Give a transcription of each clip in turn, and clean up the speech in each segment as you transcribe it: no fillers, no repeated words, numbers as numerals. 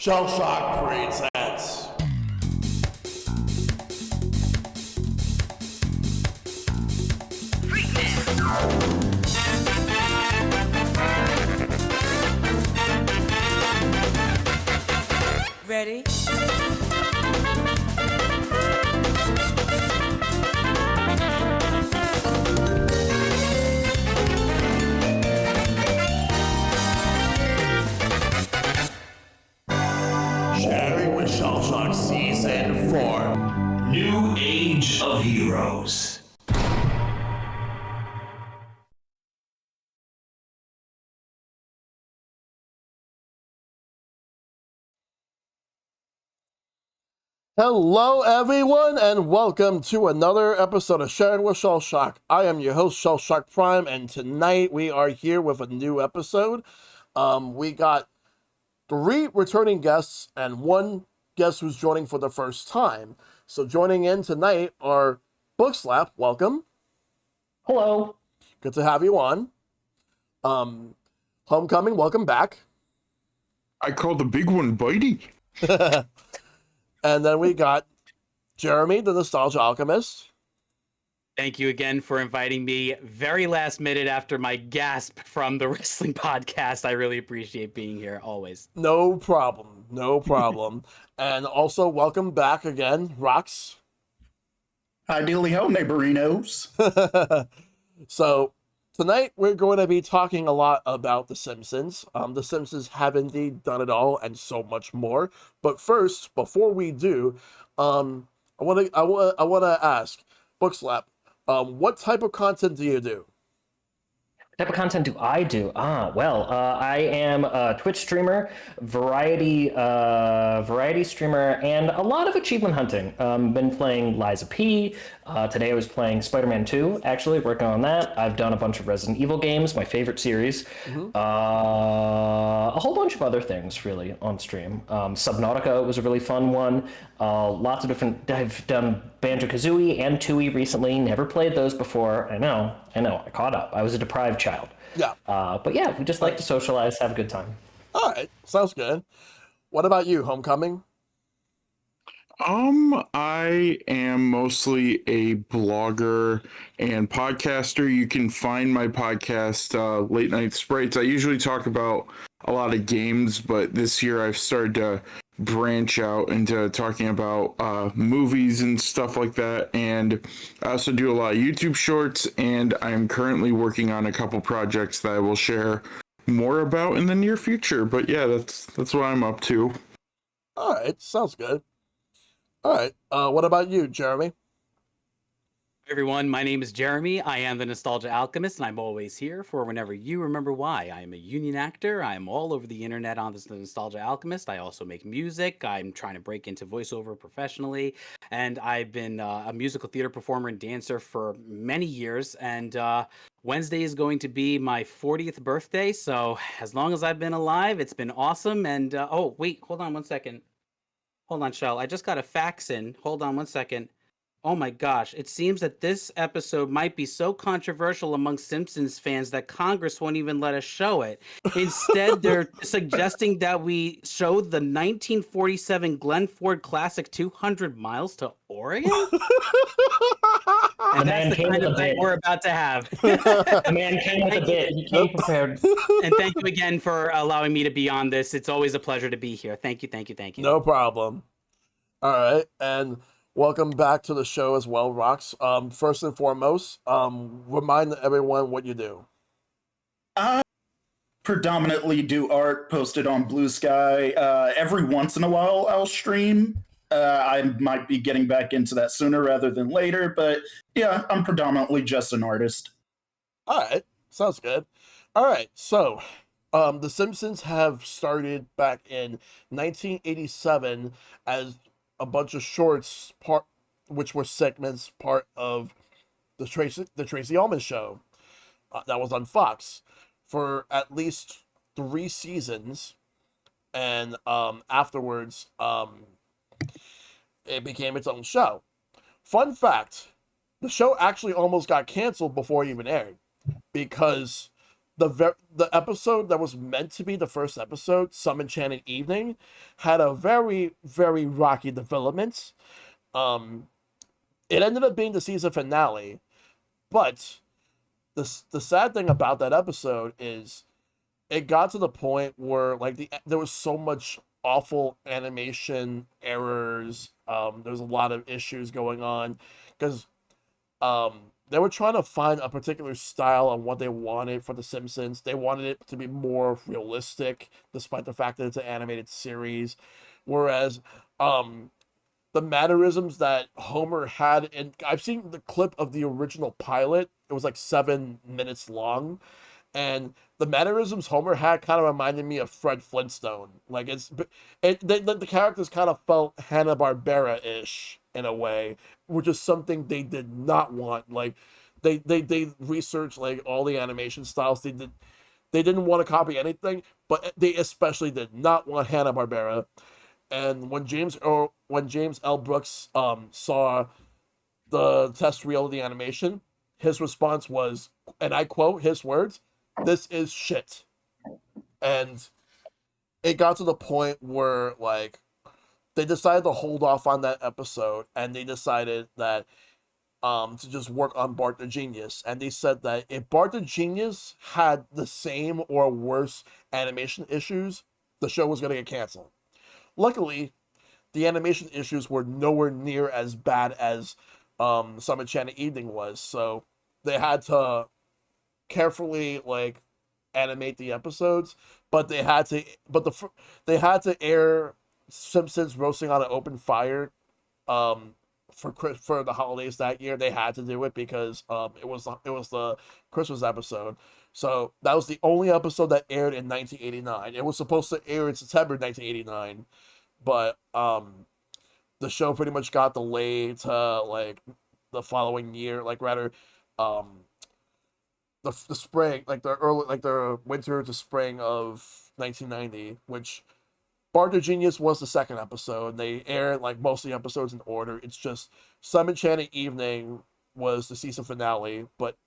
Shellshock presents. Ready? Sharing with Shellshock Season 4. New Age of Heroes. Hello, everyone, and welcome to another episode of Sharing with Shellshock. I am your host, ShellshockPrime, and tonight we are here with a new episode. We got 3 returning guests and 1 guest who's joining for the first time. So joining in tonight are Bookslap, welcome. Hello. Good to have you on. Homecoming, welcome back. I call the big one Bitey. And then we got Jeremy, the Nostalgia Alchemist. Thank you again for inviting me very last minute after my gasp from the wrestling podcast. I really appreciate being here always. No problem. No problem. And also welcome back again, Rox. Ideally ho, neighborinos. So tonight we're going to be talking a lot about The Simpsons. The Simpsons have indeed done it all and so much more. But first, before we do, I want to ask Bookslap, what type of content do you do? What type of content do I do? I am a Twitch streamer, variety streamer, and a lot of achievement hunting. Been playing Liza P. Today I was playing Spider-Man 2, actually, working on that. I've done a bunch of Resident Evil games, my favorite series. A whole bunch of other things, really, on stream. Subnautica was a really fun one. Lots of different... I've done Banjo-Kazooie and Tooie recently. Never played those before. I know. I caught up. I was a deprived child. Yeah. But yeah, we just like to socialize, have a good time. All right. Sounds good. What about you, Homecoming? I am mostly a blogger and podcaster. You can find my podcast, Late Night Sprites. I usually talk about a lot of games, but this year I've started to branch out into talking about movies and stuff like that. And I also do a lot of YouTube shorts, and I'm currently working on a couple projects that I will share more about in the near future. But yeah, that's what I'm up to. All right. Sounds good. All right. What about you, Jeremy? Hey everyone, my name is Jeremy. I am the Nostalgia Alchemist, and I'm always here for whenever you remember why. I am a union actor. I am all over the internet on this Nostalgia Alchemist. I also make music. I'm trying to break into voiceover professionally, and I've been a musical theater performer and dancer for many years. And Wednesday is going to be my 40th birthday, so as long as I've been alive, it's been awesome. And oh wait, hold on one second. Hold on, Shell. I just got a fax in. Hold on one second. Oh my gosh, it seems that this episode might be so controversial among Simpsons fans that Congress won't even let us show it. Instead, they're suggesting that we show the 1947 Glen Ford Classic 200 Miles to Oregon? And that's the kind of night we're about to have. The man came with a bit. He came prepared. And thank you again for allowing me to be on this. It's always a pleasure to be here. Thank you. No problem. All right. And welcome back to the show as well, Rox. First and foremost, remind everyone what you do. I predominantly do art posted on Blue Sky. Every once in a while, I'll stream. I might be getting back into that sooner rather than later, but yeah, I'm predominantly just an artist. All right. Sounds good. All right. So, The Simpsons have started back in 1987 as a bunch of shorts, which were segments, part of the Tracy Ullman show that was on Fox for at least 3 seasons, and afterwards, it became its own show. Fun fact: the show actually almost got canceled before it even aired because the episode that was meant to be the first episode, Some Enchanted Evening, had a very, very rocky development. It ended up being the season finale, but the sad thing about that episode is it got to the point where like there was so much awful animation errors. There's a lot of issues going on because they were trying to find a particular style on what they wanted for The Simpsons. They wanted it to be more realistic, despite the fact that it's an animated series. Whereas the mannerisms that Homer had, and I've seen the clip of the original pilot, it was like 7 minutes long. And the mannerisms Homer had kind of reminded me of Fred Flintstone. Like the characters kind of felt Hanna-Barbera-ish in a way, which is something they did not want. Like they researched like all the animation styles. They didn't want to copy anything, but they especially did not want Hanna-Barbera. And when James L. Brooks saw the test reel of the animation, his response was, and I quote his words, "This is shit." And it got to the point where like they decided to hold off on that episode, and they decided that to just work on Bart the Genius. And they said that if Bart the Genius had the same or worse animation issues, the show was going to get canceled. Luckily, the animation issues were nowhere near as bad as Some Enchanted Evening was, so they had to carefully like animate the episodes, but they had to air Simpsons roasting on an open fire for the holidays that year. They had to do it because it was the Christmas episode. So that was the only episode that aired in 1989. It was supposed to air in September 1989, but the show pretty much got delayed to like the following year, like rather the spring, like the winter to spring of 1990, which Bart the Genius was the second episode. They aired like most of the episodes in order. It's just Some Enchanted Evening was the season finale, but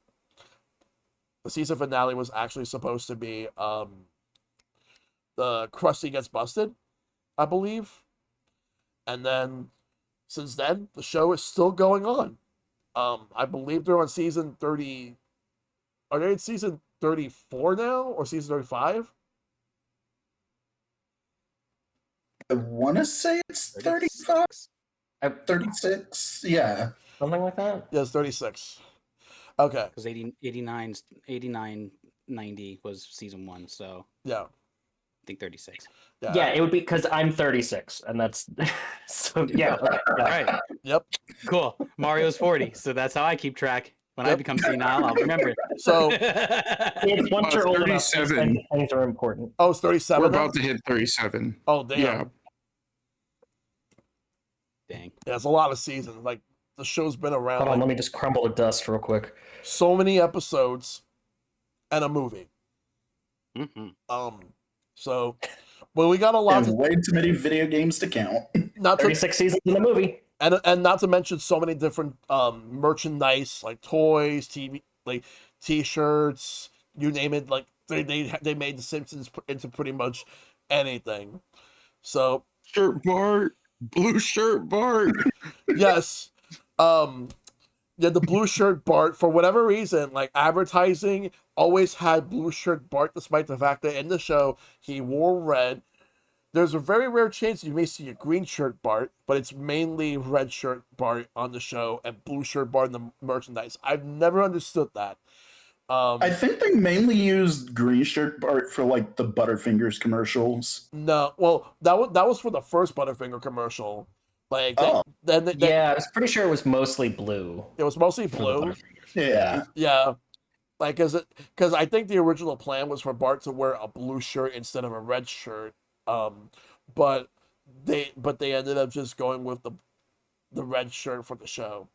the season finale was actually supposed to be the Krusty Gets Busted, I believe. And then since then, the show is still going on. I believe they're on season 30. Are they in season 34 now or season 35? I want to say it's 35, 36. Yeah. Something like that? Yeah, it's 36. Okay. Because 89, 90 was season 1, so Yeah. I think 36. Yeah, it would be because I'm 36, and that's so. Yeah. Okay, All right. Yep. Cool. Mario's 40, so that's how I keep track. When I become senile, I'll remember. So It's once you're old enough, 37. things are important. oh, it's 37. We're now? about to hit 37. Oh, damn. Yeah. Dang. Yeah, it's a lot of seasons. Like the show's been around. Hold on, Like, let me just crumble the dust real quick. so many episodes and a movie. Mm-hmm. So, well, we got a lot And way too many video games to count. not to 36 seasons in the movie. and not to mention so many different merchandise like toys, TV, like T-shirts, you name it. Like they made the Simpsons into pretty much anything. So Shirt Bart. Blue shirt Bart. yes, yeah, the blue shirt Bart, for whatever reason, like advertising always had blue shirt Bart, despite the fact that in the show he wore red. There's a very rare chance you may see a green shirt Bart, but it's mainly red shirt Bart on the show and blue shirt Bart in the merchandise. I've never understood that. I think they mainly used green shirt Bart for like the Butterfingers commercials. No, well, that was for the first Butterfinger commercial. Like, then Yeah, I was pretty sure it was mostly blue. it was mostly for the blue. Butterfingers. Yeah. Yeah, like, because I think the original plan was for Bart to wear a blue shirt instead of a red shirt. But they ended up just going with the red shirt for the show.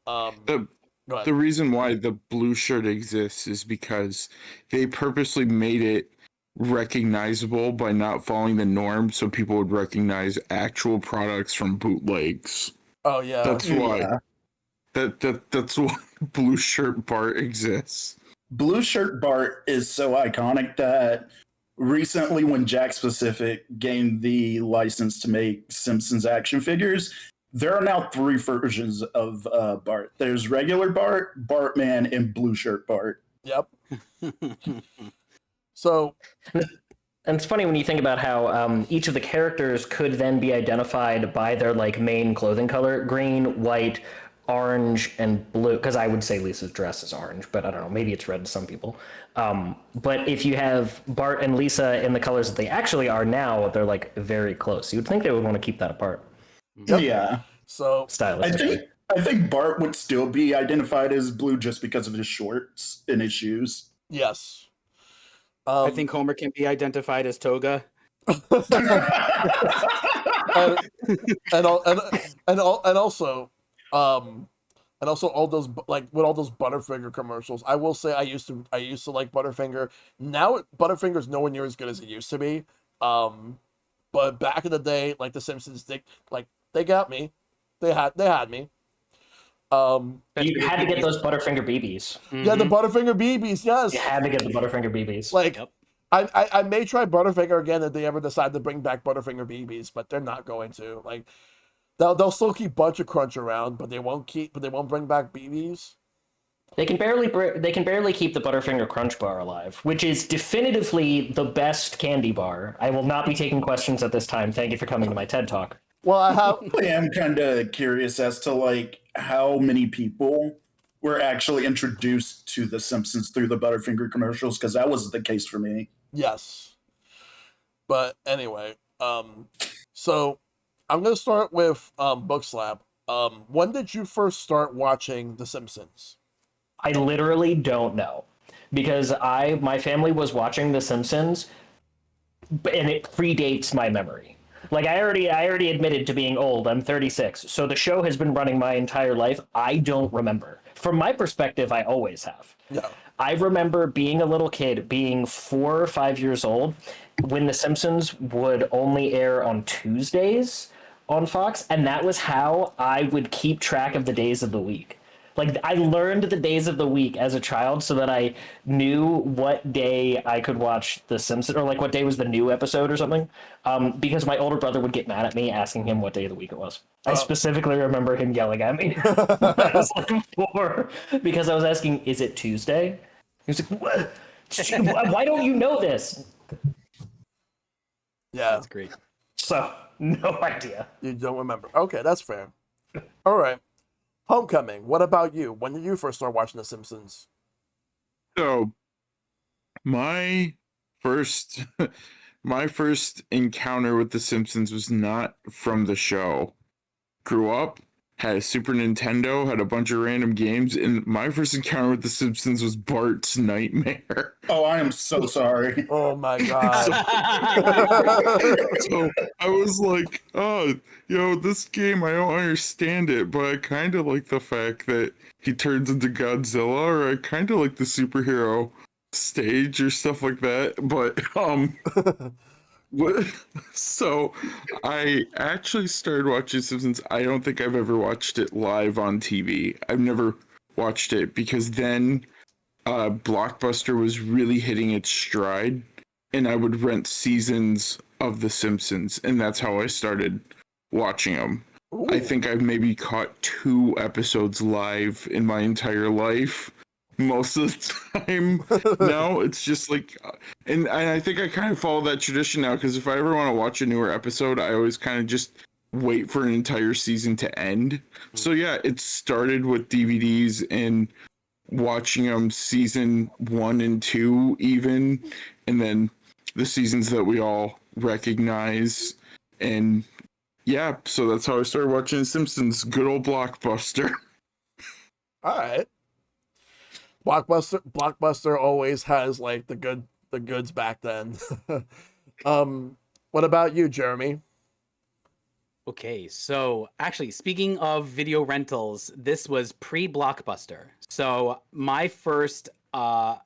The Go ahead. The reason why the blue shirt exists is because they purposely made it recognizable by not following the norm, so people would recognize actual products from bootlegs. Oh yeah, That's why. Yeah. That's why blue shirt Bart exists. Blue Shirt Bart is so iconic that recently, when Jack Specific gained the license to make Simpsons action figures, there are now 3 versions of Bart. There's regular Bart, Bartman, and Blue Shirt Bart. Yep. So And it's funny when you think about how each of the characters could then be identified by their like main clothing color: green, white, orange, and blue. Because I would say Lisa's dress is orange, but I don't know. Maybe it's red to some people. But if you have Bart and Lisa in the colors that they actually are now, they're like very close. You would think they would want to keep that apart. Yep. Yeah. So Stylistically. I think Bart would still be identified as blue just because of his shorts and his shoes. yes. I think Homer can be identified as Toga. and, also all those like with all those Butterfinger commercials. I will say I used to like Butterfinger. Now Butterfinger's nowhere near as good as it used to be. But back in the day, like the Simpsons, they got me. They had me. You had to get those Butterfinger BBs. Yeah, the Butterfinger BBs, yes. You had to get the Butterfinger BBs. Like, I may try Butterfinger again if they ever decide to bring back Butterfinger BBs, but they're not going to. Like, they'll still keep Bunch of Crunch around, but they won't bring back BBs. They can barely keep the Butterfinger Crunch Bar alive, which is definitively the best candy bar. I will not be taking questions at this time. Thank you for coming to my TED Talk. Well, I am kind of curious as to like how many people were actually introduced to The Simpsons through the Butterfinger commercials, because that was the case for me. Yes. But anyway, so I'm gonna start with Bookslap. When did you first start watching The Simpsons? I literally don't know, because my family was watching The Simpsons, and it predates my memory. Like I already admitted to being old. I'm 36, so the show has been running my entire life. I don't remember. From my perspective, I always have. Yeah. I remember being a little kid, being 4 or 5 years old, when The Simpsons would only air on Tuesdays on Fox, and that was how I would keep track of the days of the week. Like, I learned the days of the week as a child so that I knew what day I could watch The Simpsons, or like what day was the new episode or something, because my older brother would get mad at me asking him what day of the week it was. I specifically remember him yelling at me when I was like 4, because I was asking, is it Tuesday? He was like, what? Why don't you know this? Yeah. That's great. So, no idea. You don't remember. Okay, that's fair. All right. Homecoming, what about you? When did you first start watching The Simpsons? So, my first encounter with The Simpsons was not from the show. Grew up, had a Super Nintendo, had a bunch of random games, and my first encounter with The Simpsons was Bart's Nightmare. Oh, I am so sorry. Oh my god. So I was like, oh, this game, I don't understand it, but I kind of like the fact that he turns into Godzilla, or I kind of like the superhero stage or stuff like that. But so I actually started watching Simpsons. I don't think I've ever watched it live on TV. I've never watched it because then Blockbuster was really hitting its stride, and I would rent seasons of The Simpsons, and that's how I started watching them. Ooh. I think I've maybe caught 2 episodes live in my entire life. Most of the time now it's just like, and I think I kind of follow that tradition now, because if I ever want to watch a newer episode, I always kind of just wait for an entire season to end. So yeah, it started with DVDs and watching them season 1 and 2 even, and then the seasons that we all recognize. And yeah, so that's how I started watching The Simpsons. Good old Blockbuster. All right. Blockbuster always has like the goods back then. What about you, Jeremy? Okay, so actually, speaking of video rentals, this was pre-Blockbuster. So my first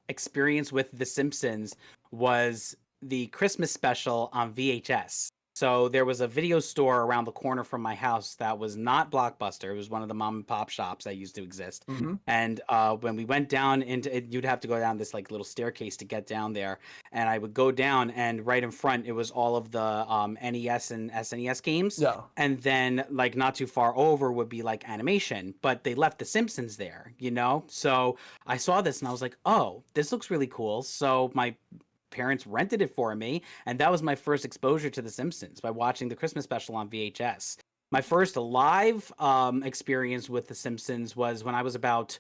experience with The Simpsons was the Christmas special on VHS. So there was a video store around the corner from my house that was not Blockbuster. It was one of the mom and pop shops that used to exist. Mhm. And when we went down into it, you'd have to go down this like little staircase to get down there. And I would go down, and right in front it was all of the NES and SNES games. Yeah. And then like not too far over would be like animation, but they left the Simpsons there, you know? So I saw this and I was like, oh, this looks really cool. So my parents rented it for me, and that was my first exposure to The Simpsons by watching the Christmas special on VHS. My first live experience with The Simpsons was when I was about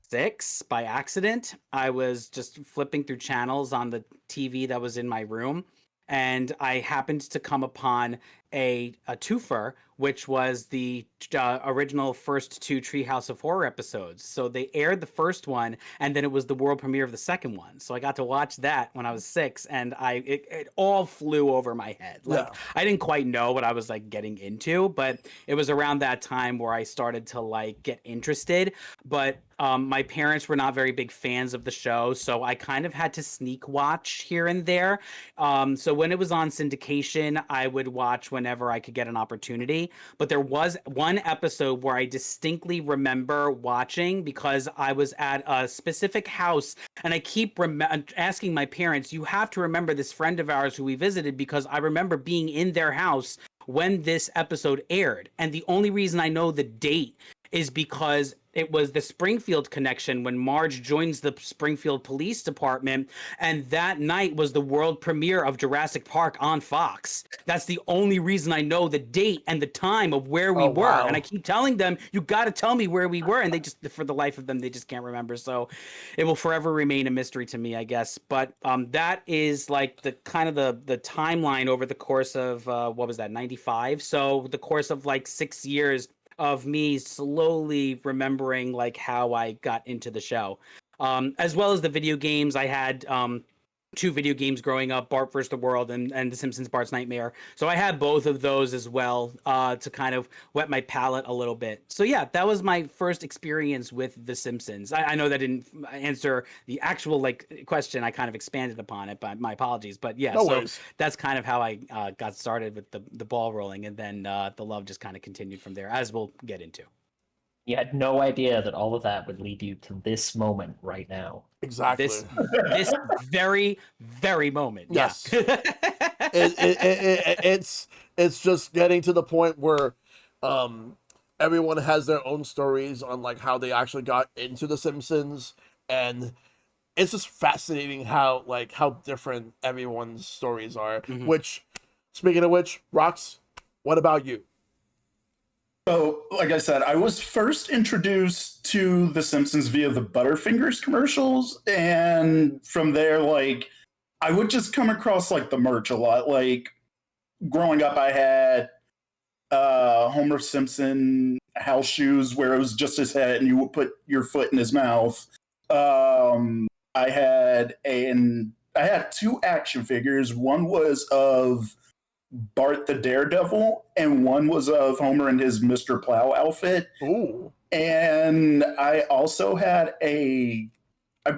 6 by accident. I was just flipping through channels on the TV that was in my room, and I happened to come upon a twofer, which was the original first 2 Treehouse of Horror episodes. So they aired the first one, and then it was the world premiere of the second one. So I got to watch that when I was 6, and it all flew over my head. Like, Yeah. I didn't quite know what I was like getting into, but it was around that time where I started to like get interested. But my parents were not very big fans of the show, so I kind of had to sneak watch here and there. So when it was on syndication, I would watch whenever I could get an opportunity. But there was one episode where I distinctly remember watching because I was at a specific house, and I keep asking my parents, you have to remember this friend of ours who we visited, because I remember being in their house when this episode aired. And the only reason I know the date is because it was the Springfield connection when Marge joins the Springfield Police Department, and that night was the world premiere of Jurassic Park on Fox. That's the only reason I know the date and the time of where we were. Wow. And I keep telling them, you got to tell me where we were, and they just, for the life of them, they just can't remember. So it will forever remain a mystery to me, I guess. But that is like the kind of the timeline over the course of what was that, 95? So the course of like 6 years of me slowly remembering like how I got into the show, as well as the video games. I had 2 video games growing up, Bart vs. the World and The Simpsons Bart's Nightmare. So I had both of those as well to kind of whet my palate a little bit. So yeah, that was my first experience with The Simpsons. I know that didn't answer the actual like question. I kind of expanded upon it, but my apologies. But yeah, No so worries. that's kind of how I got started with the ball rolling, and then the love just kind of continued from there, as we'll get into. You had no idea that all of that would lead you to this moment right now. Exactly. This very, very moment. Yes. Yeah. It's just getting to the point where everyone has their own stories on like how they actually got into The Simpsons, and it's just fascinating how different everyone's stories are. Mhm. Which, speaking of which, Rox, what about you? So, like I said, I was first introduced to The Simpsons via the Butterfingers commercials, and from there, like, I would just come across like the merch a lot. Like, growing up, I had Homer Simpson house shoes where it was just his head, and you would put your foot in his mouth. I had 2 action figures. One was of Bart the Daredevil, and one was of Homer in his Mr. Plow outfit. Ooh. And I also had I had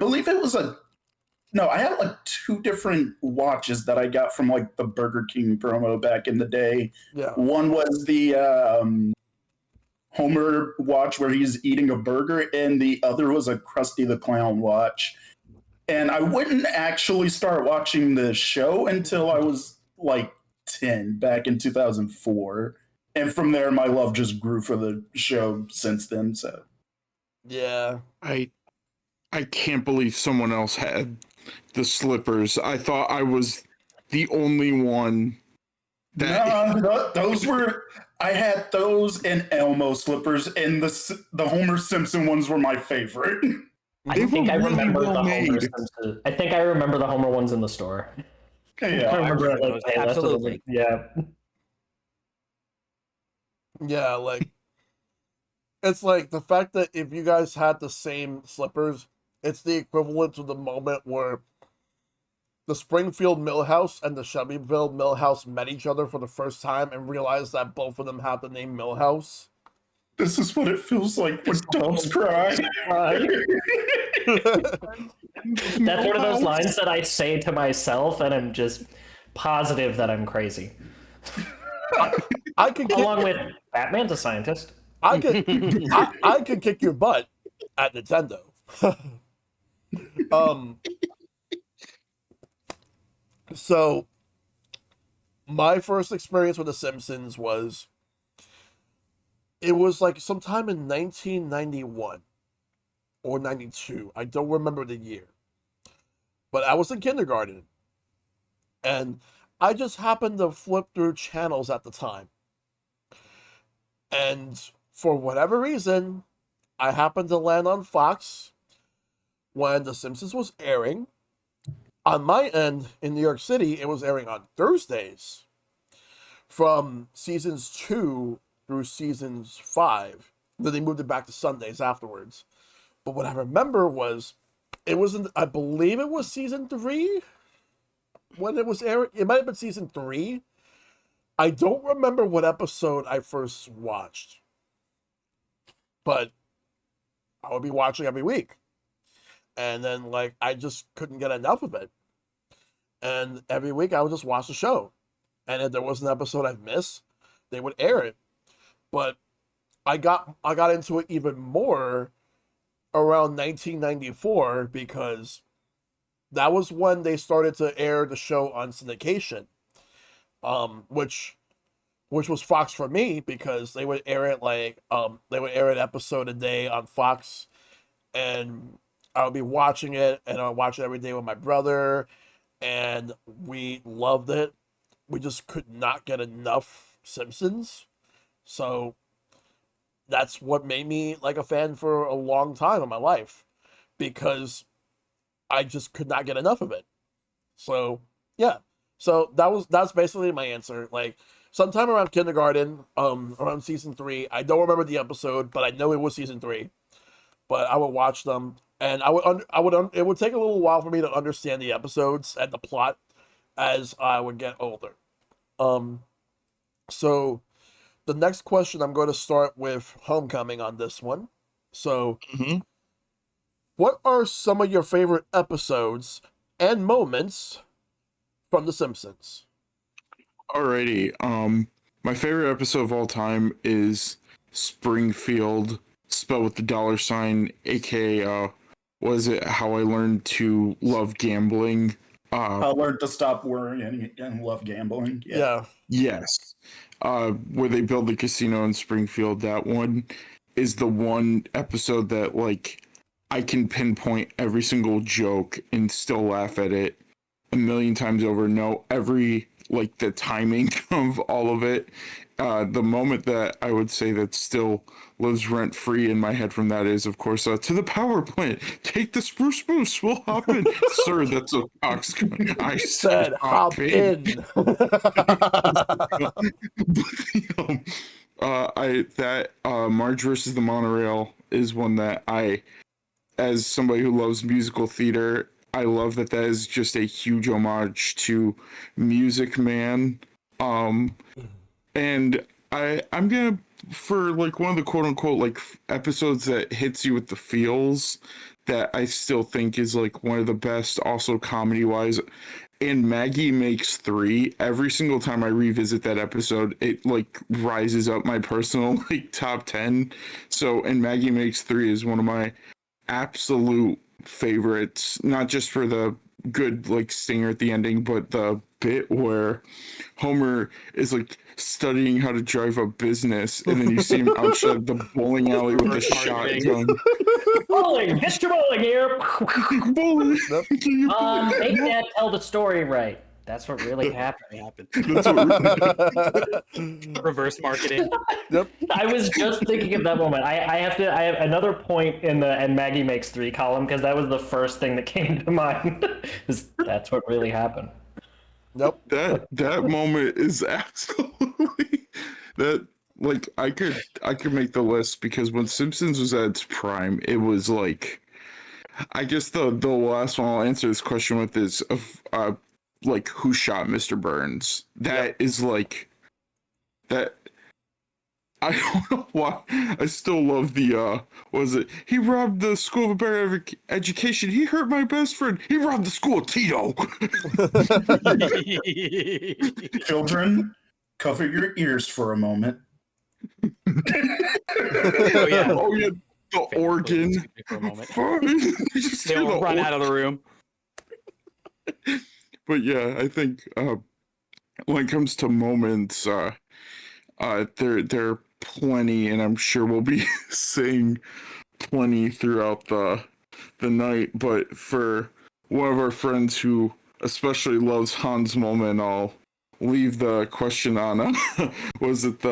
like 2 different watches that I got from like the Burger King promo back in the day. Yeah. One was the Homer watch where he's eating a burger, and the other was a Krusty the Clown watch. And I wouldn't actually start watching the show until I was like 10 back in 2004. And from there, my love just grew for the show since then. So, Yeah. I can't believe someone else had the slippers. I thought I was the only one that no, those were. I had those and Elmo slippers, and the Homer Simpson ones were my favorite. They were really well made. I think I remember the Homer ones in the store. Yeah, I remember it, like, those. hey, that's what it Absolutely. was. Yeah. Yeah, like it's like the fact that if you guys had the same slippers, it's the equivalent to the moment where the Springfield Millhouse and the Shelbyville Millhouse met each other for the first time and realized that both of them have the name Millhouse. this is what it feels like when doves cry. That's one of those lines that I say to myself, and I'm just positive that I'm crazy. I could kick, Along with Batman's a scientist. I could I could kick your butt at Nintendo. So my first experience with The Simpsons was it was like sometime in 1991 or 92. I don't remember the year. But I was in kindergarten and I just happened to flip through channels at the time. And for whatever reason, I happened to land on Fox when The Simpsons was airing. On my end in New York City, it was airing on Thursdays from seasons 2 through seasons 5. Then they moved it back to Sundays afterwards. But what I remember was it wasn't, I believe it was season 3 when it was airing. It might have been season 3. I don't remember what episode I first watched, but I would be watching every week. And then, like, I just couldn't get enough of it. And every week I would just watch the show. And if there was an episode I'd miss, they would air it. But I got into it even more around 1994 because that was when they started to air the show on syndication, which was Fox for me because they would air it they would air an episode a day on Fox, and I would be watching it, and I would watch it every day with my brother, and we loved it. We just could not get enough Simpsons, so that's what made me like a fan for a long time in my life, because I just could not get enough of it. So yeah, so that's basically my answer. Like sometime around kindergarten, around season 3. I don't remember the episode, but I know it was season 3. But I would watch them, and it would take a little while for me to understand the episodes and the plot as I would get older. So the next question, I'm going to start with Homecoming on this one. So, what are some of your favorite episodes and moments from The Simpsons? Alrighty. My favorite episode of all time is Springfield, spelled with the $sign, aka was it How I Learned to Love Gambling? I learned to stop worrying and love gambling. Yeah. Yes. Where they build the casino in Springfield. That one is the one episode that like I can pinpoint every single joke and still laugh at it a million times over. Know every like the timing of all of it. The moment that I would say that still lives rent free in my head from that is, of course, to the power plant. Take the spruce moose. We'll hop in, sir. That's a Fox. I said hop in. Marge versus the Monorail is one that I, as somebody who loves musical theater, I love that is just a huge homage to Music Man. And I'm gonna, for like one of the quote unquote like episodes that hits you with the feels, that I still think is like one of the best, also comedy wise. And Maggie Makes 3, every single time I revisit that episode, it like rises up my personal like top 10. So, and Maggie Makes 3 is one of my absolute favorites, not just for the good like stinger at the ending, but the bit where Homer is like studying how to drive a business, and then you see him outside the bowling alley with a shotgun. Bowling, Mr. Bowling here. Bowling. Make Dad tell the story right. That's what really happened. That's what Reverse marketing. Yep. I was just thinking of that moment. I have another point in the and Maggie Makes 3 column because that was the first thing that came to mind. That's what really happened. Nope. That moment is absolutely that. Like I could make the list, because when Simpsons was at its prime, it was like, I guess the last one I'll answer this question with is like who shot Mr. Burns. That is like that. I don't know why. I still love the was it? He robbed the school of a better education. He hurt my best friend. He robbed the school of Tito. Children, cover your ears for a moment. Oh yeah. Oh yeah, the organ. For a moment. Just They hear will the run out of the room. But yeah, I think when it comes to moments, there are plenty, and I'm sure we'll be saying plenty throughout the night. But for one of our friends who especially loves Hans' moment, I'll leave the question on. Was it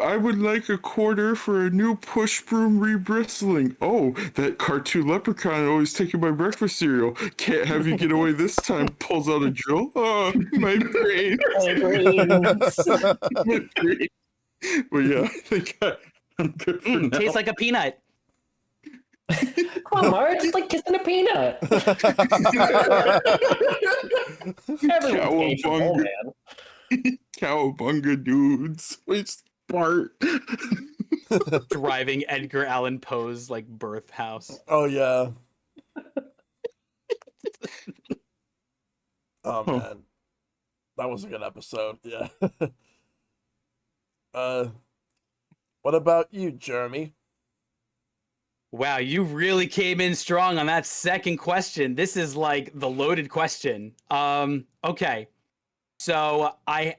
I would like a quarter for a new push broom rebristling. Oh, that cartoon leprechaun always taking my breakfast cereal. Can't have you get away this time. Pulls out a drill. Oh, my brain. My brains. My brain. But yeah, I think I'm good for now. Tastes like a peanut. Come on, Marge, it's like kissing a peanut. Everyone's capable, man. Cowabunga dudes. It's Bart. Driving Edgar Allan Poe's like birth house. Oh yeah. Oh Huh. man, that was a good episode. Yeah. What about you, Jeremy? Wow, you really came in strong on that second question. This is like the loaded question. Okay. So I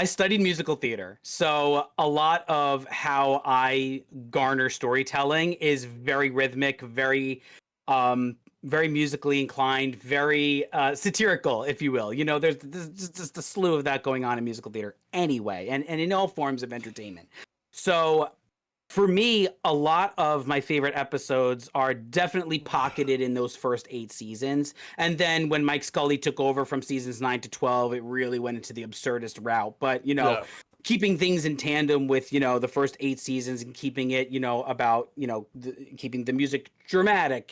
studied musical theater. So a lot of how I garner storytelling is very rhythmic, very very musically inclined, very satirical, if you will. You know, there's just a slew of that going on in musical theater anyway, and in all forms of entertainment. So for me, a lot of my favorite episodes are definitely pocketed in those first 8 seasons. And then when Mike Scully took over from seasons 9 to 12, it really went into the absurdist route. But, you know, Yeah. keeping things in tandem with, you know, the first 8 seasons and keeping it, you know, about, you know, keeping the music dramatic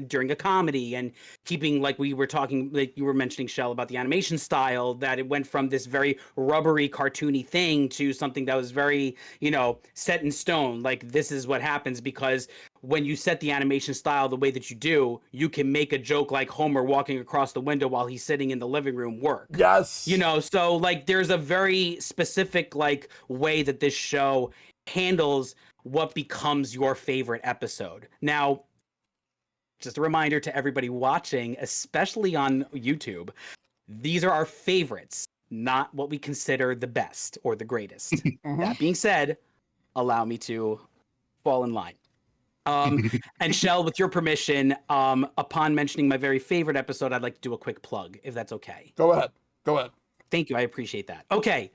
during a comedy, and keeping, like we were talking, like you were mentioning, Shell, about the animation style, that it went from this very rubbery, cartoony thing to something that was very, you know, set in stone. Like, this is what happens because when you set the animation style the way that you do, you can make a joke like Homer walking across the window while he's sitting in the living room work. Yes. You know, so like there's a very specific like way that this show handles what becomes your favorite episode. Now, just a reminder to everybody watching, especially on YouTube, these are our favorites, not what we consider the best or the greatest. That being said, allow me to fall in line. And Shell, with your permission, upon mentioning my very favorite episode, I'd like to do a quick plug, if that's okay. Go ahead. Go ahead. Thank you. I appreciate that. Okay.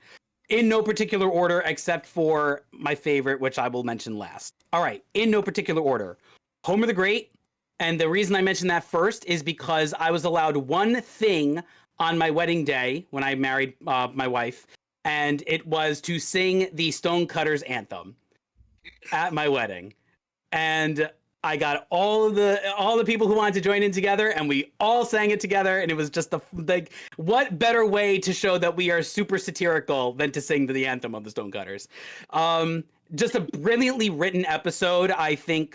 In no particular order, except for my favorite, which I will mention last. All right. In no particular order, Homer the Great. And the reason I mentioned that first is because I was allowed one thing on my wedding day when I married my wife, and it was to sing the Stonecutters anthem at my wedding. And I got all the people who wanted to join in together, and we all sang it together. And it was just like, what better way to show that we are super satirical than to sing the anthem of the Stonecutters? Just a brilliantly written episode, I think.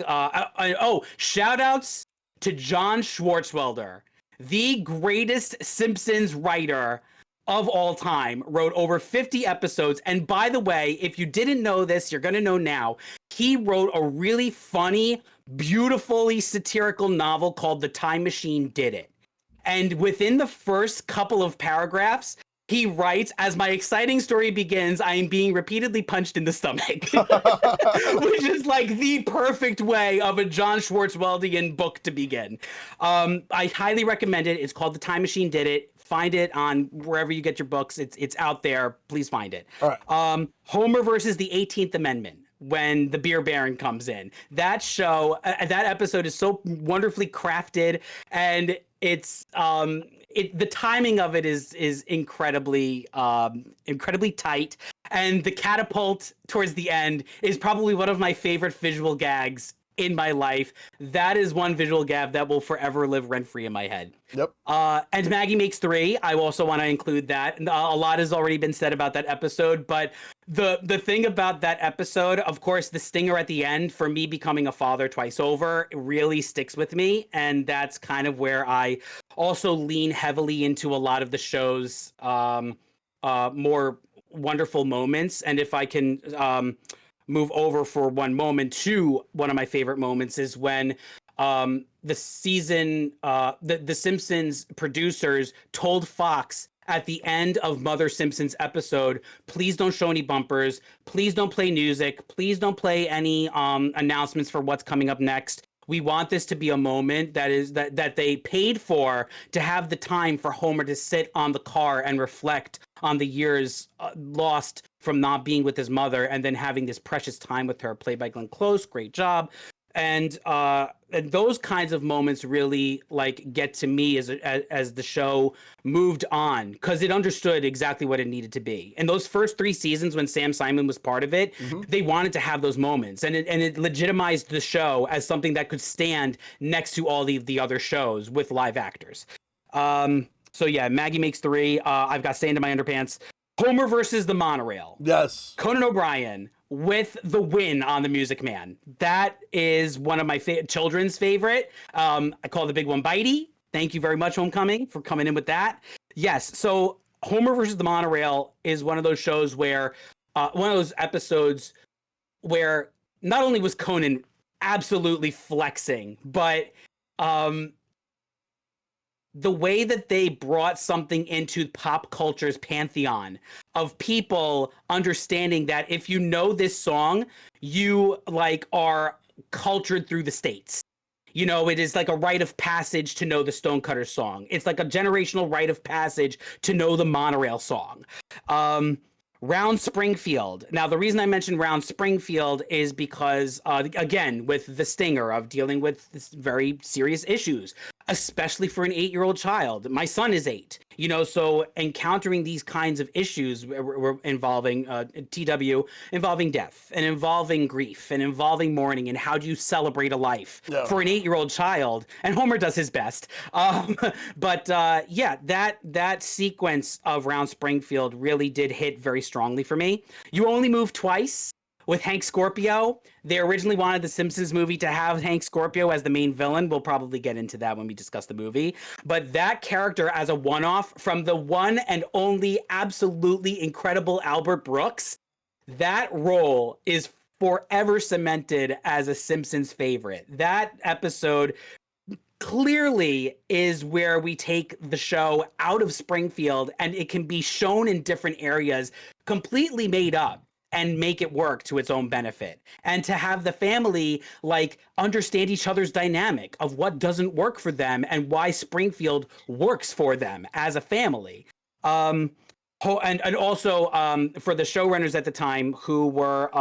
Shout outs to John Swartzwelder, the greatest Simpsons writer of all time, wrote over 50 episodes. And by the way, if you didn't know this, you're going to know now. He wrote a really funny, beautifully satirical novel called The Time Machine Did It. And within the first couple of paragraphs, he writes, as my exciting story begins, I am being repeatedly punched in the stomach. Which is like the perfect way of a John Swartzweldian book to begin. I highly recommend it. It's called The Time Machine Did It. Find it on wherever you get your books. It's out there. Please find it. All right. Homer versus the 18th Amendment, when the beer baron comes in. That show, that episode is so wonderfully crafted, and it's the timing of it is incredibly tight, and the catapult towards the end is probably one of my favorite visual gags in my life. That is one visual gag that will forever live rent-free in my head. Yep. And Maggie Makes 3, I also want to include that. A lot has already been said about that episode, but The thing about that episode, of course, the stinger at the end, for me becoming a father twice over, it really sticks with me, and that's kind of where I also lean heavily into a lot of the show's more wonderful moments. And if I can move over for one moment to one of my favorite moments is when the Simpsons producers told Fox at the end of Mother Simpson's episode, please don't show any bumpers, please don't play music, please don't play any announcements for what's coming up next. We want this to be a moment that they paid for, to have the time for Homer to sit on the car and reflect on the years lost from not being with his mother, and then having this precious time with her, played by Glenn Close. Great job. And those kinds of moments really like get to me as the show moved on, because it understood exactly what it needed to be. And those first 3 seasons, when Sam Simon was part of it, they wanted to have those moments, and it legitimized the show as something that could stand next to all the other shows with live actors. So yeah, Maggie Makes 3. I've got Sand in My Underpants. Homer versus the Monorail. Yes. Conan O'Brien with the win on The Music Man. That is one of my children's favorite. I call the big one Bitey. Thank you very much, Homecoming, for coming in with that. Yes, so Homer versus the Monorail is one of those shows where, one of those episodes where not only was Conan absolutely flexing, but the way that they brought something into pop culture's pantheon of people understanding that if you know this song, you like are cultured through the States. You know, it is like a rite of passage to know the Stonecutters song. It's like a generational rite of passage to know the Monorail song. Round Springfield. Now, the reason I mentioned Round Springfield is because, again, with the stinger of dealing with this very serious issues, especially for an 8-year-old child. My son is 8, you know, so encountering these kinds of issues involving TW, involving death and involving grief and involving mourning, and how do you celebrate a life for an 8-year-old child? And Homer does his best. But yeah, that sequence of Round Springfield really did hit very strongly for me. You Only Move Twice with Hank Scorpio. They originally wanted the Simpsons movie to have Hank Scorpio as the main villain. We'll probably get into that when we discuss the movie. But that character as a one-off from the one and only absolutely incredible Albert Brooks, that role is forever cemented as a Simpsons favorite. That episode clearly is where we take the show out of Springfield, and it can be shown in different areas, completely made up, and make it work to its own benefit. And to have the family like understand each other's dynamic of what doesn't work for them and why Springfield works for them as a family. And also for the showrunners at the time who were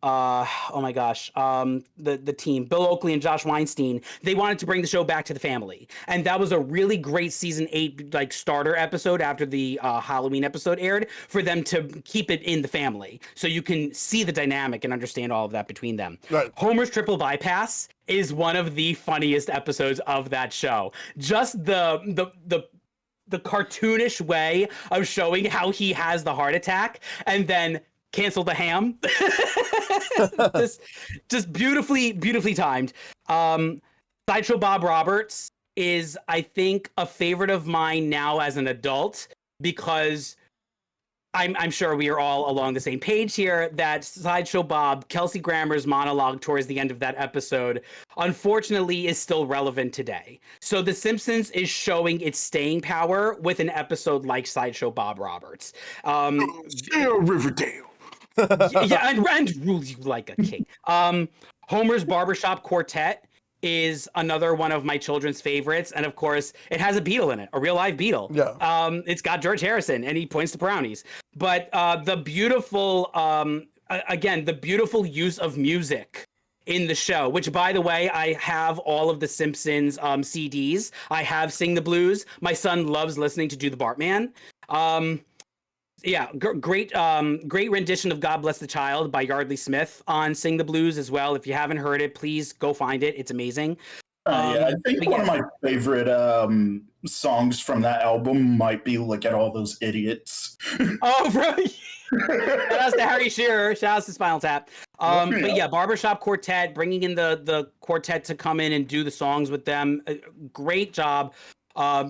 oh my gosh, the team, Bill Oakley and Josh Weinstein, they wanted to bring the show back to the family. And that was a really great season 8 like starter episode after the Halloween episode aired, for them to keep it in the family so you can see the dynamic and understand all of that between them. Right. Homer's triple bypass is one of the funniest episodes of that show. Just the cartoonish way of showing how he has the heart attack and then cancel the ham. just beautifully timed. Sideshow Bob Roberts is, I think, a favorite of mine now as an adult, because I'm sure we are all along the same page here that Sideshow Bob, Kelsey Grammer's monologue towards the end of that episode, unfortunately is still relevant today. So The Simpsons is showing its staying power with an episode like Sideshow Bob Roberts. Riverdale. Yeah, and rule you like a king. Homer's Barbershop Quartet is another one of my children's favorites, and of course, it has a Beatle in it, a real live Beatle. Yeah. It's got George Harrison, and he points to brownies. But the beautiful, again, the beautiful use of music in the show, which, by the way, I have all of the Simpsons CDs. I have Sing the Blues. My son loves listening to Do the Bartman. Yeah, great rendition of God Bless the Child by Yardley Smith on Sing the Blues as well. If you haven't heard it, please go find it. It's amazing. Yeah, I think one of my favorite songs from that album might be "Look at All Those Idiots." Oh, right. Shout outs to Harry Shearer. Shout outs to Spinal Tap. But yeah, Barbershop Quartet, bringing in the quartet to come in and do the songs with them. Great job.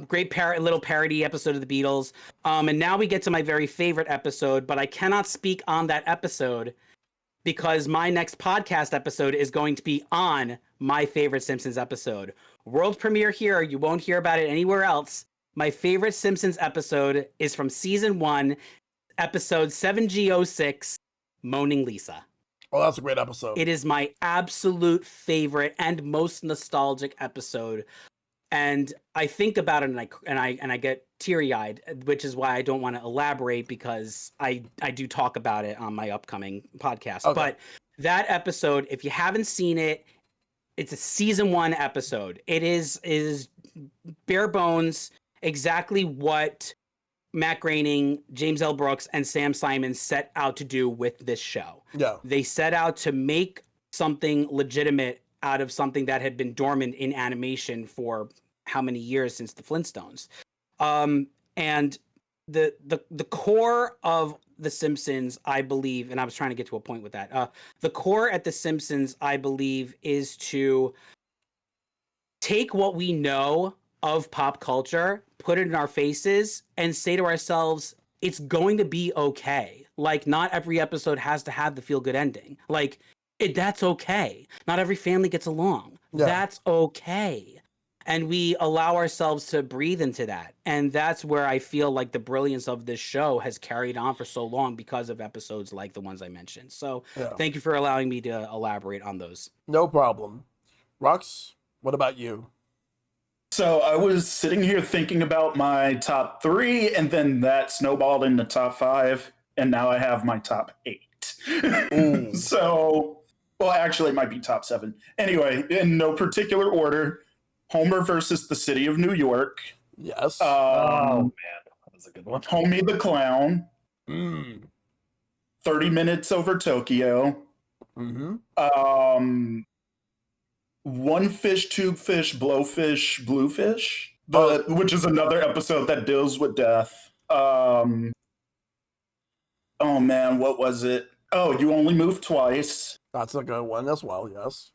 Great little parody episode of the Beatles. And now we get to my very favorite episode, but I cannot speak on that episode because my next podcast episode is going to be on my favorite Simpsons episode. World premiere here. You won't hear about it anywhere else. My favorite Simpsons episode is from season 1, episode 7G06, Moaning Lisa. Oh, that's a great episode. It is my absolute favorite and most nostalgic episode. And I think about it and I get teary-eyed, which is why I don't want to elaborate because I do talk about it on my upcoming podcast. Okay. But that episode, if you haven't seen it, it's a season 1 episode. It is bare bones exactly what Matt Groening, James L. Brooks, and Sam Simon set out to do with this show. Yeah. They set out to make something legitimate out of something that had been dormant in animation for how many years since the Flintstones. And the core of The Simpsons, I believe, and I was trying to get to a point with that. The core at The Simpsons, I believe, is to take what we know of pop culture, put it in our faces, and say to ourselves, it's going to be okay. Like, not every episode has to have the feel-good ending. Like, that's okay. Not every family gets along. Yeah. That's okay. And we allow ourselves to breathe into that. And that's where I feel like the brilliance of this show has carried on for so long because of episodes like the ones I mentioned. So Thank you for allowing me to elaborate on those. No problem. Rox, what about you? So I was sitting here thinking about my top 3, and then that snowballed into top 5, and now I have my top 8. So, well, actually, it might be top 7. Anyway, in no particular order, Homer versus the City of New York. Yes. Oh, man. That was a good one. Homie the Clown. 30 Minutes Over Tokyo. One Fish, Tube Fish, Blowfish, Bluefish, which is another episode that deals with death. Oh man, what was it? Oh, You Only Move Twice. That's a good one as well, yes.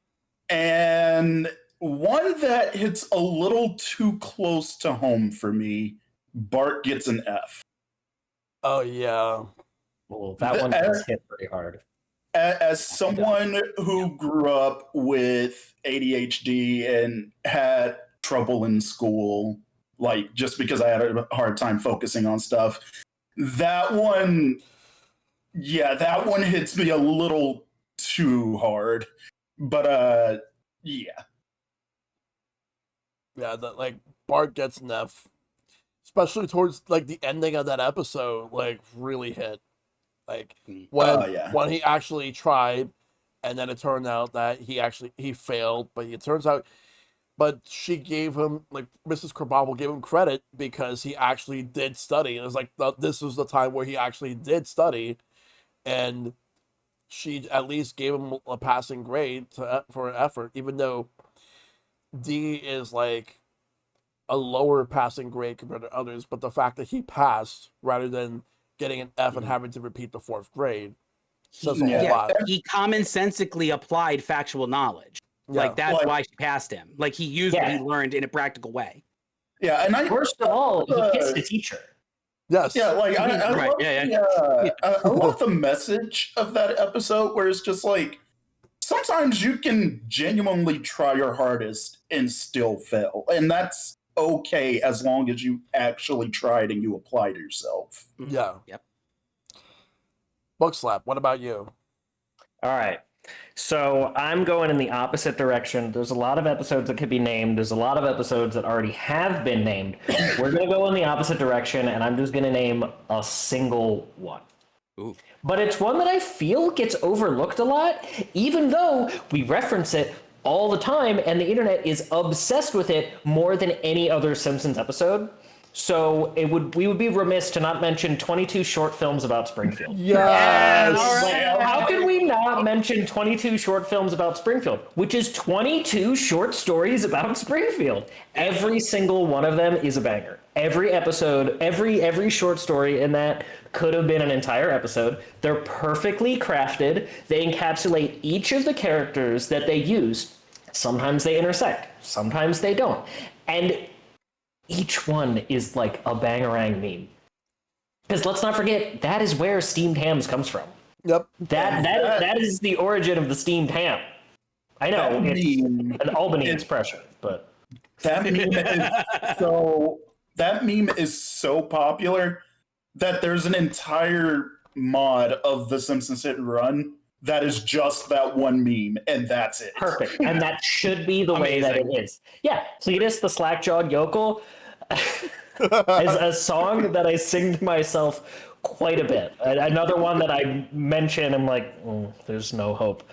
And one that hits a little too close to home for me, Bart Gets an F. Oh, yeah. Well, that one does hit pretty hard. As someone who grew up with ADHD and had trouble in school, like just because I had a hard time focusing on stuff, that one hits me a little too hard. But yeah. Yeah, like Bart Gets an F, especially towards like the ending of that episode, like really hit. Like when he actually tried, and then it turned out that he failed, but she gave him, like Mrs. Krabappel gave him credit because he actually did study. And it was like this was the time where he actually did study, and she at least gave him a passing grade for an effort, even though D is like a lower passing grade compared to others. But the fact that he passed rather than getting an F and having to repeat the 4th grade says a whole lot. He commonsensically applied factual knowledge. Yeah. Like, that's why she passed him. Like, he used what he learned in a practical way. Yeah, and first of all, he kissed the teacher. Yes. Yeah, like, I love the message of that episode where it's just like, sometimes you can genuinely try your hardest and still fail. And that's okay as long as you actually tried and you applied yourself. Yeah. Yep. Bookslap, what about you? All right. So I'm going in the opposite direction. There's a lot of episodes that could be named. There's a lot of episodes that already have been named. We're going to go in the opposite direction, and I'm just going to name a single one. Ooh. But it's one that I feel gets overlooked a lot, even though we reference it all the time, and the internet is obsessed with it more than any other Simpsons episode. So we would be remiss to not mention 22 short films about Springfield. Yes. Like, how can we not mention 22 short films about Springfield, which is 22 short stories about Springfield? Every single one of them is a banger. Every episode, every short story in that could have been an entire episode. They're perfectly crafted. They encapsulate each of the characters that they use. Sometimes they intersect, sometimes they don't. And each one is like a bangerang meme. Because let's not forget, that is where steamed hams comes from. Yep. That is the origin of the steamed ham. I know it's an Albany expression, but that meme is so popular that there's an entire mod of the Simpsons Hit and Run that is just that one meme, and that's it. Perfect. And that should be the way that it is. Yeah, Cletus the Slack-Jawed Yokel is a song that I sing to myself quite a bit. Another one that I mention, I'm like, there's no hope.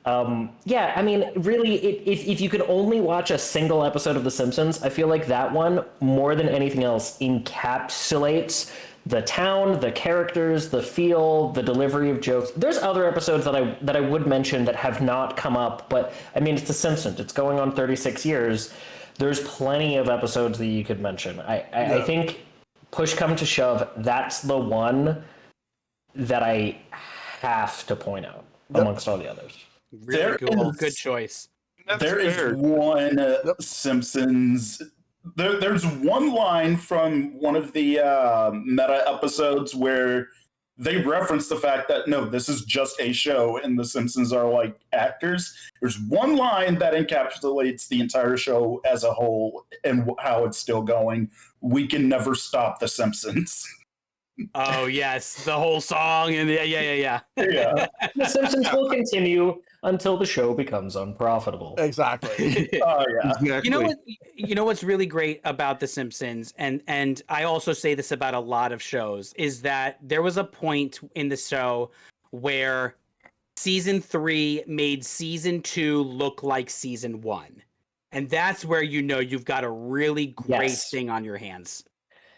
Yeah, I mean, really, if you could only watch a single episode of The Simpsons, I feel like that one, more than anything else, encapsulates the town, the characters, the feel, the delivery of jokes. There's other episodes that I would mention that have not come up, but I mean, it's The Simpsons. It's going on 36 years. There's plenty of episodes that you could mention. I think, push come to shove, that's the one that I have to point out amongst all the others. Really cool. Good choice. There is one Simpsons. There's one line from one of the meta episodes where they reference the fact that no, this is just a show and the Simpsons are like actors. There's one line that encapsulates the entire show as a whole and how it's still going. We can never stop the Simpsons. Oh yes, the whole song and yeah. The Simpsons will continue until the show becomes unprofitable. Exactly. Oh yeah. Exactly. You know what's really great about The Simpsons, and I also say this about a lot of shows, is that there was a point in the show where season 3 made season 2 look like season 1. And that's where you know you've got a really great thing on your hands.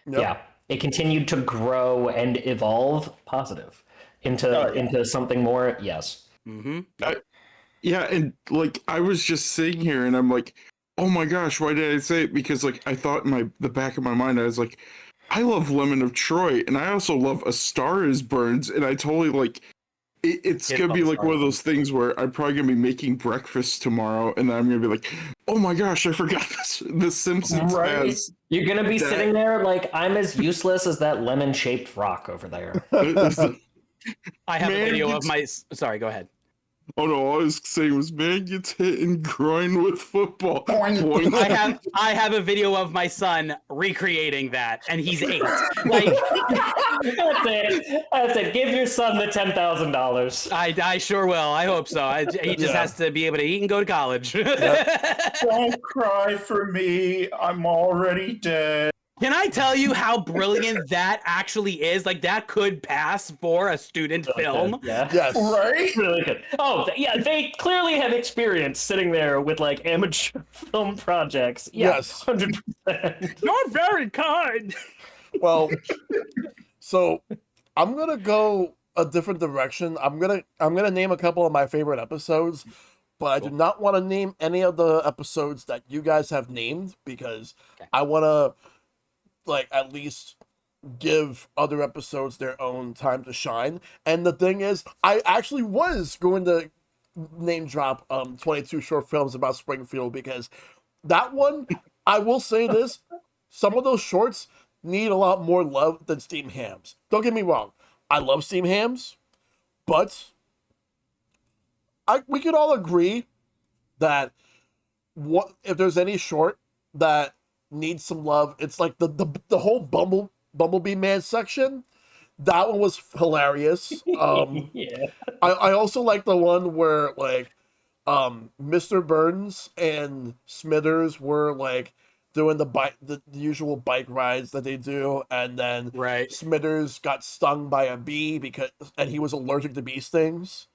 Yep. Yeah. It continued to grow and evolve positive into something more. Yes. Mm-hmm. Yeah, and like I was just sitting here and I'm like, oh my gosh, why did I say it? Because like I thought in the back of my mind, I was like, I love Lemon of Troy, and I also love A Star Is Burns, and I totally like it's gonna be like one of those things where I'm probably gonna be making breakfast tomorrow, and then I'm gonna be like, oh my gosh, I forgot this. The Simpsons has. You're gonna be sitting there like, I'm as useless as that lemon-shaped rock over there. I have a video of my. Sorry, go ahead. Oh no! All I was saying was, man gets hit and groin with football. Boing. I have a video of my son recreating that, and he's 8. Like that's it. Give your son the $10,000. I sure will. I hope so. He just has to be able to eat and go to college. Don't cry for me. I'm already dead. Can I tell you how brilliant that actually is? Like, that could pass for a student film. Yeah. Yes. Right? Really good. Oh, yeah, they clearly have experience sitting there with like amateur film projects. Yeah, Yes. 100%. You're very kind. Well, so I'm gonna go a different direction. I'm gonna name a couple of my favorite episodes, but I do not want to name any of the episodes that you guys have named because I want to like at least give other episodes their own time to shine. And the thing is, I actually was going to name drop 22 short films about Springfield because that one, I will say this, some of those shorts need a lot more love than steamed hams. Don't get me wrong, I love steamed hams, but we could all agree that if there's any short that needs some love, it's like the whole Bumblebee Man section. That one was hilarious. Yeah. I also like the one where like Mr. Burns and Smithers were like doing the usual bike rides that they do, and then Smithers got stung by a bee and he was allergic to bee stings.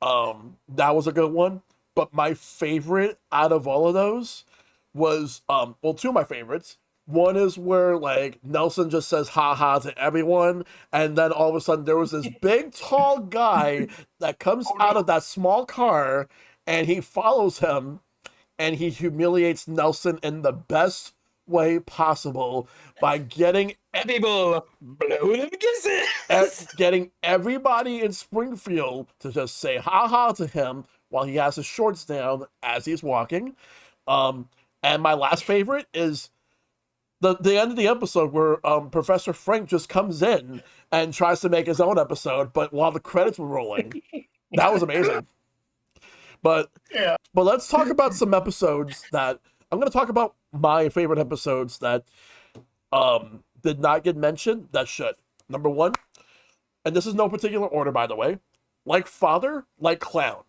That was a good one. But my favorite out of all of those was two of my favorites One is where like Nelson just says "ha ha" to everyone, and then all of a sudden there was this big tall guy that comes out of that small car, and he follows him, and he humiliates Nelson in the best way possible by People blow them kisses. getting everybody in Springfield to just say "ha ha" to him while he has his shorts down as he's walking. And my last favorite is the end of the episode where Professor Frank just comes in and tries to make his own episode, but while the credits were rolling, that was amazing. But Yeah. but let's talk about some episodes that I'm going to talk about my favorite episodes that did not get mentioned that should. Number one, and this is no particular order, by the way, like father, like clown.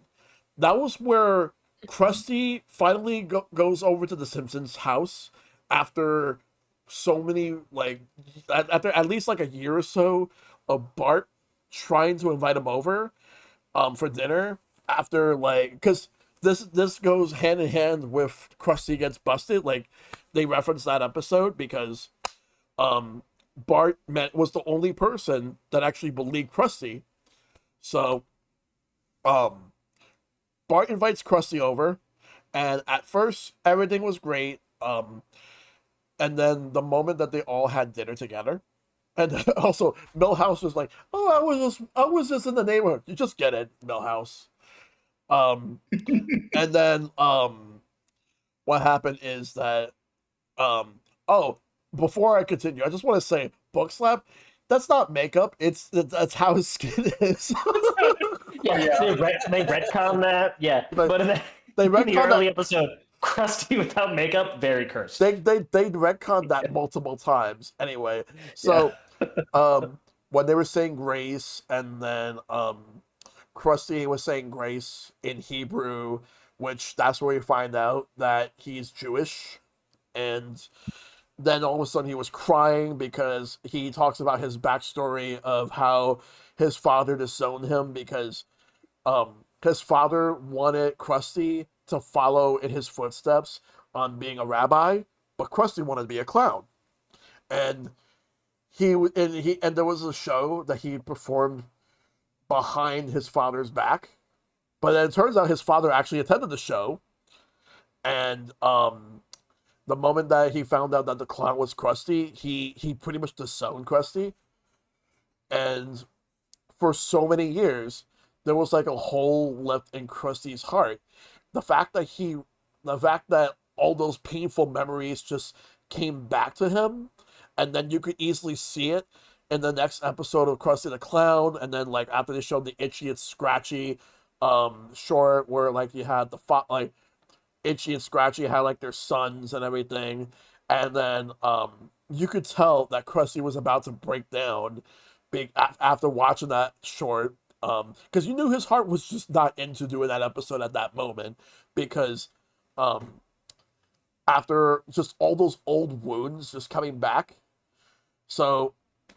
That was where Krusty finally goes over to the Simpsons house after so many, like, after at least like a year or so of Bart trying to invite him over for dinner after, like, because this goes hand in hand with Krusty gets busted. Like, they reference that episode because Bart was the only person that actually believed Krusty. So Bart invites Krusty over, and at first everything was great. And then the moment that they all had dinner together, and then also Milhouse was like, "Oh, I was just in the neighborhood. You just get it, Milhouse." And then what happened is that oh, before I continue, I just want to say Bookslap, that's not makeup. That's how his skin is. Yeah, they retcon that. Yeah, Like, but in the retconned early that. episode, Krusty without makeup, very cursed. They retconned that multiple times. Anyway, so when they were saying grace, and then Krusty was saying grace in Hebrew, which that's where we find out that he's Jewish, and then all of a sudden he was crying because he talks about his backstory of how his father disowned him because his father wanted Krusty to follow in his footsteps on being a rabbi, but Krusty wanted to be a clown. And and there was a show that he performed behind his father's back, but then it turns out his father actually attended the show, and the moment that he found out that the clown was Krusty, he pretty much disowned Krusty, and for so many years there was like a hole left in Krusty's heart. The fact that all those painful memories just came back to him, and then you could easily see it in the next episode of Krusty the Clown, and then like after they showed the Itchy and Scratchy short where like you had like Itchy and Scratchy had like their sons and everything, and then you could tell that Krusty was about to break down after watching that short, because you knew his heart was just not into doing that episode at that moment, because after just all those old wounds just coming back. So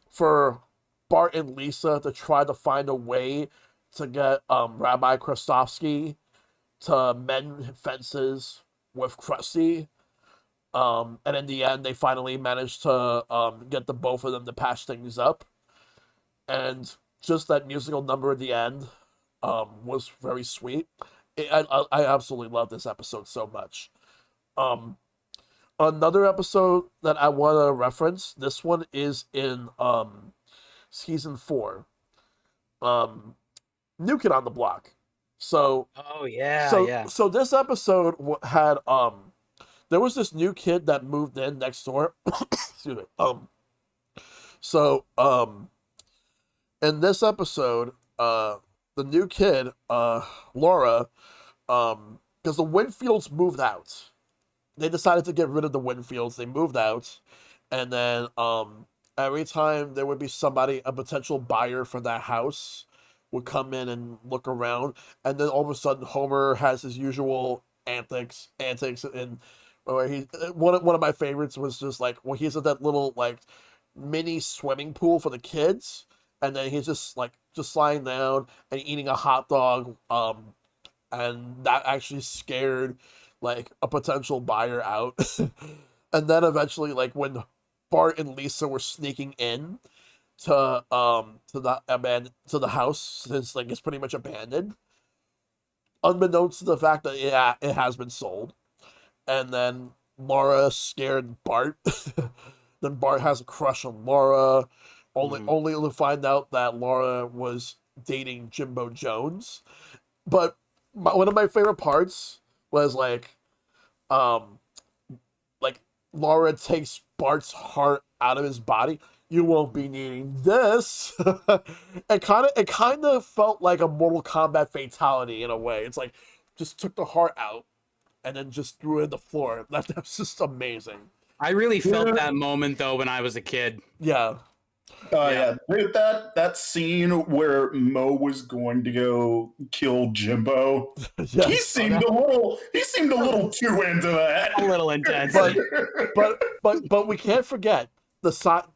for Bart and Lisa to try to find a way to get Rabbi Krustovsky to mend fences with Krusty, and in the end they finally managed to get the both of them to patch things up, and just that musical number at the end was very sweet. I absolutely love this episode so much. Another episode that I want to reference, this one is in season 4, New Kid on the Block. So Oh yeah. so this episode had there was this new kid that moved in next door. Excuse me. So in this episode, the new kid, Laura, because the Winfields moved out. They decided to get rid of the Winfields. They moved out, and then every time there would be somebody, a potential buyer for that house, would come in and look around, and then all of a sudden Homer has his usual antics, and where he one of my favorites was just like when he's at that little like mini swimming pool for the kids, and then he's just lying down and eating a hot dog, and that actually scared like a potential buyer out. And then eventually, like when Bart and Lisa were sneaking in to the house, since like it's pretty much abandoned, unbeknownst to the fact that it has been sold. And then Laura scared Bart. Then Bart has a crush on Laura, only to find out that Laura was dating Jimbo Jones. But one of my favorite parts was um, like Laura takes Bart's heart out of his body. You won't be needing this. It kind of felt like a Mortal Kombat fatality in a way. It's like just took the heart out and then just threw it in the floor. That's just amazing. I really felt that moment though when I was a kid. Yeah. Yeah, dude, that scene where Mo was going to go kill Jimbo, Yes. he seemed a little too into that. A little intense. But we can't forget the side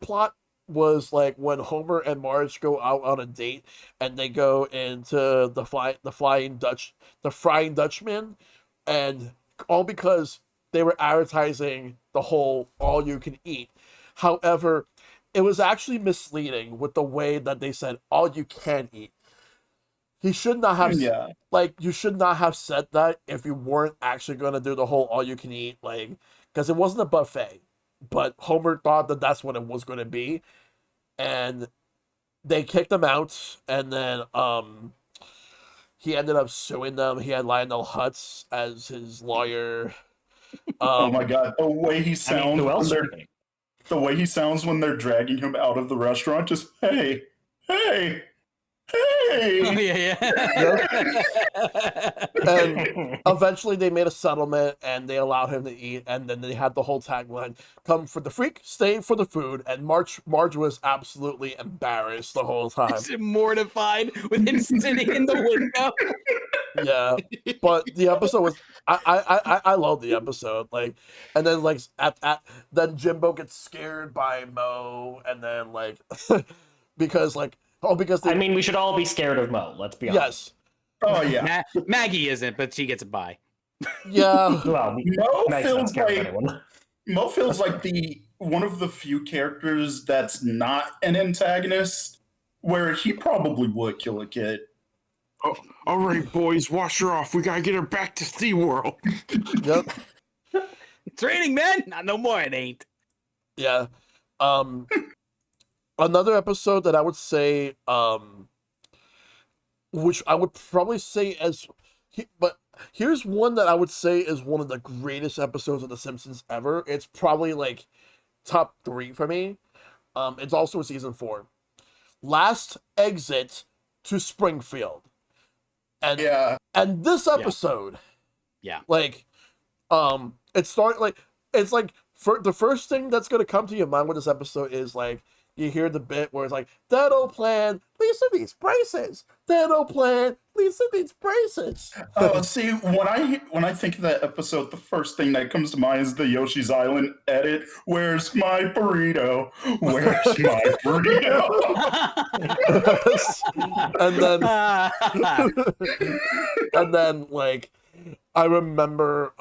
plot was like when Homer and Marge go out on a date and they go into the Frying Dutchman, and all because they were advertising the whole all you can eat. However, it was actually misleading with the way that they said all you can eat. He should not have you should not have said that if you weren't actually going to do the whole all you can eat, like, because it wasn't a buffet. But Homer thought that that's what it was going to be, and they kicked him out, and then he ended up suing them. He had Lionel Hutz as his lawyer. Oh my god, the way he sounds who else? the way he sounds when they're dragging him out of the restaurant, just hey. Oh, yeah. And eventually they made a settlement and they allowed him to eat, and then they had the whole tagline, come for the freak, stay for the food, and Marge was absolutely embarrassed the whole time. He's mortified with him sitting in the window. Yeah, but the episode was I love the episode, like, and then like then Jimbo gets scared by Mo, and then like because I mean, we should all be scared of Mo. Let's be honest. yes. Oh yeah. Maggie isn't, but she gets a bye. Yeah. Well, Mo Meg's not feels scared of like anyone. Mo feels like the one of the few characters that's not an antagonist, where he probably would kill a kid. Oh, all right, boys, wash her off. We gotta get her back to SeaWorld. Yep. It's raining, man. Not no more. It ain't. Yeah. Another episode that I would say, which I would probably say but here's one that I would say is one of the greatest episodes of The Simpsons ever. It's probably like top 3 for me. It's also in season 4. Last Exit to Springfield. And this episode, like, it started like it's like for the first thing that's gonna come to your mind with this episode is like you hear the bit where it's like dental plan, Lisa needs braces. Dental plan, Lisa needs braces. See, when I think of that episode, the first thing that comes to mind is the Yoshi's Island edit. Where's my burrito? Where's my burrito? and then like I remember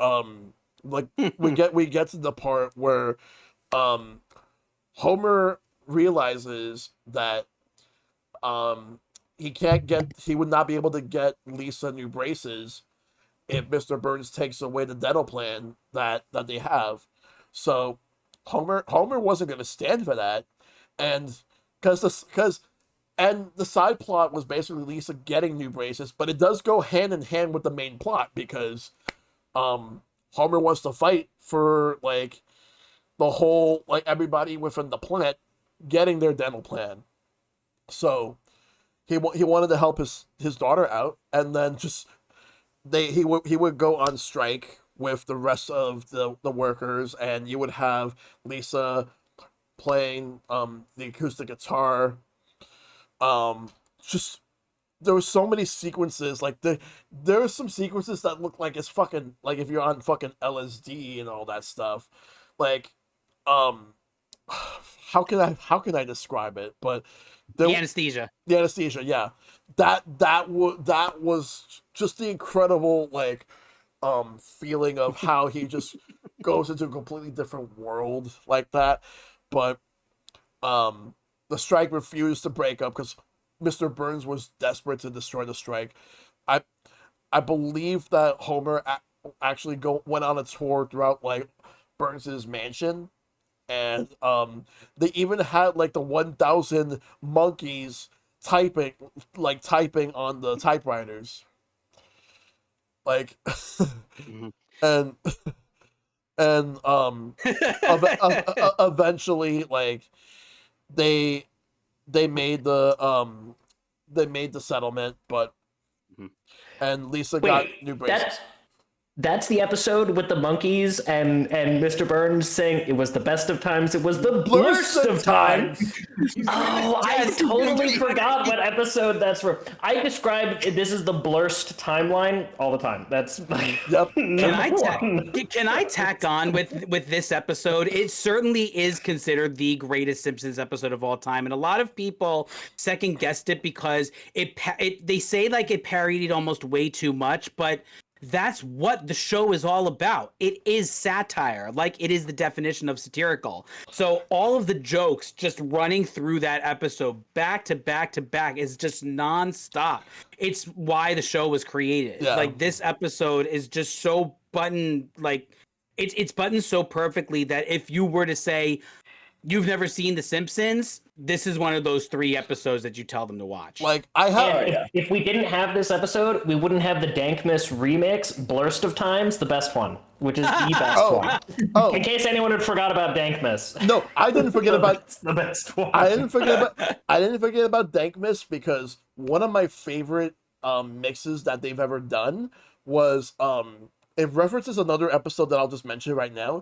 like we get to the part where Homer realizes that he would not be able to get Lisa new braces if Mr. Burns takes away the dental plan that they have. So Homer wasn't going to stand for that, and and the side plot was basically Lisa getting new braces, but it does go hand in hand with the main plot because Homer wants to fight for like the whole like everybody within the planet getting their dental plan. So he wanted to help his daughter out, and then just he would go on strike with the rest of the workers, and you would have Lisa playing the acoustic guitar. Just there were so many sequences, like there are some sequences that look like it's fucking like if you're on fucking LSD and all that stuff. Like how can I describe it? But The anesthesia, yeah. That was just the incredible like feeling of how he just goes into a completely different world like that. But the strike refused to break up because Mr. Burns was desperate to destroy the strike. I believe that Homer actually went on a tour throughout like Burns's mansion, and they even had like the 1,000 monkeys typing on the typewriters, like, Mhm. and eventually like they they made the settlement, but Mhm. and Lisa got Wait, new braces. that's the episode with the monkeys and Mr. Burns saying it was the best of times, it was the blurst of times. Oh, I Yes. totally forgot what episode that's from. I describe this as the blurst timeline all the time. That's like Yep. Can I tack on with this episode? It certainly is considered the greatest Simpsons episode of all time, and a lot of people second guessed it because they say like it parodied almost way too much, but that's what the show is all about. It is satire, like it is the definition of satirical. So all of the jokes just running through that episode back to back to back is just nonstop. It's why the show was created. Yeah. Like this episode is just so buttoned, like it's buttoned so perfectly that if you were to say you've never seen The Simpsons, this is one of those 3 episodes that you tell them to watch. Like I have. And if we didn't have this episode, we wouldn't have the Dankmas remix, Blurst of Times, the best one, which is the best one. Oh In case anyone had forgot about Dankmas. no, I didn't forget about. It's the best one. I didn't forget about Dankmas because one of my favorite mixes that they've ever done was it references another episode that I'll just mention right now,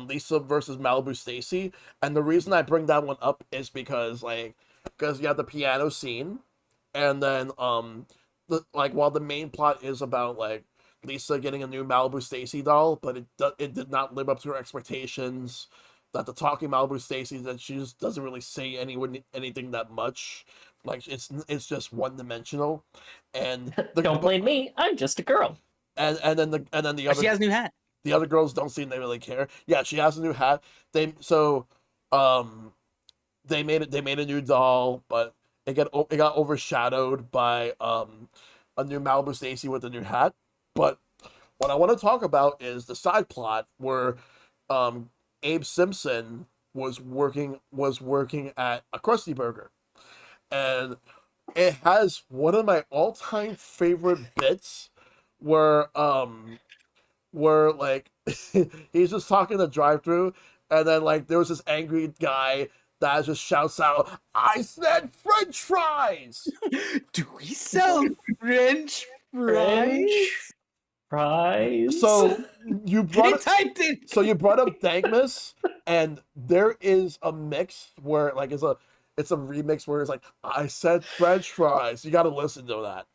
Lisa versus Malibu Stacy, and the reason I bring that one up is because you have the piano scene, and then while the main plot is about like Lisa getting a new Malibu Stacy doll, but it did not live up to her expectations. That the talking Malibu Stacy, that she just doesn't really say anything that much, like it's just one dimensional, and Don't blame me. I'm just a girl. and then the But other she has a new hat. the other girls don't seem to really care. Yeah, she has a new hat. They made a new doll, but it got overshadowed by a new Malibu Stacy with a new hat. But what I want to talk about is the side plot where Abe Simpson was working at a Krusty Burger, and it has one of my all-time favorite bits where like he's just talking the drive-through, and then like there was this angry guy that just shouts out, "I said French fries!" Do we sell French fries? Fries. So you brought He typed it. So you brought up Dankmas, and there is a mix where like it's a remix where it's like, "I said French fries." You got to listen to that.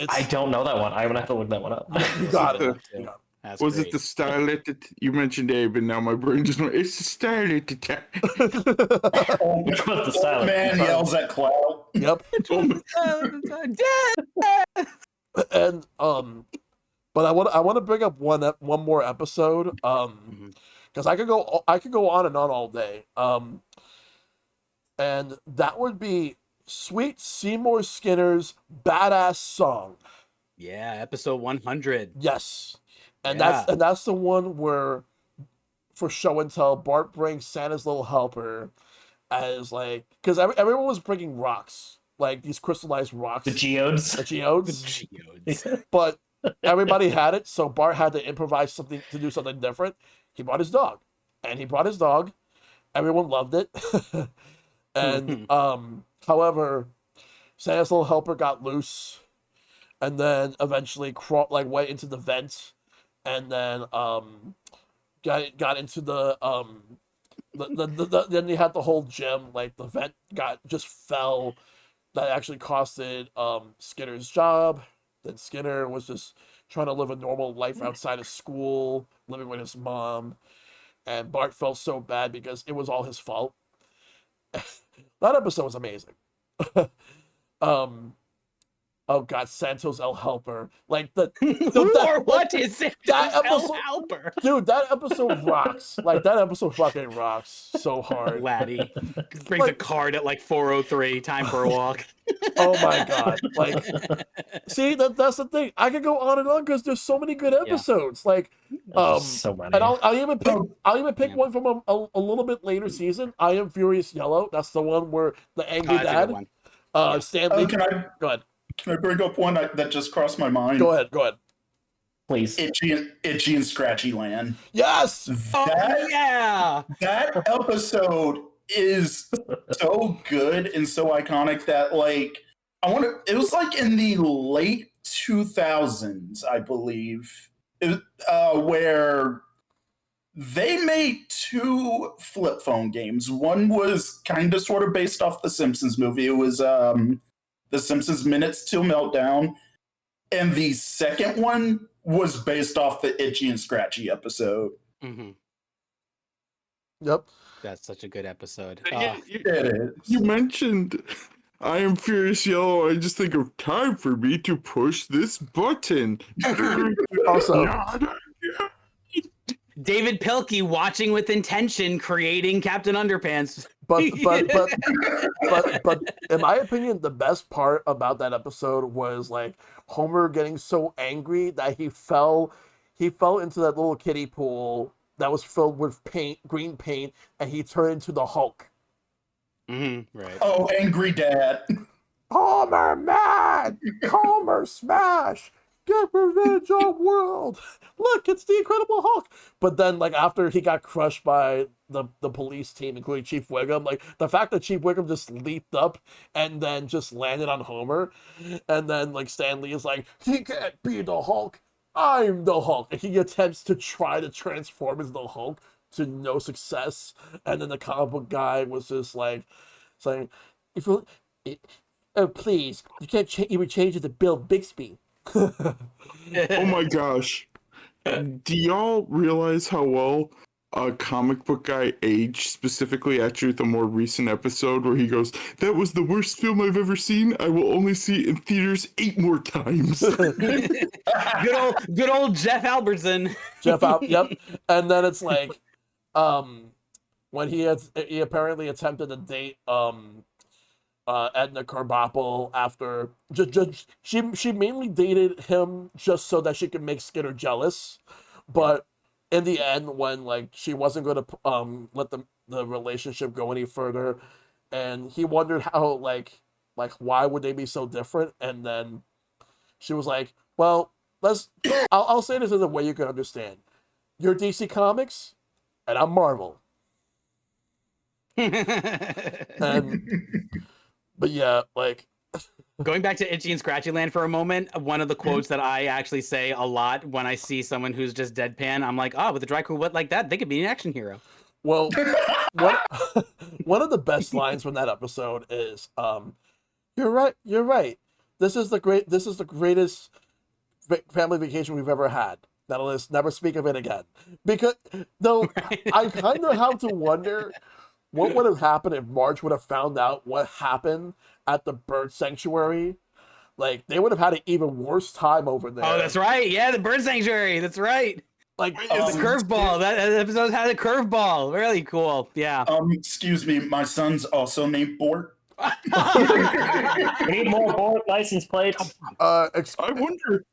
I don't know that one. I'm gonna have to look that one up. You got it. You got That's Was great. it the Starlet that you mentioned, Abe? And now my brain just went, it's the Starlet attack. it. Which was the style? Man yells at Cloud. Yep. And but I want to bring up one more episode because I could go on and on all day. And that would be Sweet Seymour Skinner's Badass Song. Yeah, episode 100. Yes. And Yeah. that's the one where for show and tell Bart brings Santa's little helper as like, because everyone was bringing rocks, like these crystallized rocks, The geodes. the geodes, Geodes. but everybody had it, so Bart had to improvise something to do something different. He brought his dog, and he brought his dog. Everyone loved it. And however, Santa's little helper got loose, and then eventually went into the vent, and then got into the then you had the whole gym, like the vent just fell. That actually costed Skinner's job. Then Skinner was just trying to live a normal life outside of school, living with his mom, and Bart felt so bad because it was all his fault. That episode was amazing. oh god, Santos El Helper. Like Who or what is Santos that El episode- Helper? dude, that episode rocks. Like that episode fucking rocks so hard. Laddie brings a Like- card at like 4:03. Time for a walk. Oh my god. Like see that's the thing. I could go on and on because there's so many good episodes. Like So many. and I'll even pick Yeah. one from a little bit later season. I Am Furious Yellow. That's the one where the angry That's a good dad, one. Stanley. Can I Go ahead. bring up one that just crossed my mind? Go ahead. Please. Itchy and Scratchy Land. Yes. Oh That yeah. that episode is so good and so iconic that like it was like in the late 2000s, I believe, where they made two flip phone games. One was kind of sort of based off the Simpsons movie. It was The Simpsons Minutes Till Meltdown. And the second one was based off the Itchy and Scratchy episode. Mm-hmm. Yep. That's such a good episode. It is. You mentioned I Am Furious Yellow. I just think of time for me to push this button. Also, David Pilkey watching with intention, creating Captain Underpants. but in my opinion, the best part about that episode was like Homer getting so angry that he fell into that little kiddie pool that was filled with green paint, and he turned into the Hulk. Mm-hmm. Right. Oh, Angry Dad. Homer mad! Homer smash! Get revenge on world! Look, it's the Incredible Hulk! But then, like, after he got crushed by the police team, including Chief Wiggum, like, the fact that Chief Wiggum just leaped up and then just landed on Homer, and then, like, Stan Lee is like, he can't be the Hulk! I'm the Hulk! And he attempts to try to transform as the Hulk to no success, and then the comic book guy was just like, saying, if you... Oh, please, you can't even change it to Bill Bixby. Oh my gosh. Do y'all realize how well a comic book guy aged, specifically after the more recent episode where he goes, "That was the worst film I've ever seen. I will only see it in theaters 8 more times." Good old Jeff Albertson. Yep. And then it's like, when he apparently attempted to date Edna Krabappel after she mainly dated him just so that she could make Skinner jealous, but in the end, when like she wasn't going to let the relationship go any further, and he wondered how like why would they be so different, and then she was like, well, I'll say this in a way you can understand. You're DC Comics, and I'm Marvel. But yeah, like Going back to Itchy and Scratchy Land for a moment, one of the quotes that I actually say a lot when I see someone who's just deadpan, I'm like, with a dry cool wit like that, they could be an action hero. well, one of the best lines from that episode is, "You're right. This is the greatest family vacation we've ever had. Now let's never speak of it again." Because though I kind of have to wonder what would have happened if Marge would have found out what happened at the bird sanctuary. Like, they would have had an even worse time over there. Oh, that's right. Yeah, the bird sanctuary. That's right. Like, It's a curveball. That episode had a curveball. Really cool. Yeah. Excuse me, my son's also named Bort. We need more board license plates. I wonder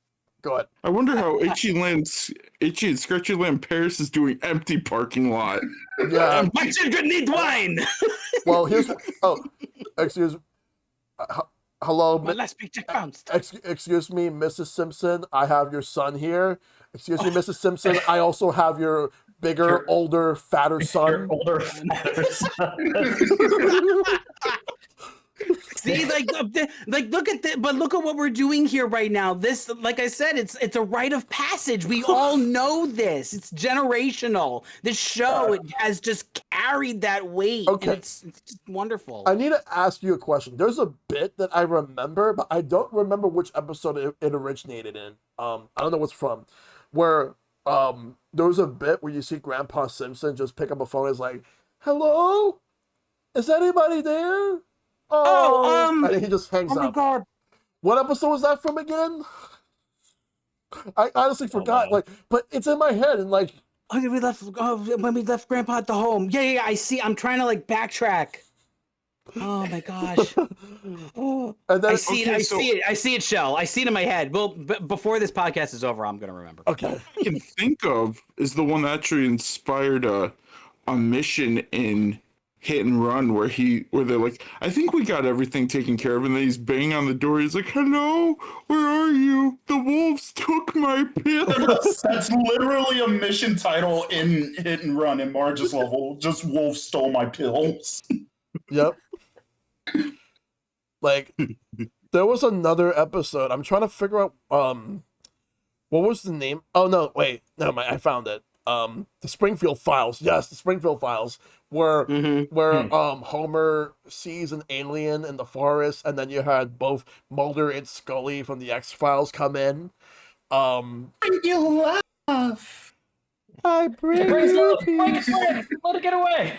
Go ahead. I wonder how Itchy and Scratchy Land Paris is doing empty parking lot. Yeah. My children need wine. Well, excuse. Hello. My last paycheck bounced. Excuse me, Mrs. Simpson. I have your son here. Excuse me, Mrs. Simpson. I also have your bigger, older, fatter son. Older, fatter son. See, like look at but look at what we're doing here right now. This, like I said, it's a rite of passage. We all know this. It's generational. This show it has just carried that weight. Okay. And it's just wonderful. I need to ask you a question. There's a bit that I remember, but I don't remember which episode it originated in. I don't know what's from. Where there was a bit where you see Grandpa Simpson just pick up a phone and is like, "Hello? Is anybody there?" And he just hangs Oh my up. god. What episode was that from again? I honestly forgot. wow. Like, but it's in my head, and like, Oh, when we left Grandpa at the home. Yeah, I see. I'm trying to like backtrack. Oh my gosh. and then I see Okay, it. so- I see it, Shell. I see it in my head. Well, before this podcast is over, I'm gonna remember. okay, I can think of is the one that actually inspired a mission in Hit and Run where they're like, I think we got everything taken care of, and then he's banging on the door. He's like, hello, where are you? The wolves took my pills. That's literally a mission title in Hit and Run in Marge's level. Just Wolf stole my pills. yep. Like, there was another episode. I'm trying to figure out what was the name? Oh no, wait, no, I found it. The Springfield Files. Yes, the Springfield Files, where Homer sees an alien in the forest, and then you had both Mulder and Scully from the X-Files come in. You laugh. I bring Praise you love. peace. Let it get away.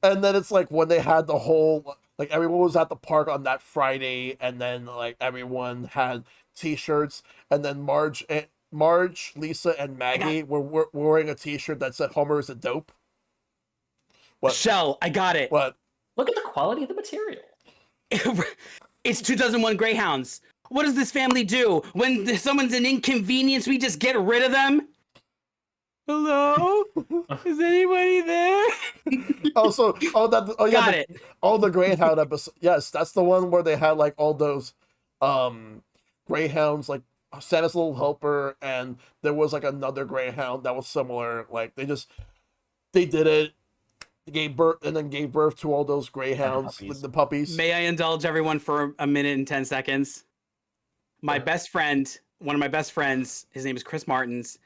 And then it's like when they had the whole, like, everyone was at the park on that Friday, and then like everyone had T-shirts, and then Marge, Lisa, and Maggie were wearing a T-shirt that said "Homer is a dope." What? Shell, I got it. What? Look at the quality of the material. It's 2001 Greyhounds. What does this family do when someone's an inconvenience? We just get rid of them. Hello, is anybody there? Also, yeah, Got it. The Greyhound episode. Yes, that's the one where they had like all those Greyhounds, like Santa's Little Helper, and there was like another Greyhound that was similar. Like they did it, gave birth to all those Greyhounds, the puppies. May I indulge everyone for a minute and 10 seconds? My best friend, one of my best friends, his name is Chris Martins.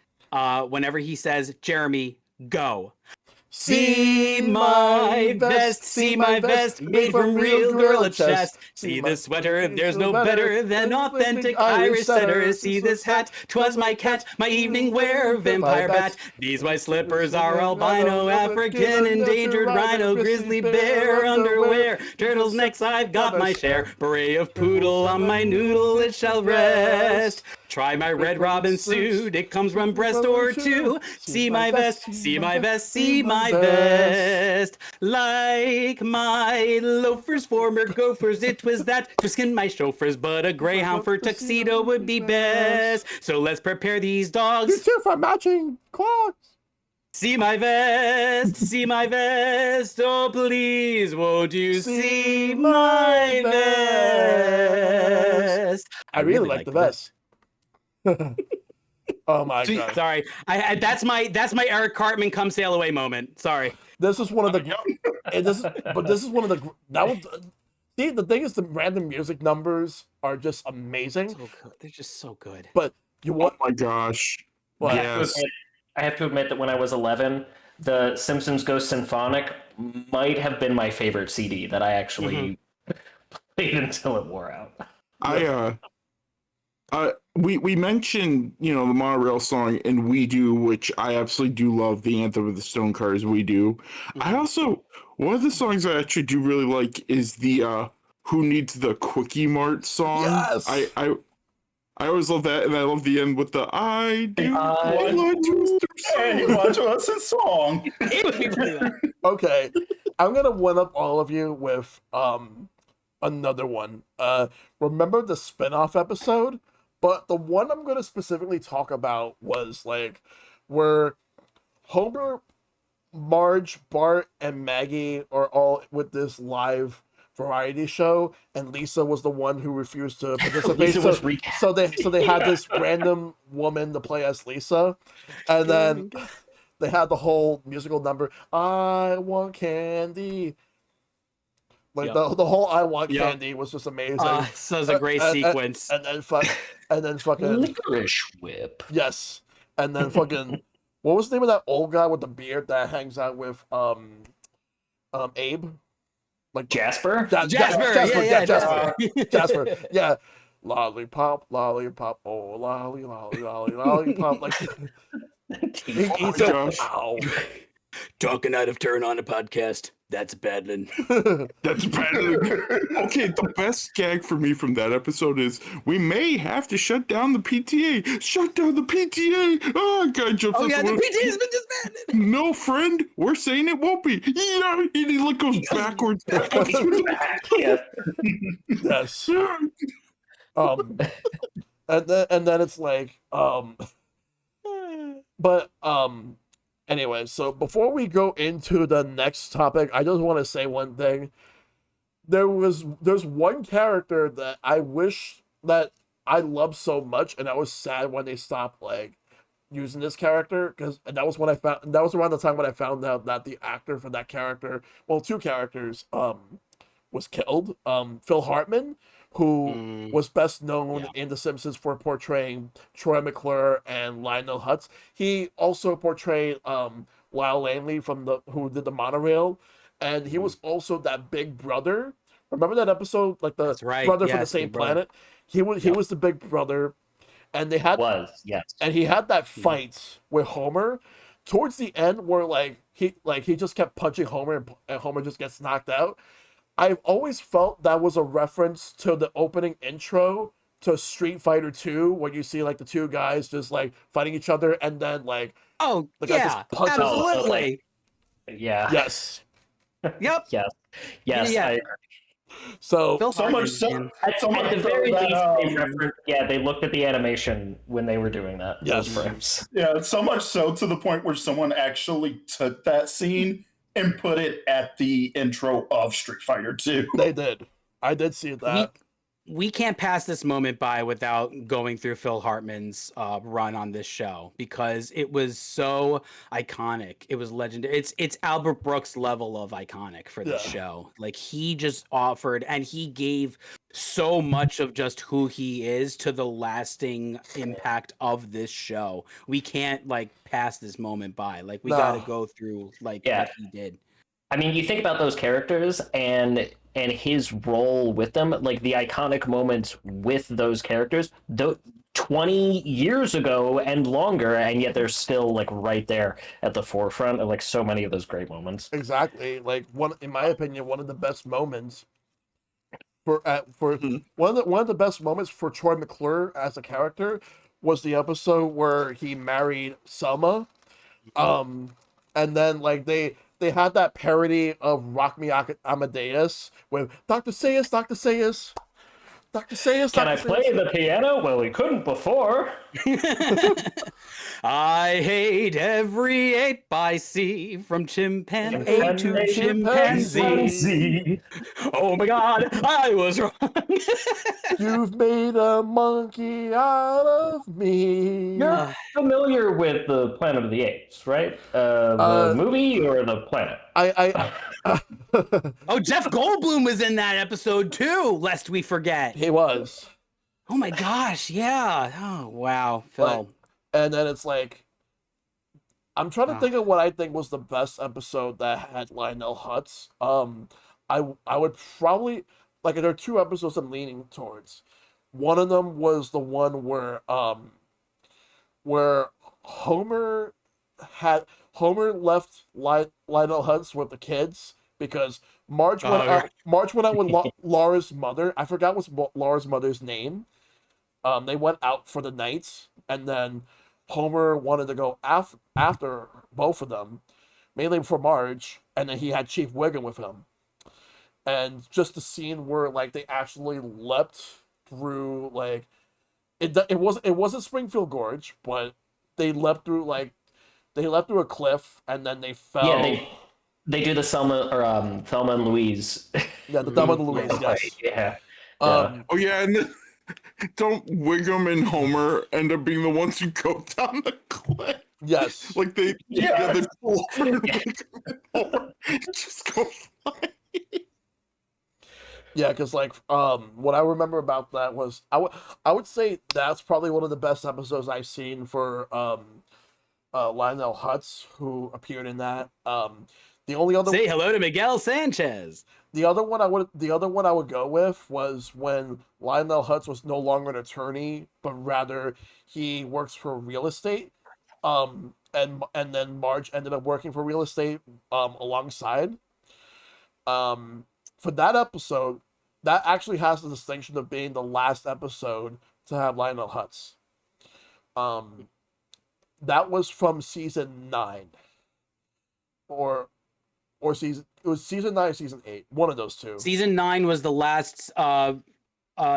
Whenever he says, Jeremy, go. See my vest, made from real gorilla chest. See this sweater, there's no better than authentic Irish setter. See this hat, 'twas my cat, my evening wear, vampire bat. These white slippers are albino, African, endangered rhino, grizzly bear, underwear. Turtles necks, I've got my share. Beret of poodle on my noodle, it shall rest. Try my Red Robin suit, it comes from breast or two. See my vest, see my vest, see my vest. Like my loafers, former gophers, it was that to skin my chauffeurs, but a greyhound for tuxedo would be best. So let's prepare these You dogs. two for matching clothes. See my vest, oh please, won't you see my vest? I really like the vest. Oh my See, god! sorry, I that's my Eric Cartman come sail away moment. Sorry. This is one of the. This is one of the. That was. See, the thing is, the random music numbers are just amazing. So good. They're just so good. But you Oh want my gosh. what? Yes. I have to admit that when I was 11, the Simpsons Go Symphonic might have been my favorite CD that I actually played until it wore out. We mentioned, the monorail song in We Do, which I absolutely do love, the anthem of the Stone Cars, We Do. I also, one of the songs I actually do really like is the Who Needs the Quickie Mart song. Yes! I always love that, and I love the end with the I do I want to Hey, watch us in song. Okay, I'm gonna one up all of you with another one. Remember the spin-off episode? But the one I'm gonna specifically talk about was like where Homer, Marge, Bart, and Maggie are all with this live variety show, and Lisa was the one who refused to participate. Lisa was recast. So they had this random woman to play as Lisa, and then they had the whole musical number. I want candy. Like Yep. the whole "I want Yep. candy" was just amazing. So it's a great sequence. And then fucking Licorice Whip. yes, and then fucking what was the name of that old guy with the beard that hangs out with Abe? Like Jasper? Jasper, Jasper. Yeah. Lollipop, lollipop, oh lolly, lollipop. Like he my said, gosh. ow. Talking out of turn on a podcast. That's Bedlin. That's better. Okay, the best gag for me from that episode is we may have to shut down the PTA. Shut down the PTA. Oh, guy jumps Oh out yeah, the the window. PTA's been disbanded. No, friend, we're saying it won't be. Yeah, and he like goes backwards. Yeah. Yes. Um, and then it's like, but anyway, so before we go into the next topic, I just want to say one thing. There's one character that I wish that I loved so much, and I was sad when they stopped like using this character, because that was when I found that was around the time when I found out that the actor for that character, well, two characters, was killed. Phil Hartman, who was best known in The Simpsons for portraying Troy McClure and Lionel Hutz. He also portrayed Lyle Lanley from who did the monorail, and he was also that big brother. Remember that episode, like the right. brother from the Yes, same Big Brother. planet? He was the big brother, and they had Yes. and he had that fight with Homer towards the end where he just kept punching Homer, and Homer just gets knocked out. I've always felt that was a reference to the opening intro to Street Fighter 2, where you see like the two guys just like fighting each other, and then like Oh the guy yeah, just punches him. absolutely. Yeah. Yes. Yep. Yes. Yeah. So Phil So much Hartman, so. At, So much at the so very that, least, they looked at the animation when they were doing that. Yes. Those frames. Yeah, so much so to the point where someone actually took that scene and put it at the intro of Street Fighter 2. they did. I did see that. we can't pass this moment by without going through Phil Hartman's run on this show, because it was so iconic. It was legendary. It's Albert Brooks level of iconic for this show. Like, he just offered, and he gave so much of just who he is to the lasting impact of this show. We can't like pass this moment by. Like, we got to go through like what he did. I mean, you think about those characters and his role with them, like the iconic moments with those characters, 20 years ago and longer, and yet they're still like right there at the forefront of like so many of those great moments. Exactly. Like, in my opinion, one of the best moments for one of the best moments for Troy McClure as a character was the episode where he married Selma. And then like they had that parody of Rock Me Amadeus with Dr. Sayus, Dr. Sayus, Dr. Sayus. Can I play the piano? Well, we couldn't before. I hate every ape I see, from chimpanzee to chimpanzee. Oh my God, I was wrong. You've made a monkey out of me. You're familiar with the Planet of the Apes, right? The movie or the planet? Oh, Jeff Goldblum was in that episode too, lest we forget. He was. Oh my gosh, yeah. Oh wow, Phil. And then it's like, I'm trying to think of what I think was the best episode that had Lionel Hutz. I would probably, like, there are two episodes I'm leaning towards. One of them was the one where Homer left Lionel Hutz with the kids because Marge went out with Laura's mother. I forgot what's Laura's mother's name. They went out for the night, and then Homer wanted to go after both of them, mainly for Marge, and then he had Chief Wiggum with him. And just the scene where like they actually leapt through, like, it wasn't Springfield Gorge, but they leapt through a cliff, and then they fell. Yeah, they do the Thelma and Louise. Yeah, the Thelma and Louise. Yes. Yeah. Oh yeah, and then, don't Wiggum and Homer end up being the ones who go down the cliff? Yes. Like they pull over and Wiggum and Homer just go flying. Yeah, because like what I remember about that was I would say that's probably one of the best episodes I've seen for Lionel Hutz, who appeared in that. The only other Say hello to Miguel Sanchez. the other one I would go with was when Lionel Hutz was no longer an attorney, but rather he works for real estate. And then Marge ended up working for real estate alongside. For that episode, that actually has the distinction of being the last episode to have Lionel Hutz. That was from season 9, or season. It was season 9, or season 8, one of those two. Season 9 was the last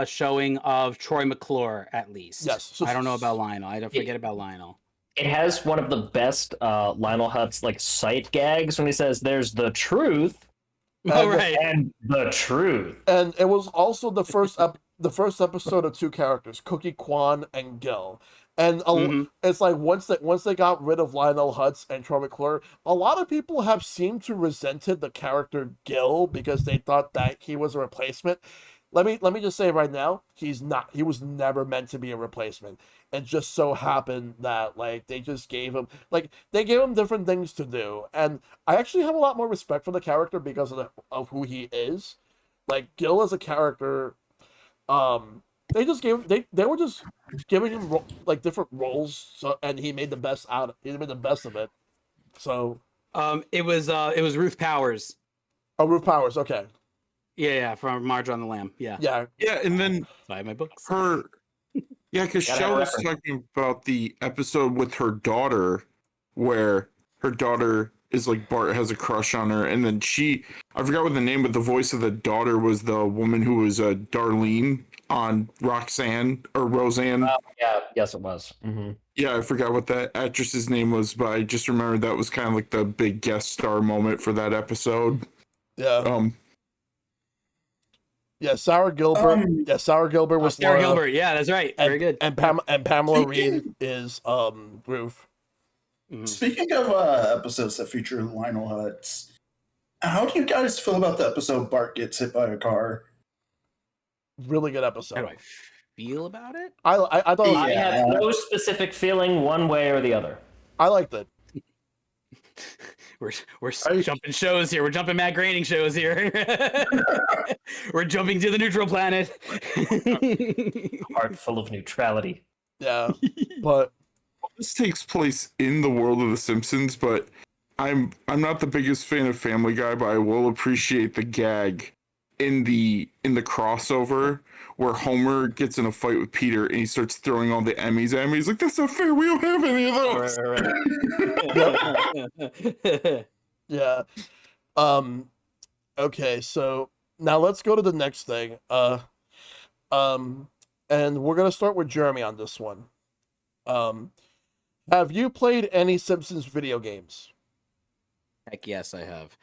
showing of Troy McClure, at least. Yes. So, I don't know about Lionel. I don't forget about Lionel. It has one of the best Lionel Hutz like sight gags when he says, "There's the truth." Oh, right. And the truth. And it was also the first episode of two characters, Cookie Kwan and Gil. And it's like once they got rid of Lionel Hutz and Troy McClure, a lot of people have seemed to resented the character Gil because they thought that he was a replacement. Let me just say right now, he's not. He was never meant to be a replacement. It just so happened that like they just gave him different things to do, and I actually have a lot more respect for the character because of who he is. Like Gil as a character, they were just giving him like different roles, so and he made the best of it. So it was Ruth Powers. Oh, Ruth Powers, okay. Yeah, from Marge on the Lamb. Yeah, and then buy my books. Because Shell was talking about the episode with her daughter, where her daughter is like Bart has a crush on her, and then I forgot what the name, but the voice of the daughter was the woman who was Darlene on Roxanne or Roseanne. Yes, it was. Mm-hmm. Yeah, I forgot what that actress's name was, but I just remembered that was kind of like the big guest star moment for that episode. Yeah. Sarah Gilbert. Sarah Gilbert was Sarah Laura, Gilbert. Yeah, that's right. Very good. And Pamela Reed is Ruth. Speaking of episodes that feature Lionel Hutz, how do you guys feel about the episode Bart gets hit by a car? Really good episode. How do I feel about it? I thought it was, I have no specific feeling one way or the other. I liked it. We're jumping shows here. We're jumping Matt Groening shows here. We're jumping to the neutral planet. Heart full of neutrality. Yeah, but this takes place in the world of The Simpsons, but I'm not the biggest fan of Family Guy, but I will appreciate the gag in the crossover where Homer gets in a fight with Peter and he starts throwing all the Emmys at him. He's like, "That's not fair. We don't have any of those." yeah. Okay, so now let's go to the next thing. And we're gonna start with Jeremy on this one. Have you played any Simpsons video games? Heck yes, I have.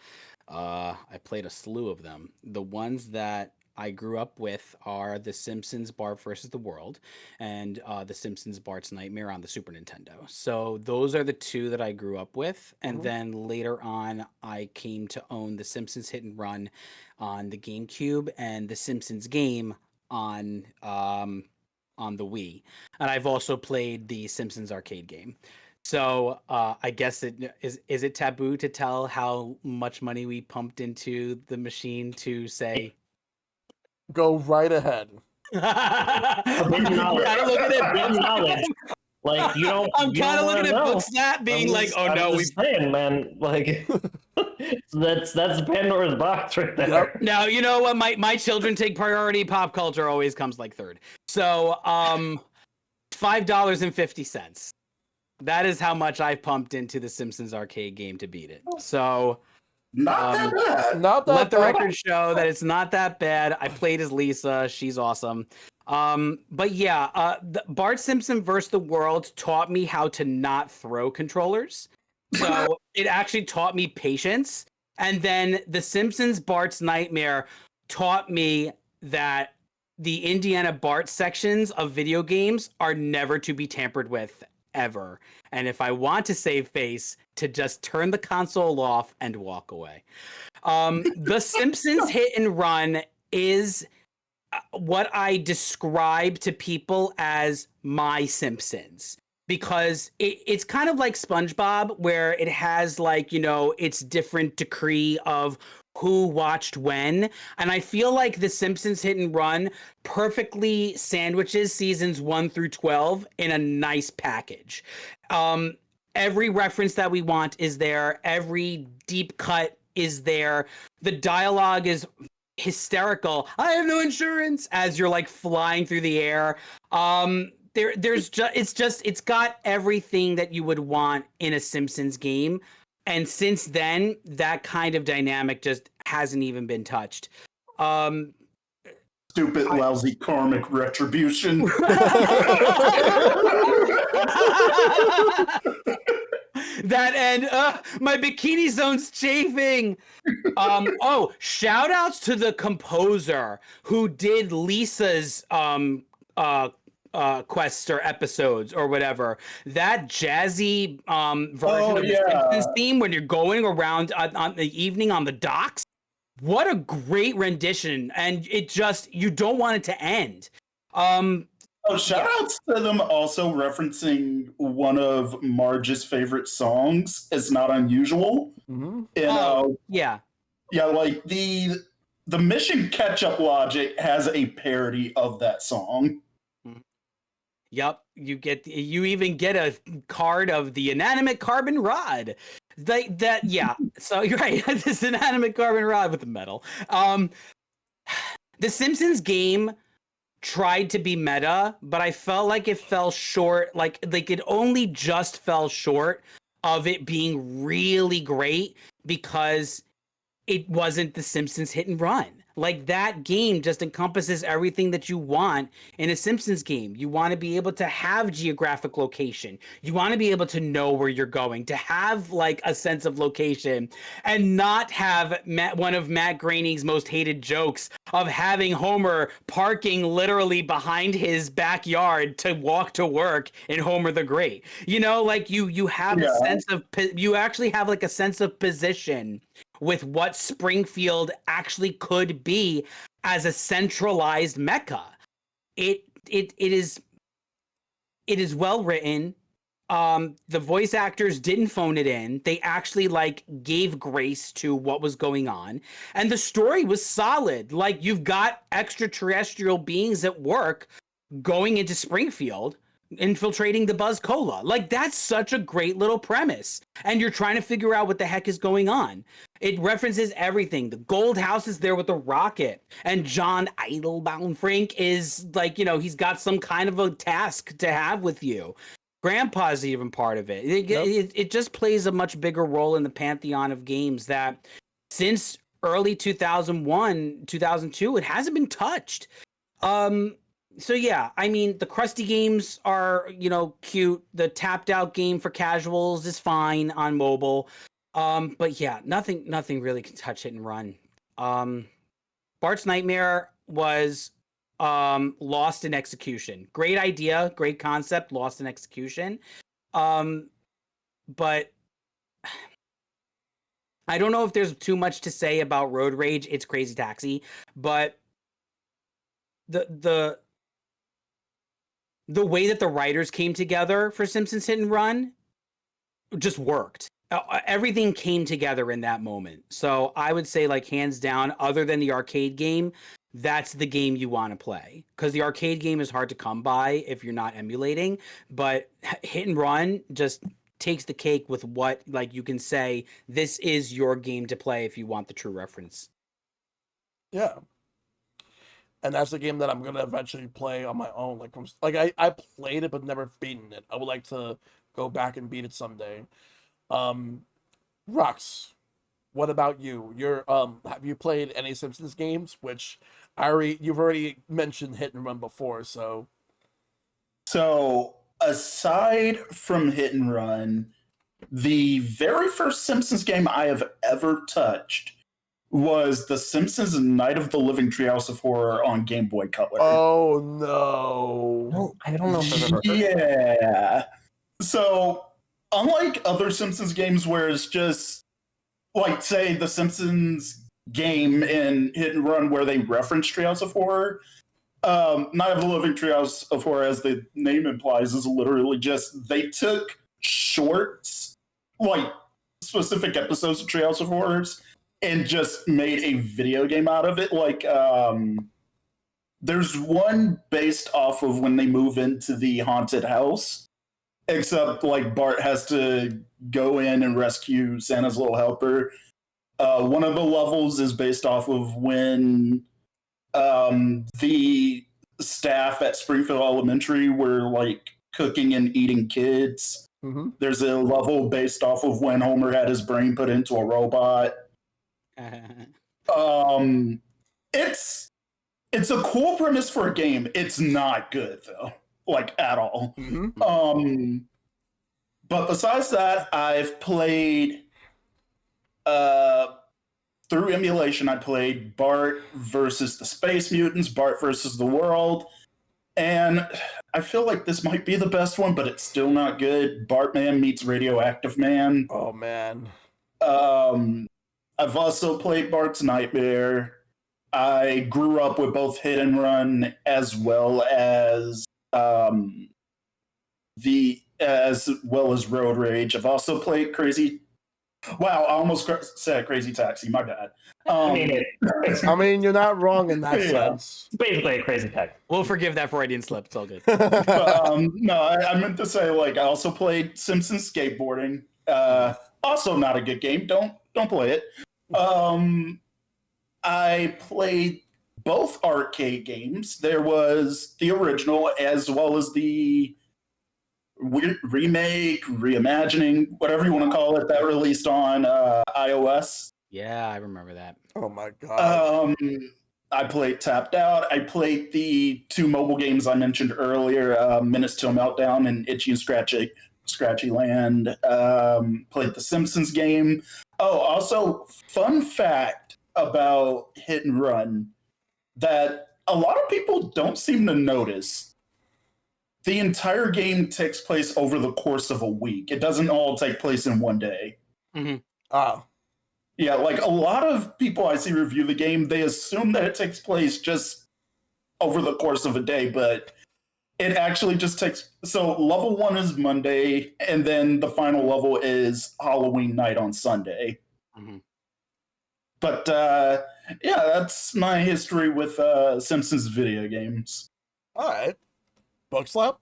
I played a slew of them. The ones that I grew up with are The Simpsons Bart vs. the World and The Simpsons Bart's Nightmare on the Super Nintendo. So those are the two that I grew up with. And then later on, I came to own The Simpsons Hit and Run on the GameCube and The Simpsons Game on the Wii. And I've also played the Simpsons arcade game. So I guess is it taboo to tell how much money we pumped into the machine to say? Go right ahead. Forbidden knowledge. Gotta look at it. Forbidden knowledge. Like you don't. I'm kind of looking at Bookslap, being like, "Oh no, we." Saying, man, like that's Pandora's box right there. Yep. Now you know what? My children take priority. Pop culture always comes like third. So $5.50. That is how much I pumped into the Simpsons arcade game to beat it. So. Not that bad. Not that Let the bad. record show that it's not that bad. I played as Lisa. She's awesome. But yeah, Bart Simpson vs. the World taught me how to not throw controllers. So it actually taught me patience. And then The Simpsons Bart's Nightmare taught me that the Indiana Bart sections of video games are never to be tampered with ever. And if I want to save face, to just turn the console off and walk away. The Simpsons Hit and Run is what I describe to people as my Simpsons, because it's kind of like SpongeBob, where it has like, you know, its different decree of who watched when. And I feel like The Simpsons Hit and Run perfectly sandwiches seasons 1 through 12 in a nice package. Every reference that we want is there. Every deep cut is there. The dialogue is hysterical. I have no insurance as you're like flying through the air. It's got everything that you would want in a Simpsons game. And since then, that kind of dynamic just hasn't even been touched. Stupid, lousy karmic retribution. That and my bikini zone's chafing. Shout outs to the composer who did Lisa's quests or episodes or whatever. That jazzy version of the Simpsons theme when you're going around on the evening on the docks. What a great rendition, and it just, you don't want it to end. Shout outs to them also referencing one of Marge's favorite songs. It's not unusual. Mm-hmm. Yeah, like the mission catch-up logic has a parody of that song. Yep, you even get a card of the inanimate carbon rod. So you're right. This inanimate carbon rod with the metal. The Simpsons game tried to be meta, but I felt like it fell short. Like it only just fell short of it being really great because it wasn't the Simpsons hit and run. Like, that game just encompasses everything that you want in a Simpsons game. You want to be able to have geographic location. You want to be able to know where you're going, to have like a sense of location, and not have one of Matt Groening's most hated jokes of having Homer parking literally behind his backyard to walk to work in Homer the Great. You know, like you have a sense of, you actually have like a sense of position with what Springfield actually could be as a centralized mecca. It is well written. The voice actors didn't phone it in. They actually like gave grace to what was going on, and the story was solid. Like, you've got extraterrestrial beings at work going into Springfield, infiltrating the Buzz Cola. Like, that's such a great little premise, and you're trying to figure out what the heck is going on. It references everything. The gold house is there with the rocket, and John Idlebound Frink is like, you know, he's got some kind of a task to have with you. Grandpa's even part of it. It just plays a much bigger role in the pantheon of games that since early 2001, 2002, it hasn't been touched. So yeah, I mean, the Krusty games are, you know, cute. The tapped out game for casuals is fine on mobile. But yeah, nothing really can touch Hit and Run. Bart's Nightmare was lost in execution. Great idea, great concept, lost in execution. But I don't know if there's too much to say about Road Rage. It's Crazy Taxi, but the way that the writers came together for Simpsons Hit and Run just worked. Everything came together in that moment. So I would say, like, hands down, other than the arcade game, that's the game you want to play, because the arcade game is hard to come by if you're not emulating. But Hit and Run just takes the cake with what, like, you can say this is your game to play if you want the true reference. Yeah. And that's a game that I'm gonna eventually play on my own. I played it but never beaten it. I would like to go back and beat it someday. Rox, what about you? Have you played any Simpsons games? Which you've already mentioned Hit and Run before, so. So aside from Hit and Run, the very first Simpsons game I have ever touched was The Simpsons Night of the Living Treehouse of Horror on Game Boy Color. Oh no! I don't know if I've ever heard Yeah. So unlike other Simpsons games where it's just like, say, the Simpsons game in Hit and Run where they reference Treehouse of Horror, Night of the Living Treehouse of Horror, as the name implies, is literally just they took shorts, like specific episodes of Treehouse of Horrors, and just made a video game out of it. Like, there's one based off of when they move into the haunted house, except like Bart has to go in and rescue Santa's little helper. One of the levels is based off of when the staff at Springfield Elementary were like cooking and eating kids. Mm-hmm. There's a level based off of when Homer had his brain put into a robot. It's a cool premise for a game. It's not good though, like at all. Mm-hmm. But besides that, I've played through emulation. I played Bart versus the Space Mutants, Bart versus the World, and I feel like this might be the best one, but it's still not good. Bartman meets Radioactive Man. Oh man. I've also played Bart's Nightmare. I grew up with both Hit and Run as well as Road Rage. I've also played Crazy. Wow, I almost said Crazy Taxi. My bad. I mean, I mean, you're not wrong in that Yeah. sense. it's basically a crazy tech. We'll forgive that Freudian slip. It's all good. No, I meant to say like I also played Simpsons Skateboarding. Also not a good game. Don't play it. I played both arcade games. There was the original as well as the remake, reimagining, whatever you want to call it, that released on iOS. Yeah, I remember that. Oh my god. I played Tapped Out. I played the two mobile games I mentioned earlier, Menace to a Meltdown and Itchy and Scratchy Land. Played the Simpsons game. Oh, also, fun fact about Hit and Run that a lot of people don't seem to notice. The entire game takes place over the course of a week. It doesn't all take place in one day. Oh. Yeah, like a lot of people I see review the game, they assume that it takes place just over the course of a day, but it actually just takes. So level 1 is Monday, and then the final level is Halloween night on Sunday. But yeah, that's my history with Simpsons video games. All right. Bookslap?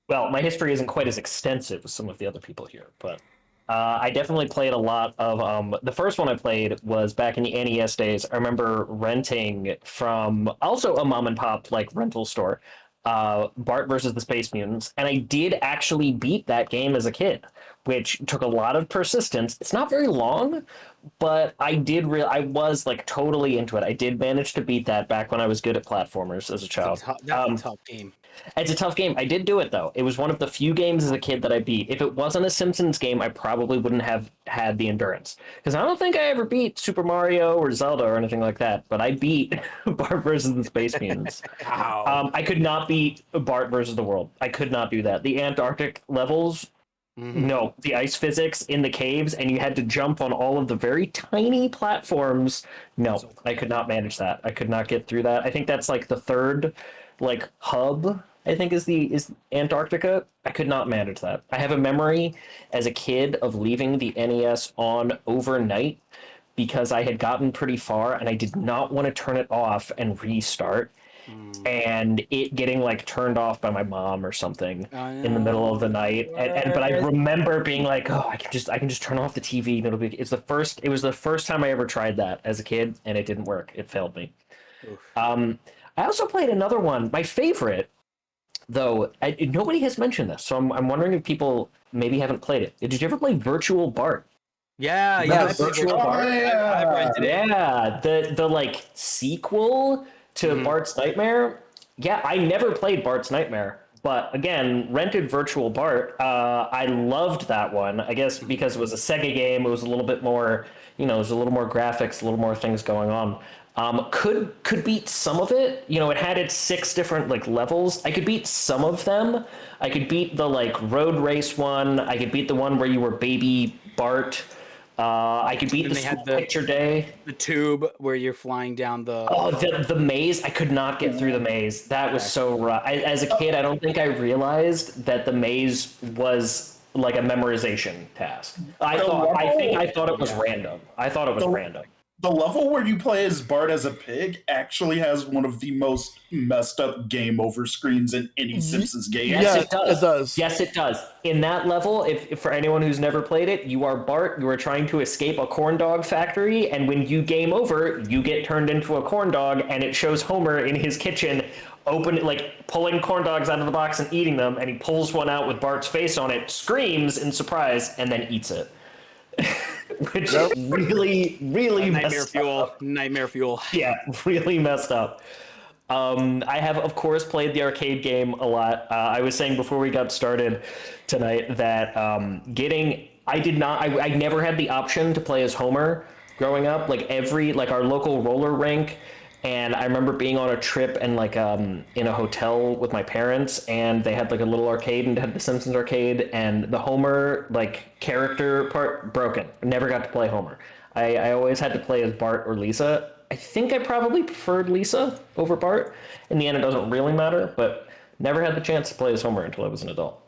Well, my history isn't quite as extensive as some of the other people here, but I definitely played a lot of. The first one I played was back in the NES days. I remember renting from also a mom and pop like rental store, Bart versus the Space Mutants, and I did actually beat that game as a kid, which took a lot of persistence. It's not very long, but I did. I was like totally into it. I did manage to beat that back when I was good at platformers as a child. That's a tough game. It's a tough game. I did do it, though. It was one of the few games as a kid that I beat. If it wasn't a Simpsons game, I probably wouldn't have had the endurance. Because I don't think I ever beat Super Mario or Zelda or anything like that. But I beat Bart versus the Space Mutants. I could not beat Bart versus the World. I could not do that. The Antarctic levels, no. The ice physics in the caves, and you had to jump on all of the very tiny platforms. No, I could not manage that. I could not get through that. I think that's like the third hub, I think is Antarctica. I could not manage that. I have a memory as a kid of leaving the NES on overnight because I had gotten pretty far and I did not want to turn it off and restart, and it getting turned off by my mom or something in the middle of the night. And but I remember being like, oh, I can just turn off the TV and it'll be. It was the first time I ever tried that as a kid, and it didn't work. It failed me. I also played another one, my favorite, though. Nobody has mentioned this, so I'm wondering if people maybe haven't played it. Did you ever play Virtual Bart? Yeah, Virtual Bart. I've rented it. Yeah, the sequel to Bart's Nightmare. Yeah, I never played Bart's Nightmare, but again, rented Virtual Bart. I loved that one. I guess because it was a Sega game, it was a little bit more, it was a little more graphics, a little more things going on. Could beat some of it. It had its 6 different levels. I could beat some of them. I could beat the road race one. I could beat the one where you were baby Bart. I could beat the school picture day. The tube where you're flying down the maze. I could not get through the maze. That was so rough. As a kid, I don't think I realized that the maze was like a memorization task. I thought it was random. I thought it was random. the level where you play as Bart as a pig actually has one of the most messed up game over screens in any Simpsons game. Yes, Yeah, it does. it does. Yes, it does. In that level, if for anyone who's never played it, you are Bart. You are trying to escape a corn dog factory, and when you game over, you get turned into a corn dog, and it shows Homer in his kitchen, pulling corn dogs out of the box and eating them, and he pulls one out with Bart's face on it, screams in surprise, and then eats it. Which really Nightmare messed fuel. up. Nightmare fuel. Yeah, really messed up. I have, of course, played the arcade game a lot. I was saying before we got started tonight that I never had the option to play as Homer growing up. Like our local roller rink, and I remember being on a trip and in a hotel with my parents, and they had like a little arcade and had the Simpsons arcade, and the Homer character part broken. I never got to play Homer. I always had to play as Bart or Lisa. I think I probably preferred Lisa over Bart. In the end, it doesn't really matter, but never had the chance to play as Homer until I was an adult.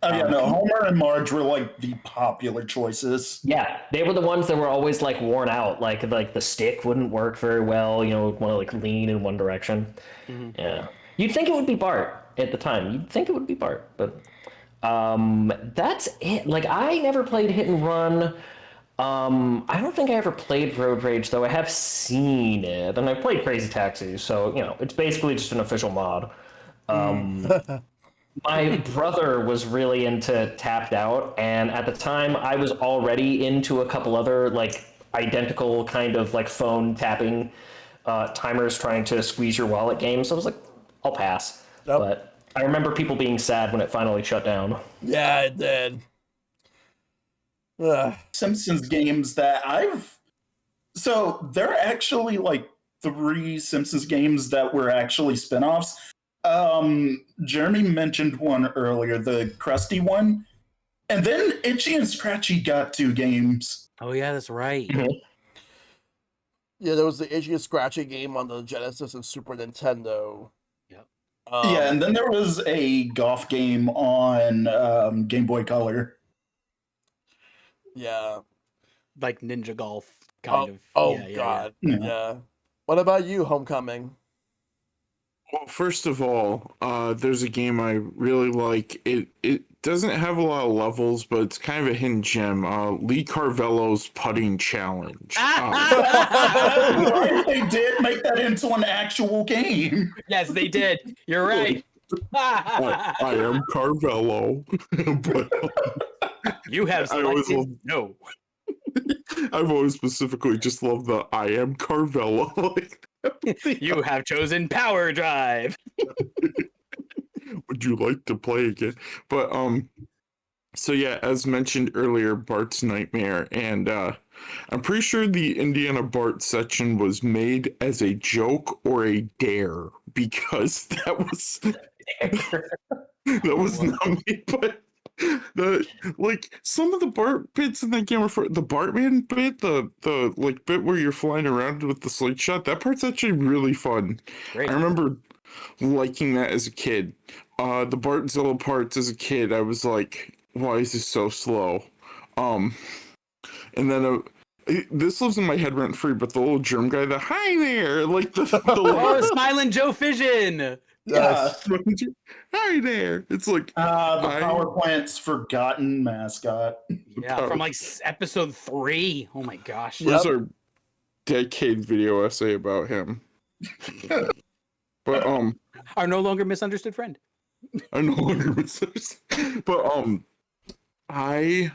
Oh yeah, no, Homer and Marge were like the popular choices. Yeah, they were the ones that were always worn out. Like the stick wouldn't work very well. Want to lean in one direction. Mm-hmm. Yeah, you'd think it would be Bart at the time. You'd think it would be Bart, but that's it. I never played Hit and Run. I don't think I ever played Road Rage, though I have seen it, and I played Crazy Taxi, so it's basically just an official mod. My brother was really into Tapped Out, and at the time I was already into a couple other identical kind of phone tapping timers trying to squeeze your wallet games. So I was like, I'll pass. Yep. But I remember people being sad when it finally shut down. Yeah, it did. Simpsons games that so there are actually 3 Simpsons games that were actually spin-offs. Jeremy mentioned one earlier, the Krusty one, and then Itchy and Scratchy got 2 games. Oh yeah, that's right. Mm-hmm. Yeah, there was the Itchy and Scratchy game on the Genesis and Super Nintendo. Yep. Yeah, and then there was a golf game on Game Boy Color. Yeah. Like Ninja Golf, kind of. Oh, yeah, God. Yeah. Yeah. What about you, Homecoming? Well, first of all, there's a game I really like. It doesn't have a lot of levels, but it's kind of a hidden gem. Lee Carvello's Putting Challenge. Right, they did make that into an actual game. Yes, they did. You're right. I am Carvello. But You have selected no. I've always specifically just loved the I am Carvello. You have chosen Power Drive. Would you like to play again? But so yeah, as mentioned earlier, Bart's Nightmare, and I'm pretty sure the Indiana Bart section was made as a joke or a dare, because that was not me, but some of the Bart bits in that game are for the Bartman bit, the bit where you're flying around with the slingshot. That part's actually really fun. Great. I remember liking that as a kid. The Bartzilla parts as a kid, I was like, why is this so slow? And then this lives in my head rent free, but the little germ guy, the hi there, oh, Smiling Joe Fission. Yeah. Hi there. It's like the power plant's forgotten mascot. Yeah, from episode 3. Oh my gosh. There's our decade video essay about him. But our no longer misunderstood friend. I no longer misunderstood. But I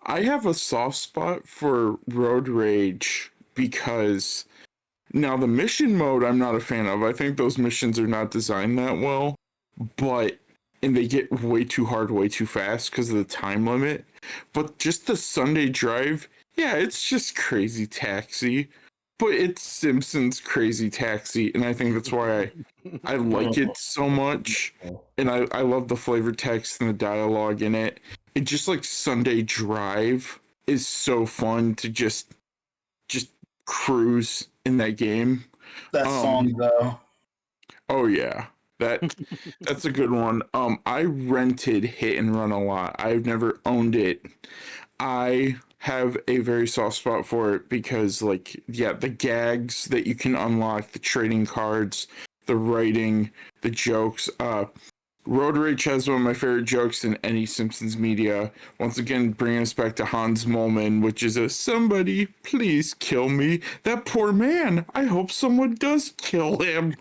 have a soft spot for Road Rage because now the mission mode I'm not a fan of. I think those missions are not designed that well, and they get way too hard, way too fast because of the time limit. But just the Sunday drive, yeah, it's just Crazy Taxi, but it's Simpsons Crazy Taxi, and I think that's why I like it so much, and I love the flavor text and the dialogue in it. It just Sunday Drive is so fun to just cruise in that game. That song though. Oh yeah. That's a good one. I rented Hit and Run a lot. I've never owned it. I have a very soft spot for it because, like, yeah, the gags that you can unlock, the trading cards, the writing, the jokes. Road Rage has one of my favorite jokes in any Simpsons media. Once again, bringing us back to Hans Moleman, which is a "somebody please kill me. That poor man. I hope someone does kill him."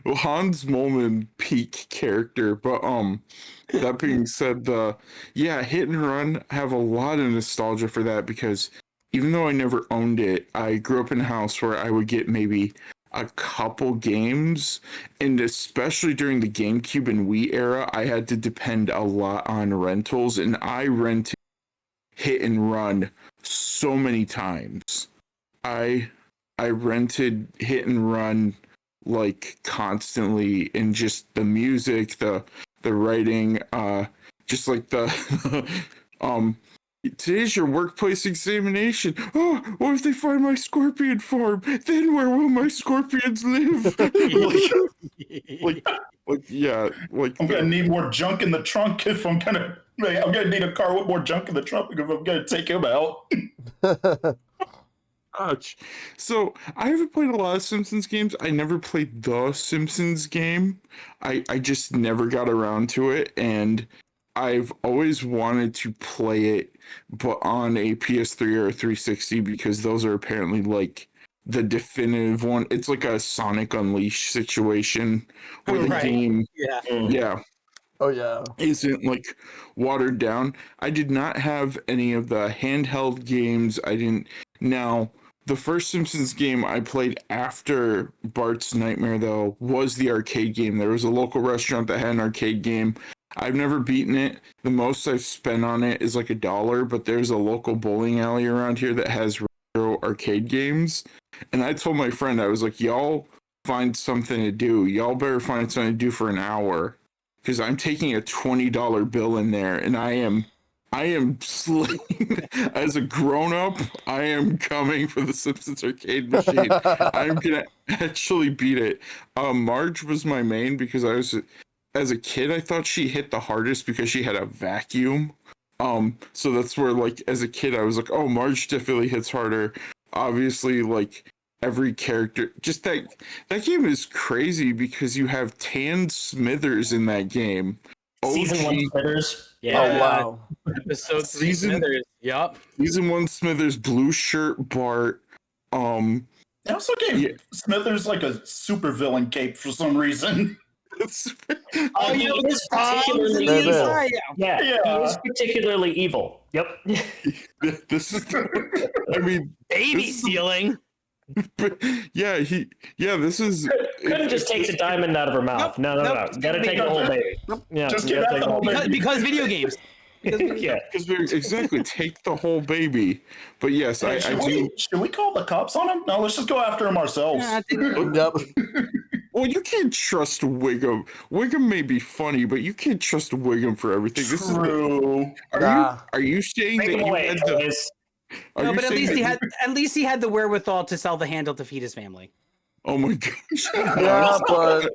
Hans Moleman peak character, but that being said, Hit and Run have a lot of nostalgia for that because even though I never owned it, I grew up in a house where I would get maybe a couple games, and especially during the GameCube and Wii era, I had to depend a lot on rentals, and I rented Hit and Run so many times. I rented Hit and Run like constantly, and just the music, the writing, just like the today's your workplace examination. Oh, what if they find my scorpion farm? Then where will my scorpions live? I'm gonna need more junk in the trunk if I'm gonna need a car with more junk in the trunk if I'm gonna take him out. Gosh. So I haven't played a lot of Simpsons games. I never played the Simpsons game. I just never got around to it, and I've always wanted to play it, but on a PS3 or a 360 because those are apparently like the definitive one. It's like a Sonic Unleashed situation where the game, Oh yeah. isn't like watered down. I did not have any of the handheld games. I didn't. Now, the first Simpsons game I played after Bart's Nightmare, though, was the arcade game. There was a local restaurant that had an arcade game. I've never beaten it. The most I've spent on it is like $1, but there's a local bowling alley around here that has retro arcade games. And I told my friend, I was like, y'all find something to do. Y'all better find something to do for an hour. Because I'm taking a $20 bill in there, and I am slaying. As a grown-up, I am coming for the Simpsons arcade machine. I'm going to actually beat it. Marge was my main because as a kid, I thought she hit the hardest because she had a vacuum. So that's where, like, as a kid, I was like, oh, Marge definitely hits harder. Obviously, like, every character, just that game is crazy because you have Tan Smithers in that game. Season 1 Smithers. Yeah. Oh wow. Episode 3 Smithers. Yup. Season 1 Smithers, Blue Shirt Bart. I also gave Smithers like a super villain cape for some reason. Oh, he is particularly evil. Yeah, he is particularly evil. Yep. This is, I mean, baby stealing. This is. Couldn't just take the diamond out of her mouth. No. Gotta take the whole baby. Yeah, just get out the whole baby. Because video games. Exactly, take the whole baby. But yes, I do. Should we call the cops on him? No, let's just go after him ourselves. Yep. Well, you can't trust Wiggum. Wiggum may be funny, but you can't trust Wiggum for everything. True. Are you saying Take that him you away, had the? boys. No, but at least he had the wherewithal to sell the handle to feed his family. Oh my gosh. Yeah, but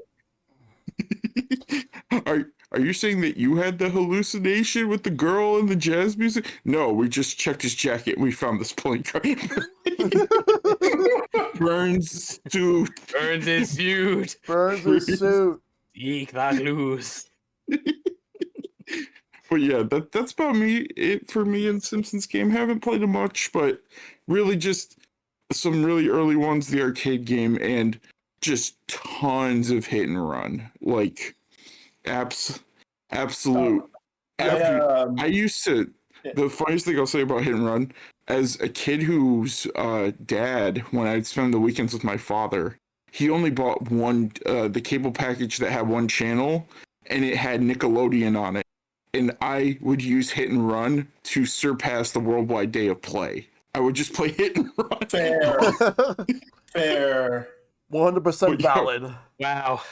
Are you saying that you had the hallucination with the girl and the jazz music? No, we just checked his jacket and we found this playing card. Burns suit. Burns his suit. Burns his suit. Eek that loose. But yeah, that's about it for me in Simpsons game. Haven't played it much, but really just some really early ones, the arcade game, and just tons of hit and run. Like absolute. I used to. The funniest thing I'll say about hit and run, as a kid whose dad, when I'd spend the weekends with my father, he only bought one the cable package that had one channel, and it had Nickelodeon on it. And I would use hit and run to surpass the worldwide day of play. I would just play hit and run. Fair. 100% valid. Wow.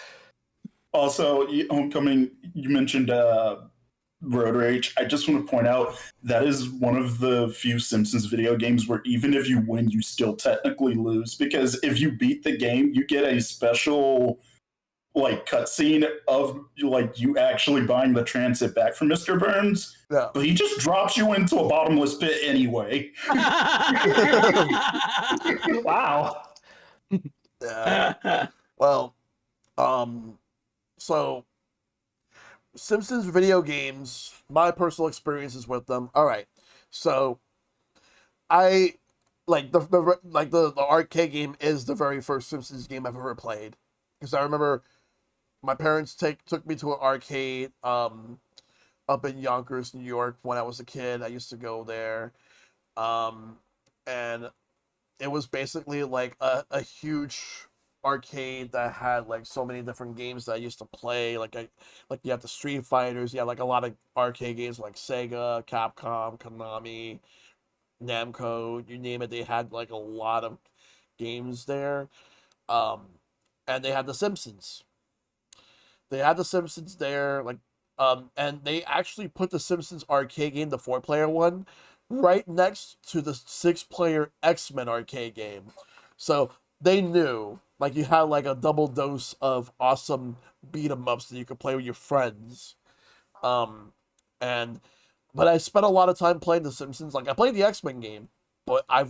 Also, Homecoming, you mentioned Road Rage. I just want to point out that is one of the few Simpsons video games where even if you win, you still technically lose. Because if you beat the game, you get a special like cutscene of like you actually buying the transit back from Mr. Burns, Yeah. but he just drops you into a bottomless pit anyway. Wow. Yeah. Well, so Simpsons video games, my personal experiences with them. All right. So I like the arcade game is the very first Simpsons game I've ever played. Because I remember my parents took me to an arcade up in Yonkers, New York when I was a kid. I used to go there. And it was basically like a huge arcade that had like so many different games that I used to play. Like you had the Street Fighters, you had like a lot of arcade games like Sega, Capcom, Konami, Namco, you name it. They had like a lot of games there. Um, and they had the Simpsons. They had the Simpsons there, and they actually put the Simpsons arcade game, the 4-player one, right next to the 6-player X-Men arcade game. So they knew, like, you had like a double dose of awesome beat 'em ups that you could play with your friends. Um, and but I spent a lot of time playing the Simpsons. Like I played the X-Men game, but I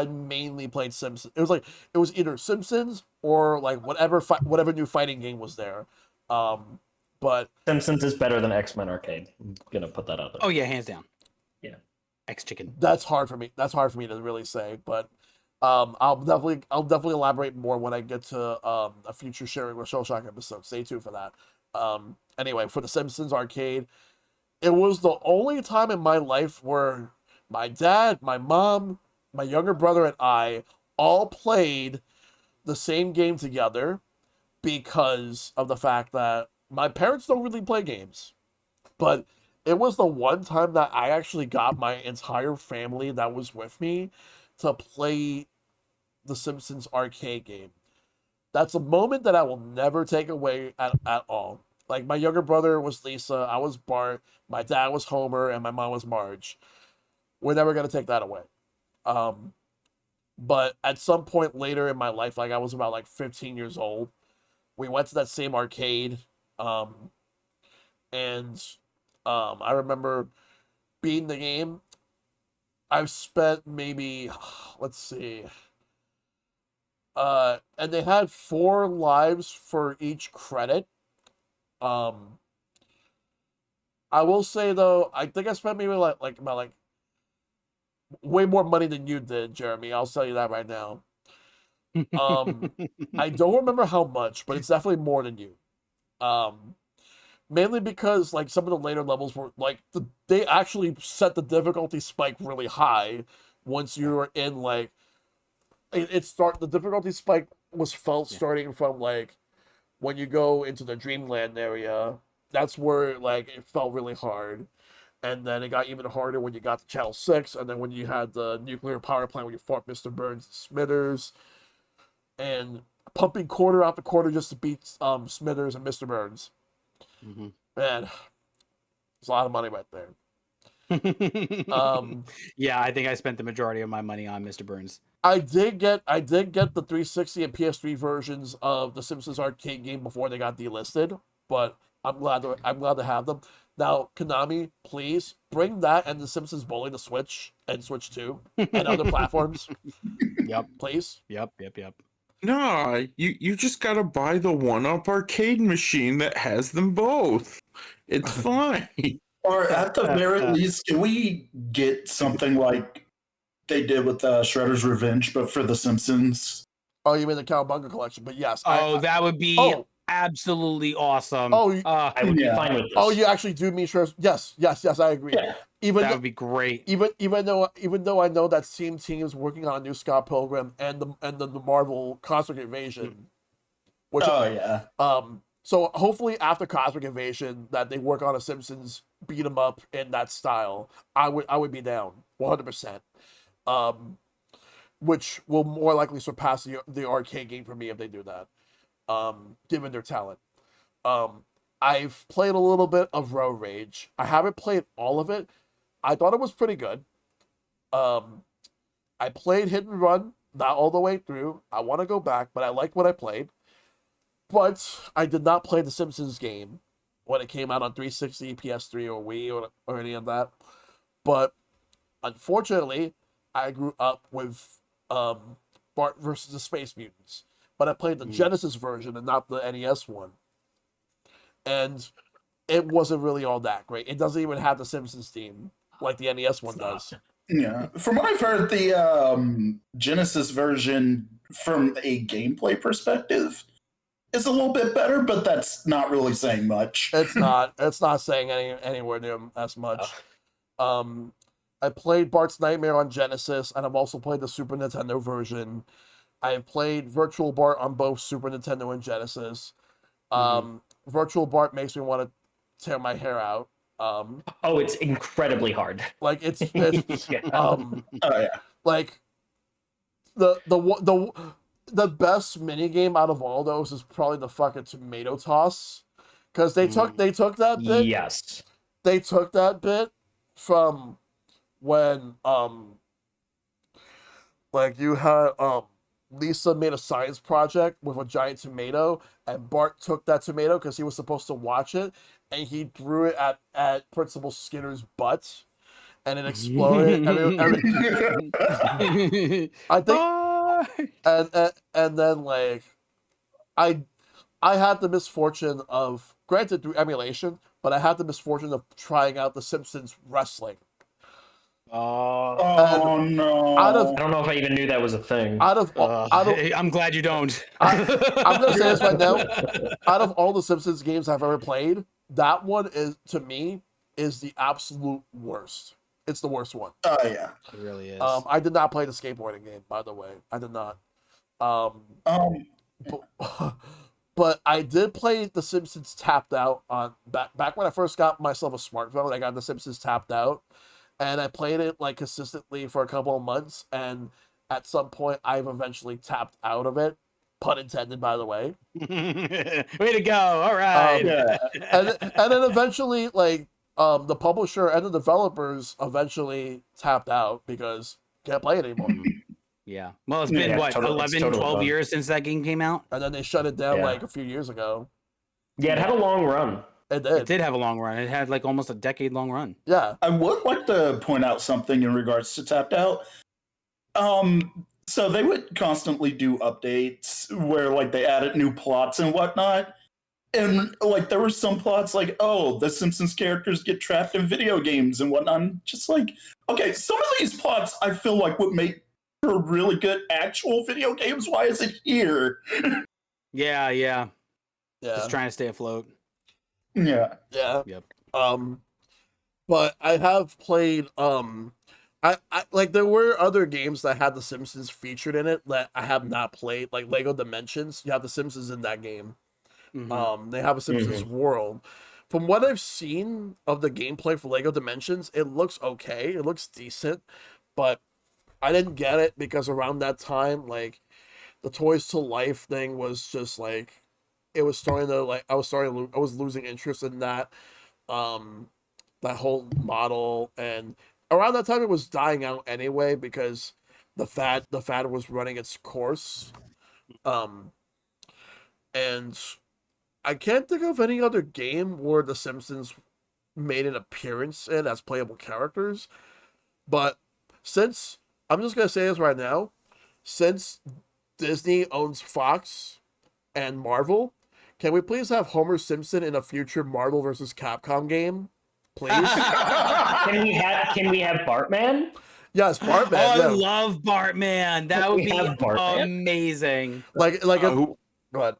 mainly played Simpsons. It was either Simpsons or like whatever new fighting game was there. Um, but Simpsons is better than X-Men Arcade. I'm gonna put that out there. Oh yeah, hands down. Yeah. X chicken. that's hard for me. That's hard for me to really say. But I'll definitely elaborate more when I get to a future sharing with Shellshock episode. Stay tuned for that. Anyway, for the Simpsons arcade, it was the only time in my life where my dad, my mom, my younger brother, and I all played the same game together because of the fact that my parents don't really play games. But it was the one time that I actually got my entire family that was with me to play the Simpsons arcade game. That's a moment that I will never take away at all. Like my younger brother was Lisa, I was Bart, my dad was Homer, and my mom was Marge. We're never gonna take that away. Um, but at some point later in my life, like I was about like 15 years old, we went to that same arcade, um, and I remember beating the game. I've spent maybe, let's see, and they had 4 lives for each credit. Um, I will say though, I think I spent maybe like about like way more money than you did, Jeremy. I'll tell you that right now. Um, I don't remember how much, but it's definitely more than you. Um, Mainly because like some of the later levels were like they actually set the difficulty spike really high once you were in like the difficulty spike was felt starting from like when you go into the Dreamland area. That's where like it felt really hard. And then it got even harder when you got to Channel 6, and then when you had the nuclear power plant where you fought Mr. Burns and Smithers, and pumping quarter after quarter just to beat Smithers and Mr. Burns. Mm-hmm. Man, it's a lot of money right there. Um, Yeah, I think I spent the majority of my money on Mr. Burns. I did get the 360 and PS3 versions of the Simpsons arcade game before they got delisted, but I'm glad to have them. Now, Konami, please bring that and the Simpsons Bowling to Switch and Switch 2 and other platforms. Yep. Please. Yep. Nah, you just gotta buy the one-up arcade machine that has them both. It's fine. Or at the very least, can we get something like they did with Shredder's Revenge, but for The Simpsons? Oh, you mean the Cowabunga collection? But yes. That would be absolutely awesome. Oh, I would be fine with this. Oh, you actually do mean Shredder's? Yes, I agree. Yeah. Even that would be great. Even though I know that same team is working on a new Scott Pilgrim and the Marvel Cosmic Invasion. Which, yeah. So hopefully after Cosmic Invasion that they work on a Simpsons beat 'em up in that style. I would be down 100%. Which will more likely surpass the arcade game for me if they do that. Given their talent. I've played a little bit of Road Rage. I haven't played all of it. I thought it was pretty good. I played Hit and Run, not all the way through. I want to go back, but I like what I played. But I did not play the Simpsons game when it came out on 360, PS3, or Wii, or any of that. But unfortunately, I grew up with Bart versus the Space Mutants. But I played the Genesis version and not the NES one. And it wasn't really all that great. It doesn't even have the Simpsons theme like the NES one does. Yeah, from what I've heard, the Genesis version, from a gameplay perspective, is a little bit better, but that's not really saying much. It's not. It's not saying anywhere near as much. I played Bart's Nightmare on Genesis, and I've also played the Super Nintendo version. I've played Virtual Bart on both Super Nintendo and Genesis. Virtual Bart makes me want to tear my hair out. Oh, it's incredibly hard. Like it's Yeah. Oh yeah. like the best mini game out of all those is probably the fucking tomato toss, because they took that bit. Yes. They took that bit from when like you had Lisa made a science project with a giant tomato, and Bart took that tomato because he was supposed to watch it, and he threw it at Principal Skinner's butt, and it exploded. I think, and then like I had the misfortune of, granted through emulation, but I had the misfortune of trying out the Simpsons wrestling. Oh no! I don't know if I even knew that was a thing. I'm glad you don't. I'm gonna say this right now. Out of all the Simpsons games I've ever played, that one is, to me, is the absolute worst. It's the worst one. Oh yeah, It really is. I did not play the skateboarding game, by the way. I did not. But I did play The Simpsons Tapped Out on back when I first got myself a smartphone. I got The Simpsons Tapped Out, and I played it like consistently for a couple of months. And at some point, I've eventually tapped out of it. Pun intended, by the way. Way to go! All right. yeah. And then eventually, like the publisher and the developers eventually tapped out because can't play it anymore. Yeah. Well, it's been what, totally, 11, 12 fun. years since that game came out? And then they shut it down Yeah. like a few years ago. Yeah, it had a long run. It It did. did have a long run. It had like almost a decade-long run. Yeah. I would like to point out something in regards to Tapped Out. So they would constantly do updates where like they added new plots and whatnot. And like there were some plots like, oh, the Simpsons characters get trapped in video games and whatnot. And just like, okay, some of these plots I feel like would make for really good actual video games. Why is it here? Yeah. Yeah. Just trying to stay afloat. Yeah. Yeah. Yep. But I have played I like there were other games that had the Simpsons featured in it that I have not played, like Lego Dimensions. You have the Simpsons in that game. They have a Simpsons world. From what I've seen of the gameplay for Lego Dimensions, it looks okay. It looks decent, but I didn't get it because around that time, like the Toys to Life thing was just like, it was starting to like, I was losing interest in that, that whole model. And around that time it was dying out anyway because the fad was running its course. And I can't think of any other game where the Simpsons made an appearance in as playable characters. But since, I'm just going to say this right now, since Disney owns Fox and Marvel, can we please have Homer Simpson in a future Marvel vs. Capcom game? Please? Can we have Bartman? Yes, Bartman. Oh, yeah. I love Bartman. That would We be have Bartman? amazing. Go ahead.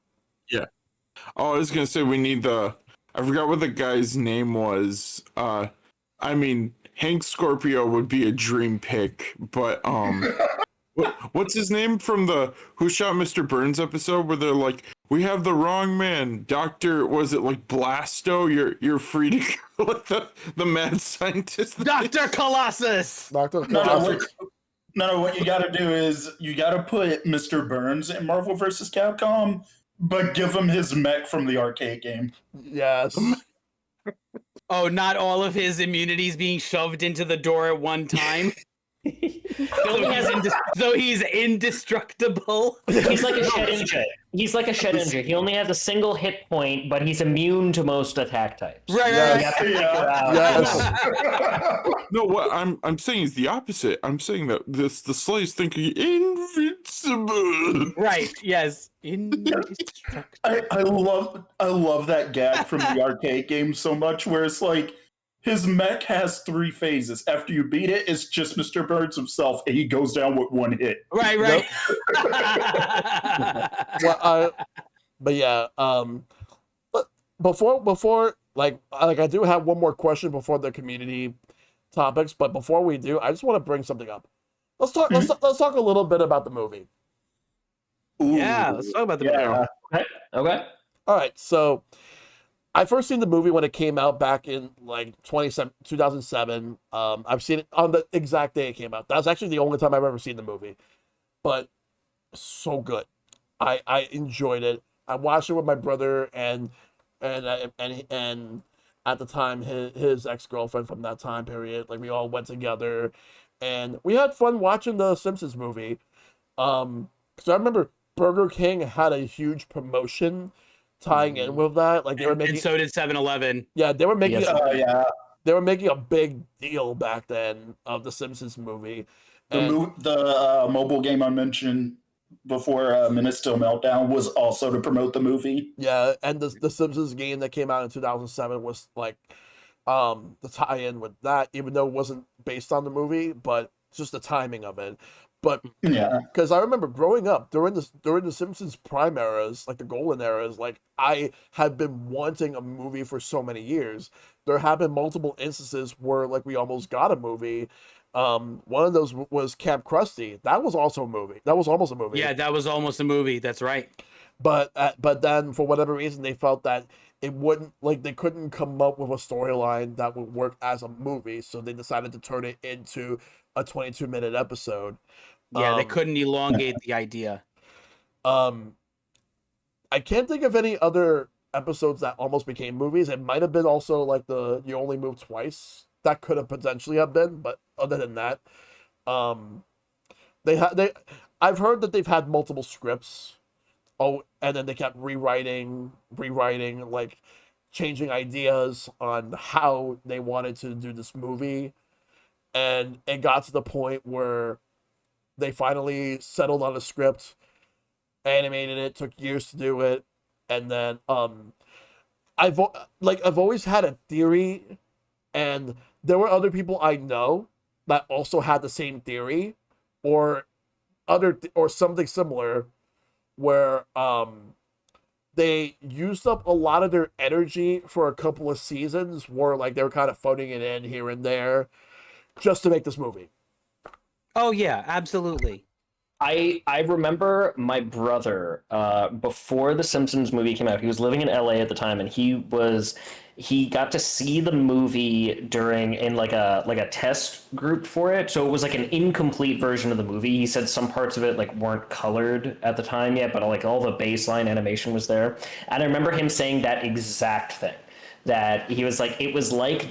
Oh, I was gonna say we need I forgot what the guy's name was. I mean, Hank Scorpio would be a dream pick, but what's his name from the Who Shot Mr. Burns episode where they're like, we have the wrong man, Doctor. Was it like Blasto? You're free to go with the mad scientist. Dr. Colossus. Dr. No, what you gotta do is you gotta put Mr. Burns in Marvel vs. Capcom, but give him his mech from the arcade game. Yes. Oh, not all of his immunities being shoved into the door at one time. He only has So he's indestructible. He's like a shed ninja. He's like a shed ninja. He only has a single hit point, but he's immune to most attack types. Right, Yes. You have to figure out. Yes. No, what I'm saying is the opposite. I'm saying that the slaves think you're invincible. Right. Yes. Indestructible. I love that gag from the arcade game so much, where it's like his mech has 3 phases. After you beat it, it's just Mr. Burns himself, and he goes down with 1 hit. Right. Right. But yeah, but before like I do have one more question before the community topics, but before we do, I just want to bring something up. Let's talk a little bit about the movie. Ooh, Yeah. Let's talk about the movie. yeah. Okay. All right, so I first seen the movie when it came out back in like 2007. I've seen it on the exact day it came out. That's actually the only time I've ever seen the movie, but so good. I enjoyed it. I watched it with my brother and at the time his ex-girlfriend from that time period. Like we all went together, and we had fun watching the Simpsons movie. Because I remember Burger King had a huge promotion tying in with that. Like they were making, And so did 7-Eleven. yeah, they were making, Yes. Yeah. they were making a big deal back then of the Simpsons movie. And The mobile game I mentioned before, Minute Still Meltdown, was also to promote the movie. yeah, and the Simpsons game that came out in 2007 was like the tie-in with that, even though it wasn't based on the movie, but just the timing of it. But Yeah. because I remember growing up during the Simpsons prime eras, like the golden eras, like I had been wanting a movie for so many years. There have been multiple instances where like we almost got a movie. One of those was Camp Krusty. That was also a movie. That was almost a movie. Yeah, that was almost a movie. That's right. But then for whatever reason they felt that it wouldn't, like they couldn't come up with a storyline that would work as a movie, so they decided to turn it into a 22-minute episode. Yeah, they couldn't elongate the idea. I can't think of any other episodes that almost became movies. It might have been also like the You Only Move Twice. That could have potentially have been, but other than that, I've heard that they've had multiple scripts. Oh, and then they kept rewriting, like changing ideas on how they wanted to do this movie. And it got to the point where they finally settled on a script, animated it, took years to do it, and then I've always had a theory, and there were other people I know that also had the same theory, or or something similar, where they used up a lot of their energy for a couple of seasons, where like they were kind of phoning it in here and there, just to make this movie. Oh yeah, absolutely. I remember my brother before the Simpsons movie came out. He was living in LA at the time, and he got to see the movie in like a test group for it. So it was like an incomplete version of the movie. He said some parts of it like weren't colored at the time yet, but like all the baseline animation was there. And I remember him saying that exact thing, that he was like, it was like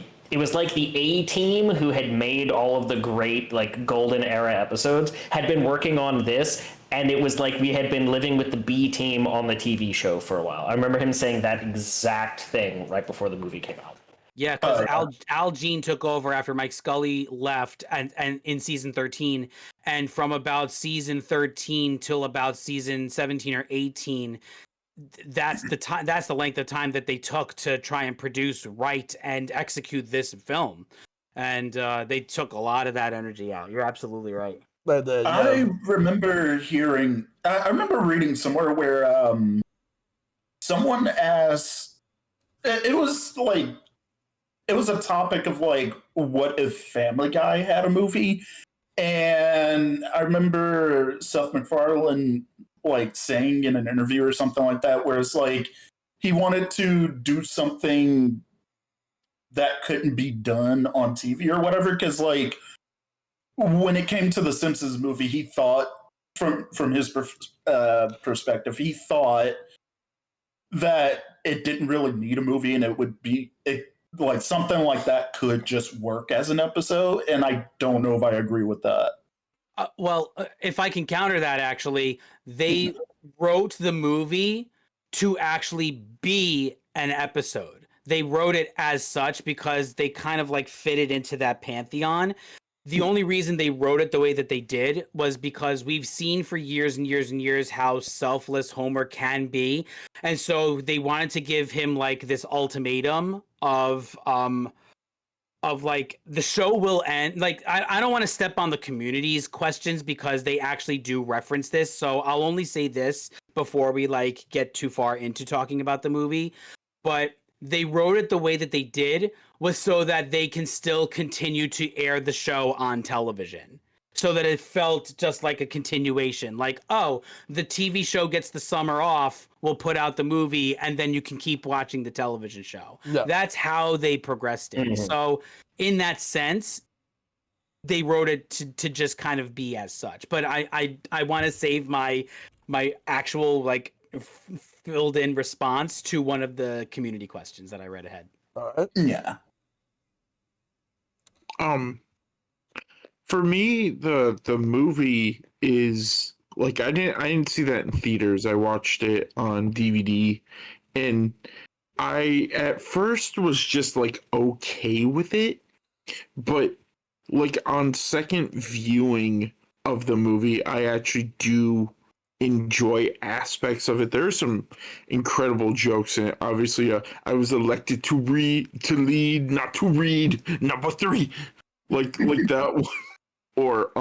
the A team who had made all of the great like golden era episodes had been working on this, and it was like we had been living with the B team on the TV show for a while. I remember him saying that exact thing right before the movie came out. Yeah, because Al Jean took over after Mike Scully left, and in season 13, and from about season 13 till about season 17 or 18. That's the time. That's the length of time that they took to try and produce, write, and execute this film, and they took a lot of that energy out. You're absolutely right. I remember I remember reading somewhere where someone asked. It was a topic of like, what if Family Guy had a movie? And I remember Seth MacFarlane like saying in an interview or something like that, where it's like he wanted to do something that couldn't be done on TV or whatever, because like when it came to the Simpsons movie, he thought from his perspective, he thought that it didn't really need a movie, and it like something like that could just work as an episode, and I don't know if I agree with that. If I can counter that, actually, they wrote the movie to actually be an episode. They wrote it as such because they kind of like fitted into that pantheon. The only reason they wrote it the way that they did was because we've seen for years and years and years how selfless Homer can be. And so they wanted to give him like this ultimatum of like the show will end. Like I don't want to step on the community's questions because they actually do reference this. So I'll only say this before we like get too far into talking about the movie. But they wrote it the way that they did was so that they can still continue to air the show on television. So that it felt just like a continuation. Like, oh, the TV show gets the summer off, we'll put out the movie, and then you can keep watching the television show. Yeah. That's how they progressed it. Mhm. So in that sense, they wrote it to just kind of be as such. But I want to save my actual like filled in response to one of the community questions that I read ahead. All right. Yeah. For me, the movie is like I didn't see that in theaters. I watched it on DVD, and I at first was just like okay with it, but like on second viewing of the movie, I actually do enjoy aspects of it. There are some incredible jokes in it. Obviously, I was elected to lead, not to read. Number 3, like that one. Or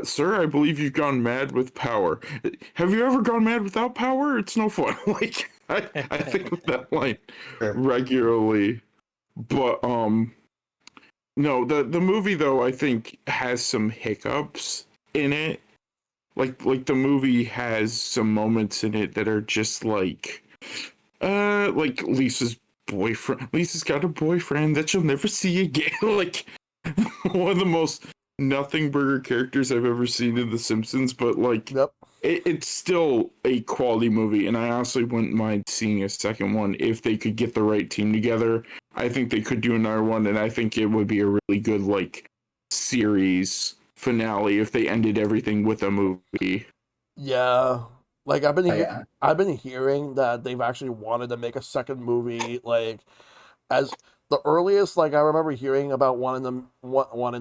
sir, I believe you've gone mad with power. Have you ever gone mad without power? It's no fun. Like I think of that line regularly. But no, the movie though I think has some hiccups in it. Like the movie has some moments in it that are just like Lisa's boyfriend. Lisa's got a boyfriend that she'll never see again. Like one of the most nothing burger characters I've ever seen in The Simpsons, but like Yep. it's still a quality movie, and I honestly wouldn't mind seeing a second one if they could get the right team together. I think they could do another one, and I think it would be a really good like series finale if they ended everything with a movie. Yeah. Like Yeah. I've been hearing that they've actually wanted to make a second movie. Like as the earliest, like I remember hearing about wanting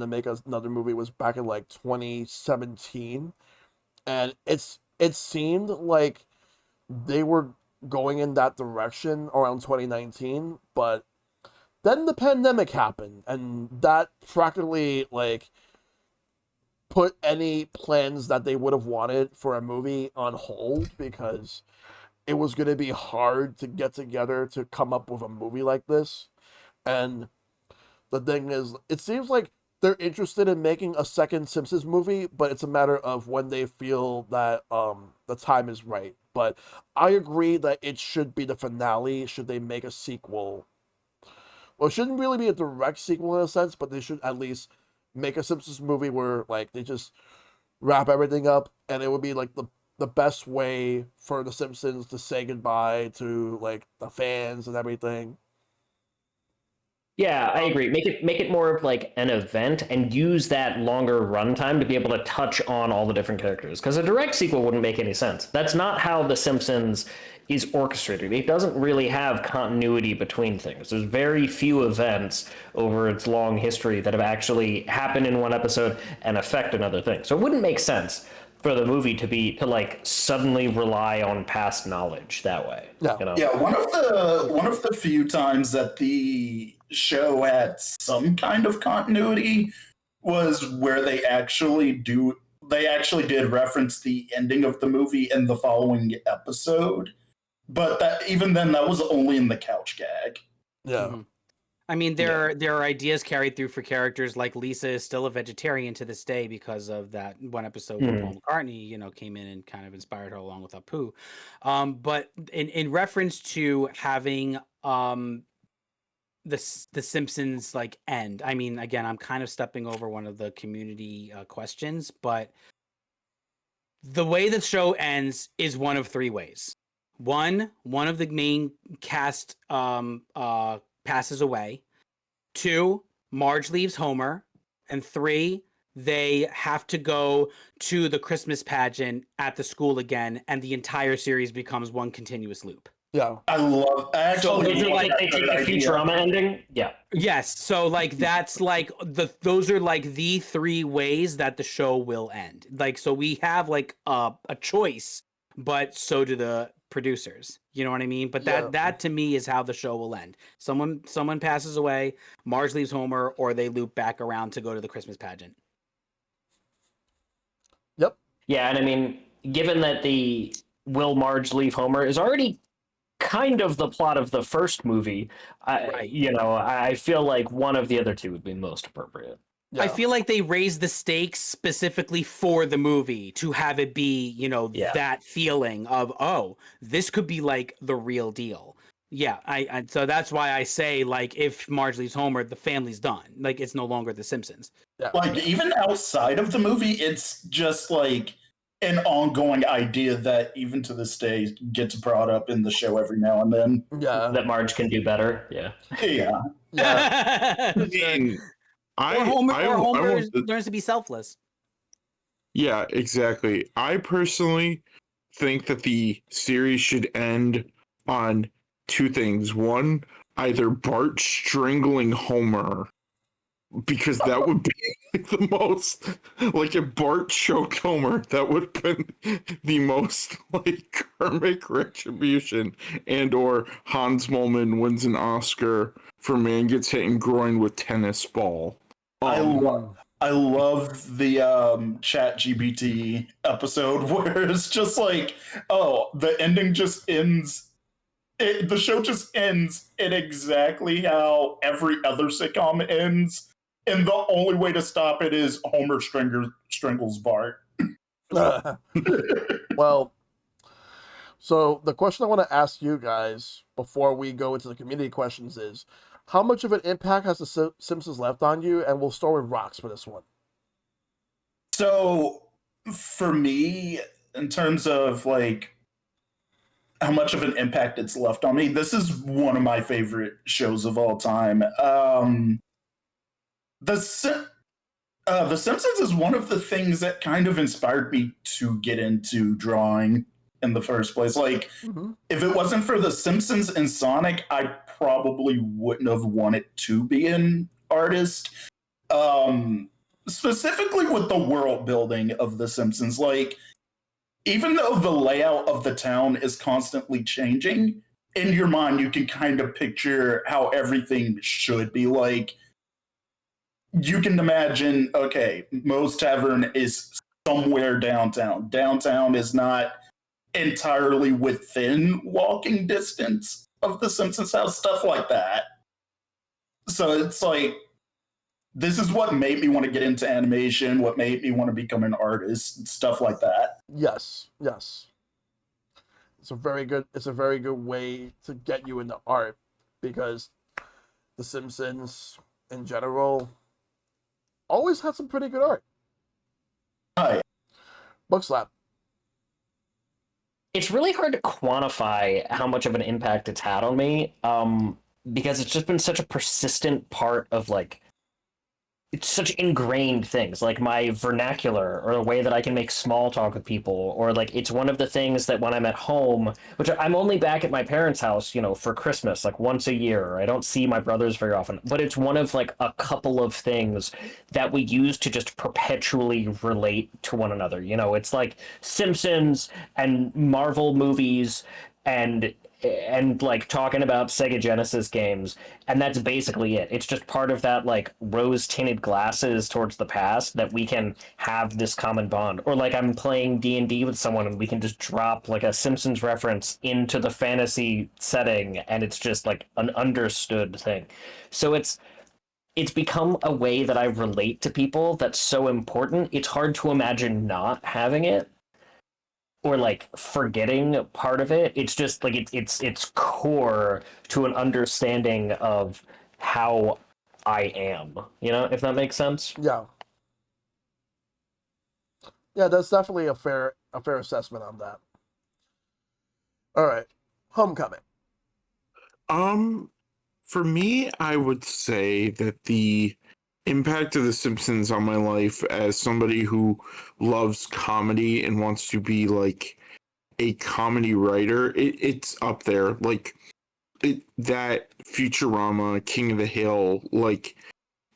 to make another movie was back in like 2017, and it seemed like they were going in that direction around 2019, but then the pandemic happened, and that practically like put any plans that they would have wanted for a movie on hold because it was going to be hard to get together to come up with a movie like this. And the thing is, it seems like they're interested in making a second Simpsons movie, but it's a matter of when they feel that the time is right. But I agree that it should be the finale should they make a sequel. Well, it shouldn't really be a direct sequel in a sense, but they should at least make a Simpsons movie where like they just wrap everything up, and it would be like the best way for the Simpsons to say goodbye to like the fans and everything. Yeah, I agree. Make it more of like an event and use that longer runtime to be able to touch on all the different characters. Because a direct sequel wouldn't make any sense. That's not how The Simpsons is orchestrated. It doesn't really have continuity between things. There's very few events over its long history that have actually happened in one episode and affect another thing. So it wouldn't make sense for the movie to like suddenly rely on past knowledge that way. Yeah. You know? Yeah, one of the few times that the show had some kind of continuity was where they actually did reference the ending of the movie in the following episode. But that even then that was only in the couch gag. Yeah. Mhm. I mean, there are ideas carried through for characters like Lisa is still a vegetarian to this day because of that one episode where Paul McCartney, came in and kind of inspired her along with Apu. But in reference to having the Simpsons like end, I mean, again, I'm kind of stepping over one of the community questions, but the way the show ends is one of three ways. One of the main cast passes away. 2, Marge leaves Homer, and 3, they have to go to the Christmas pageant at the school again, and the entire series becomes one continuous loop. Yeah. I actually Is it love like that they take third the idea. Futurama ending? Yeah. Yes, so like that's like those are like the 3 ways that the show will end. Like, so we have like a choice, but so do the producers. You know what I mean? But Yeah. that to me is how the show will end. Someone passes away, Marge leaves Homer, or they loop back around to go to the Christmas pageant. Yep. Yeah, and I mean, given that the Will Marge leave Homer is already kind of the plot of the first movie, Right. I feel like one of the other two would be most appropriate. Yeah. I feel like they raised the stakes specifically for the movie to have it be, that feeling of, oh, this could be like the real deal. Yeah, I so that's why I say, like, if Marge leaves Homer, the family's done. Like, it's no longer The Simpsons. Yeah. Like, even outside of the movie, it's just like an ongoing idea that even to this day gets brought up in the show every now and then. Yeah. That Marge can do better. Yeah. Yeah. Yeah. I mean, or Homer want to- learns to be selfless. Yeah, exactly. I personally think that the series should end on 2 things. One, either Bart strangling Homer, because that would be the most, like, if Bart choked Homer, that would have been the most, like, karmic retribution. And or Hans Moleman wins an Oscar for Man Gets Hit in Groin with Tennis Ball. I love the Chat GPT episode where it's just like, oh, the ending just ends. The show just ends in exactly how every other sitcom ends, and the only way to stop it is Homer strangles Bart. Well, so the question I want to ask you guys before we go into the community questions is, how much of an impact has the Simpsons left on you? And we'll start with Rox for this one. So, for me, in terms of like how much of an impact it's left on me, this is one of my favorite shows of all time. The Simpsons is one of the things that kind of inspired me to get into drawing in the first place. Like, if it wasn't for The Simpsons and Sonic, I probably wouldn't have wanted to be an artist. Specifically with the world building of The Simpsons. Like, even though the layout of the town is constantly changing, in your mind you can kind of picture how everything should be. Like, you can imagine, okay, Moe's Tavern is somewhere downtown. Downtown is not entirely within walking distance of the Simpsons house, stuff like that. So it's like, this is what made me want to get into animation, what made me want to become an artist, stuff like that. Yes. It's a very good way to get you into art, because The Simpsons in general always had some pretty good art. Hi. Bookslap. It's really hard to quantify how much of an impact it's had on me, because it's just been such a persistent part of, like, it's such ingrained things, like my vernacular, or the way that I can make small talk with people, or like it's one of the things that when I'm at home, which I'm only back at my parents' house, for Christmas, like once a year. I don't see my brothers very often, but it's one of like a couple of things that we use to just perpetually relate to one another. It's like Simpsons and Marvel movies and like talking about Sega Genesis games, and that's basically it. It's just part of that, like, rose-tinted glasses towards the past that we can have this common bond. Or like I'm playing D&D with someone and we can just drop like a Simpsons reference into the fantasy setting, and it's just like an understood thing. So it's become a way that I relate to people that's so important. It's hard to imagine not having it, or like forgetting part of it. It's just like it's core to an understanding of how I am, if that makes sense. Yeah, that's definitely a fair assessment on that. All right, Homecoming. For me, I would say that the impact of The Simpsons on my life as somebody who loves comedy and wants to be like a comedy writer, it's up there. Like that Futurama, King of the Hill, like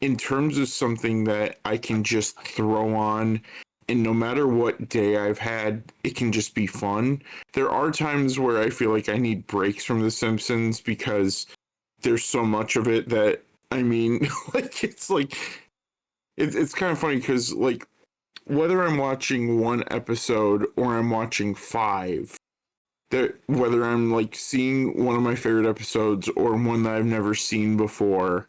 in terms of something that I can just throw on and no matter what day I've had, it can just be fun. There are times where I feel like I need breaks from The Simpsons because there's so much of it that I mean, it's kind of funny because like whether I'm watching one episode or I'm watching five, that whether I'm like seeing one of my favorite episodes or one that I've never seen before,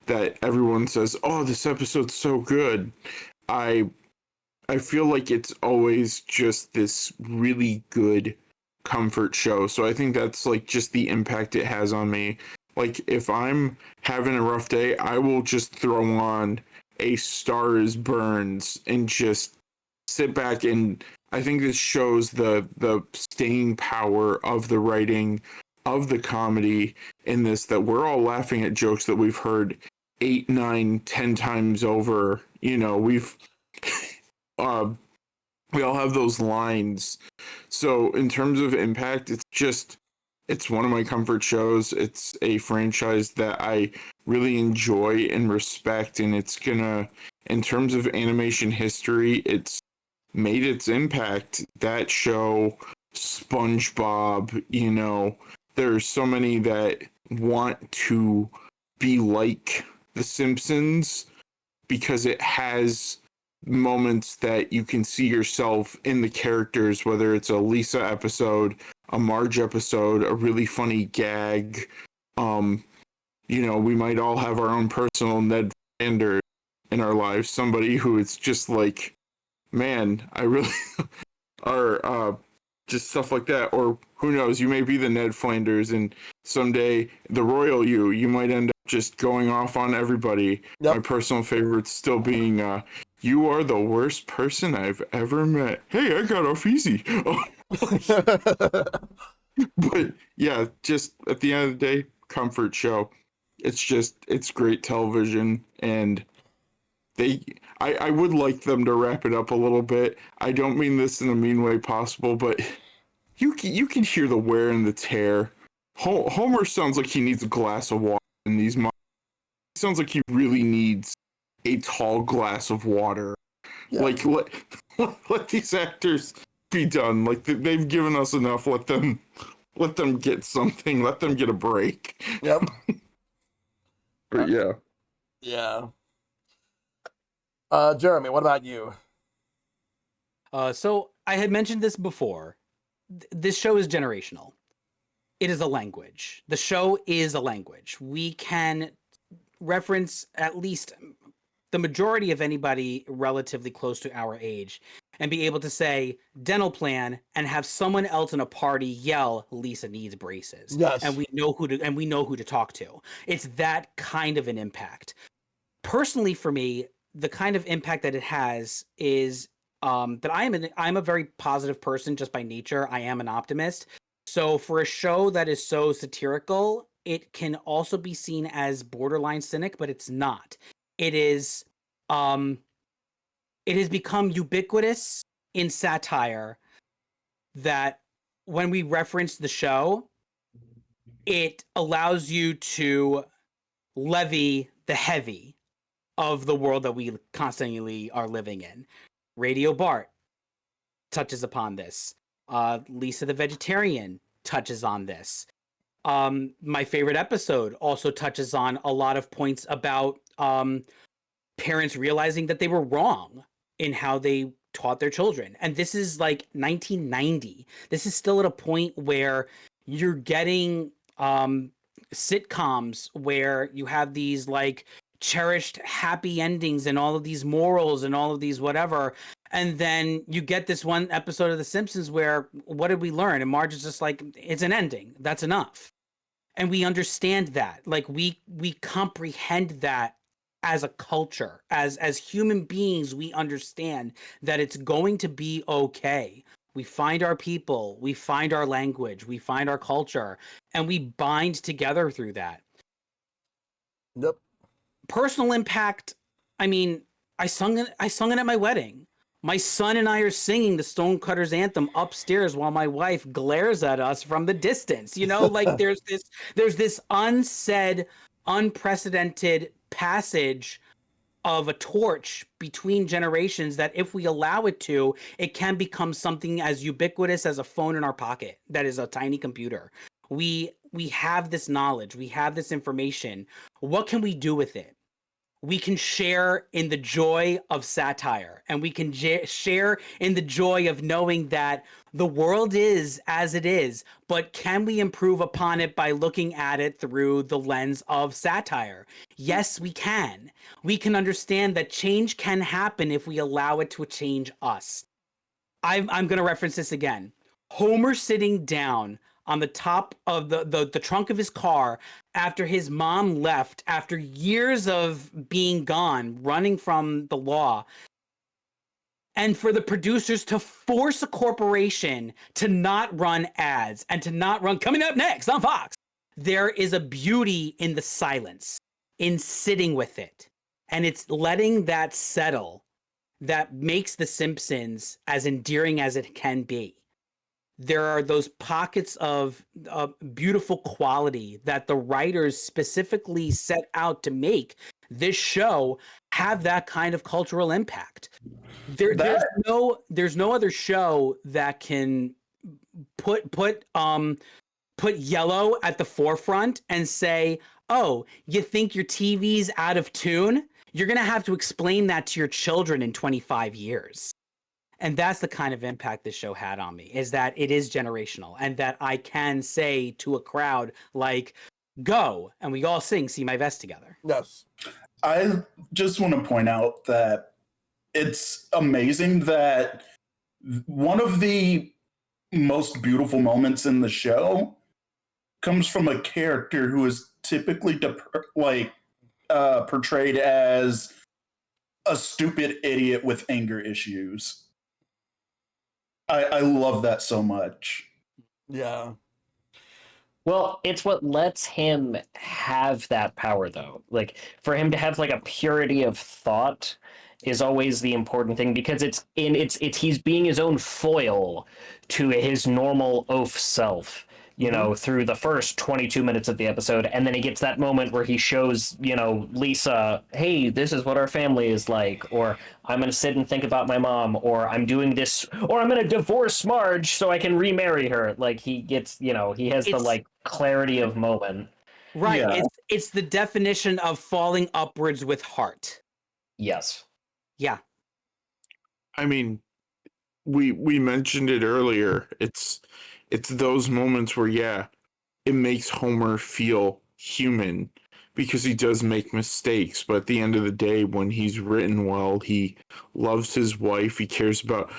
that everyone says, "Oh, this episode's so good." I I feel like it's always just this really good comfort show. So I think that's like just the impact it has on me. Like if I'm having a rough day, I will just throw on A Star is Burns and just sit back, and I think this shows the staying power of the writing, of the comedy in this, that we're all laughing at jokes that we've heard 8, 9, 10 times over. You know, uh we all have those lines. So in terms of impact, it's one of my comfort shows. It's a franchise that I really enjoy and respect, and it's gonna, in terms of animation history, it's made its impact. That show, SpongeBob, you know, there's so many that want to be like The Simpsons because it has moments that you can see yourself in the characters, whether it's a Lisa episode, a Marge episode, a really funny gag. You know, we might all have our own personal Ned Flanders in our lives, somebody who it's just like, man, I really are just stuff like that. Or who knows, you may be the Ned Flanders and someday the royal you might end up just going off on everybody. Yep. My personal favorite still being you are the worst person I've ever met. Hey, I got off easy. But yeah, just at the end of the day, comfort show. It's great television, and I would like them to wrap it up a little bit. I don't mean this in a mean way possible, but you can hear the wear and the tear. Homer sounds like he needs a glass of water in these months. He sounds like he really needs a tall glass of water. Yeah. Like let these actors be done. Like they've given us enough. Let them get something. Let them get a break. Yep. But yeah. Yeah. Jeremy, what about you? So I had mentioned this before. This show is generational. It is a language. The show is a language. We can reference at least the majority of anybody relatively close to our age and be able to say dental plan and have someone else in a party yell Lisa needs braces. Yes. And we know who to talk to. It's that kind of an impact. Personally for me, the kind of impact that it has is that I'm a very positive person just by nature. I am an optimist. So for a show that is so satirical, it can also be seen as borderline cynic, but it's not. It is it has become ubiquitous in satire that when we reference the show, it allows you to levy the heavy of the world that we constantly are living in. Radio Bart touches upon this. Lisa the Vegetarian touches on this. My favorite episode also touches on a lot of points about parents realizing that they were wrong in how they taught their children. And this is like 1990. This is still at a point where you're getting sitcoms where you have these like cherished happy endings and all of these morals and all of these whatever, and then you get this one episode of The Simpsons where what did we learn? And Marge is just like, it's an ending, that's enough. And we understand that, like we comprehend that as a culture, as human beings. We understand that it's going to be okay we find our people, we find our language, we find our culture, and we bind together through that. Yep. Personal impact, I mean, I sung it at my wedding. My son and I are singing the Stonecutters anthem upstairs while my wife glares at us from the distance. You know, like there's this unsaid, unprecedented passage of a torch between generations that if we allow it to, it can become something as ubiquitous as a phone in our pocket that is a tiny computer. We have this knowledge, we have this information. What can we do with it? We can share in the joy of satire, and we can share in the joy of knowing that the world is as it is, but can we improve upon it by looking at it through the lens of satire? Yes, we can. We can understand that change can happen if we allow it to change us. I'm going to reference this again. Homer sitting down on the top of the trunk of his car after his mom left, after years of being gone, running from the law, and for the producers to force a corporation to not run ads and to not run coming up next on Fox. There is a beauty in the silence, in sitting with it, and it's letting that settle that makes The Simpsons as endearing as it can be. There are those pockets of beautiful quality that the writers specifically set out to make this show have that kind of cultural impact. There's no other show that can put yellow at the forefront and say, oh, you think your TV's out of tune? You're going to have to explain that to your children in 25 years. And that's the kind of impact this show had on me, is that it is generational, and that I can say to a crowd like, go, and we all sing See My Vest together. Yes. I just want to point out that it's amazing that one of the most beautiful moments in the show comes from a character who is typically portrayed as a stupid idiot with anger issues. I love that so much. Yeah. Well, it's what lets him have that power, though. Like, for him to have like a purity of thought is always the important thing, because it's he's being his own foil to his normal oaf self, you know, through the first 22 minutes of the episode, and then he gets that moment where he shows, you know, Lisa, hey, this is what our family is like, or I'm going to sit and think about my mom, or I'm doing this, or I'm going to divorce Marge so I can remarry her. Like, he gets, you know, he has the like clarity of moment. Right. Yeah. It's the definition of falling upwards with heart. Yes. Yeah. I mean, we mentioned it earlier. It's those moments where, yeah, it makes Homer feel human because he does make mistakes. But at the end of the day, when he's written well, he loves his wife. He cares about,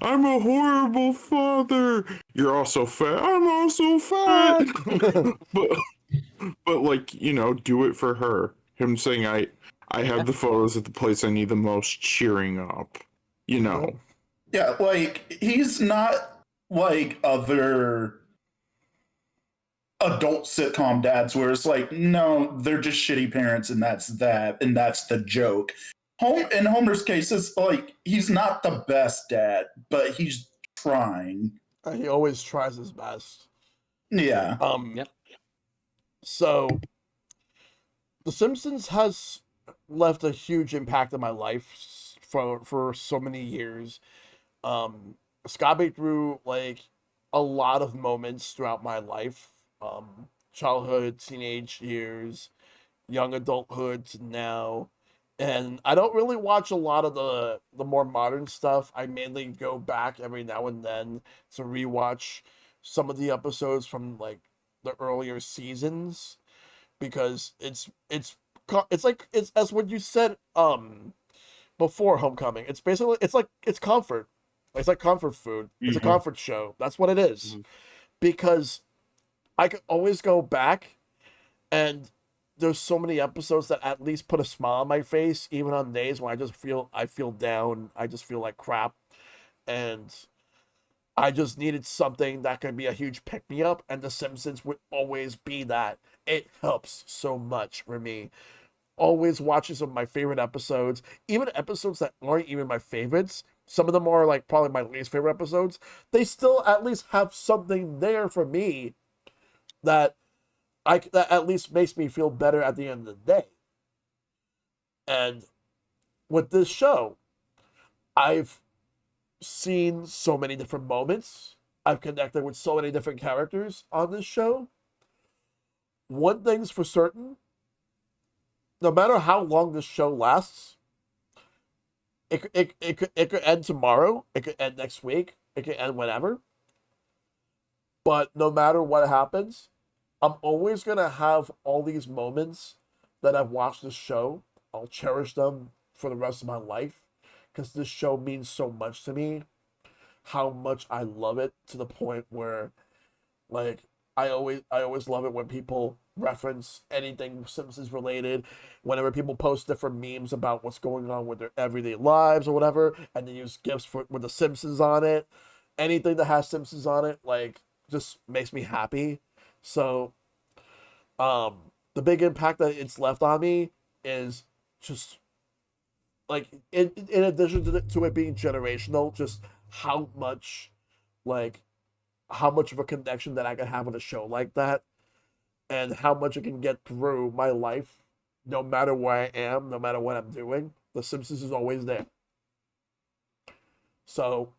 I'm a horrible father. You're also fat. I'm also fat. but like, you know, do it for her. Him saying, I have the photos at the place I need the most cheering up, you know. Yeah, like, he's not like other adult sitcom dads where it's like, no, they're just shitty parents and that's the joke. In Homer's case, it's like, he's not the best dad, but he's trying. He always tries his best. Yeah. Yep. So, The Simpsons has left a huge impact on my life for so many years. Scott made through like a lot of moments throughout my life, childhood, teenage years, young adulthood to now. And I don't really watch a lot of the more modern stuff. I mainly go back every now and then to rewatch some of the episodes from like the earlier seasons, because it's like it's as what you said before Homecoming. It's basically it's comfort. It's like comfort food. It's a comfort show. That's what it is. Because I could always go back, and there's so many episodes that at least put a smile on my face, even on days when I feel down. I just feel like crap, and I just needed something that could be a huge pick me up, and The Simpsons would always be that. It helps so much for me. Always watching some of my favorite episodes, even episodes that aren't even my favorites. Some of them are like probably my least favorite episodes. They still at least have something there for me that that at least makes me feel better at the end of the day. And with this show, I've seen so many different moments. I've connected with so many different characters on this show. One thing's for certain, no matter how long this show lasts, it could end tomorrow, it could end next week, it could end whenever. But no matter what happens, I'm always gonna have all these moments that I've watched this show. I'll cherish them for the rest of my life because this show means so much to me. How much I love it to the point where, like, I always love it when people reference anything Simpsons related. Whenever people post different memes about what's going on with their everyday lives or whatever, and they use gifs with the Simpsons on it. Anything that has Simpsons on it, like, just makes me happy. So, the big impact that it's left on me is just like in addition to it being generational, just how much like how much of a connection that I can have with a show like that, and how much it can get through my life, no matter where I am, no matter what I'm doing. The Simpsons is always there. So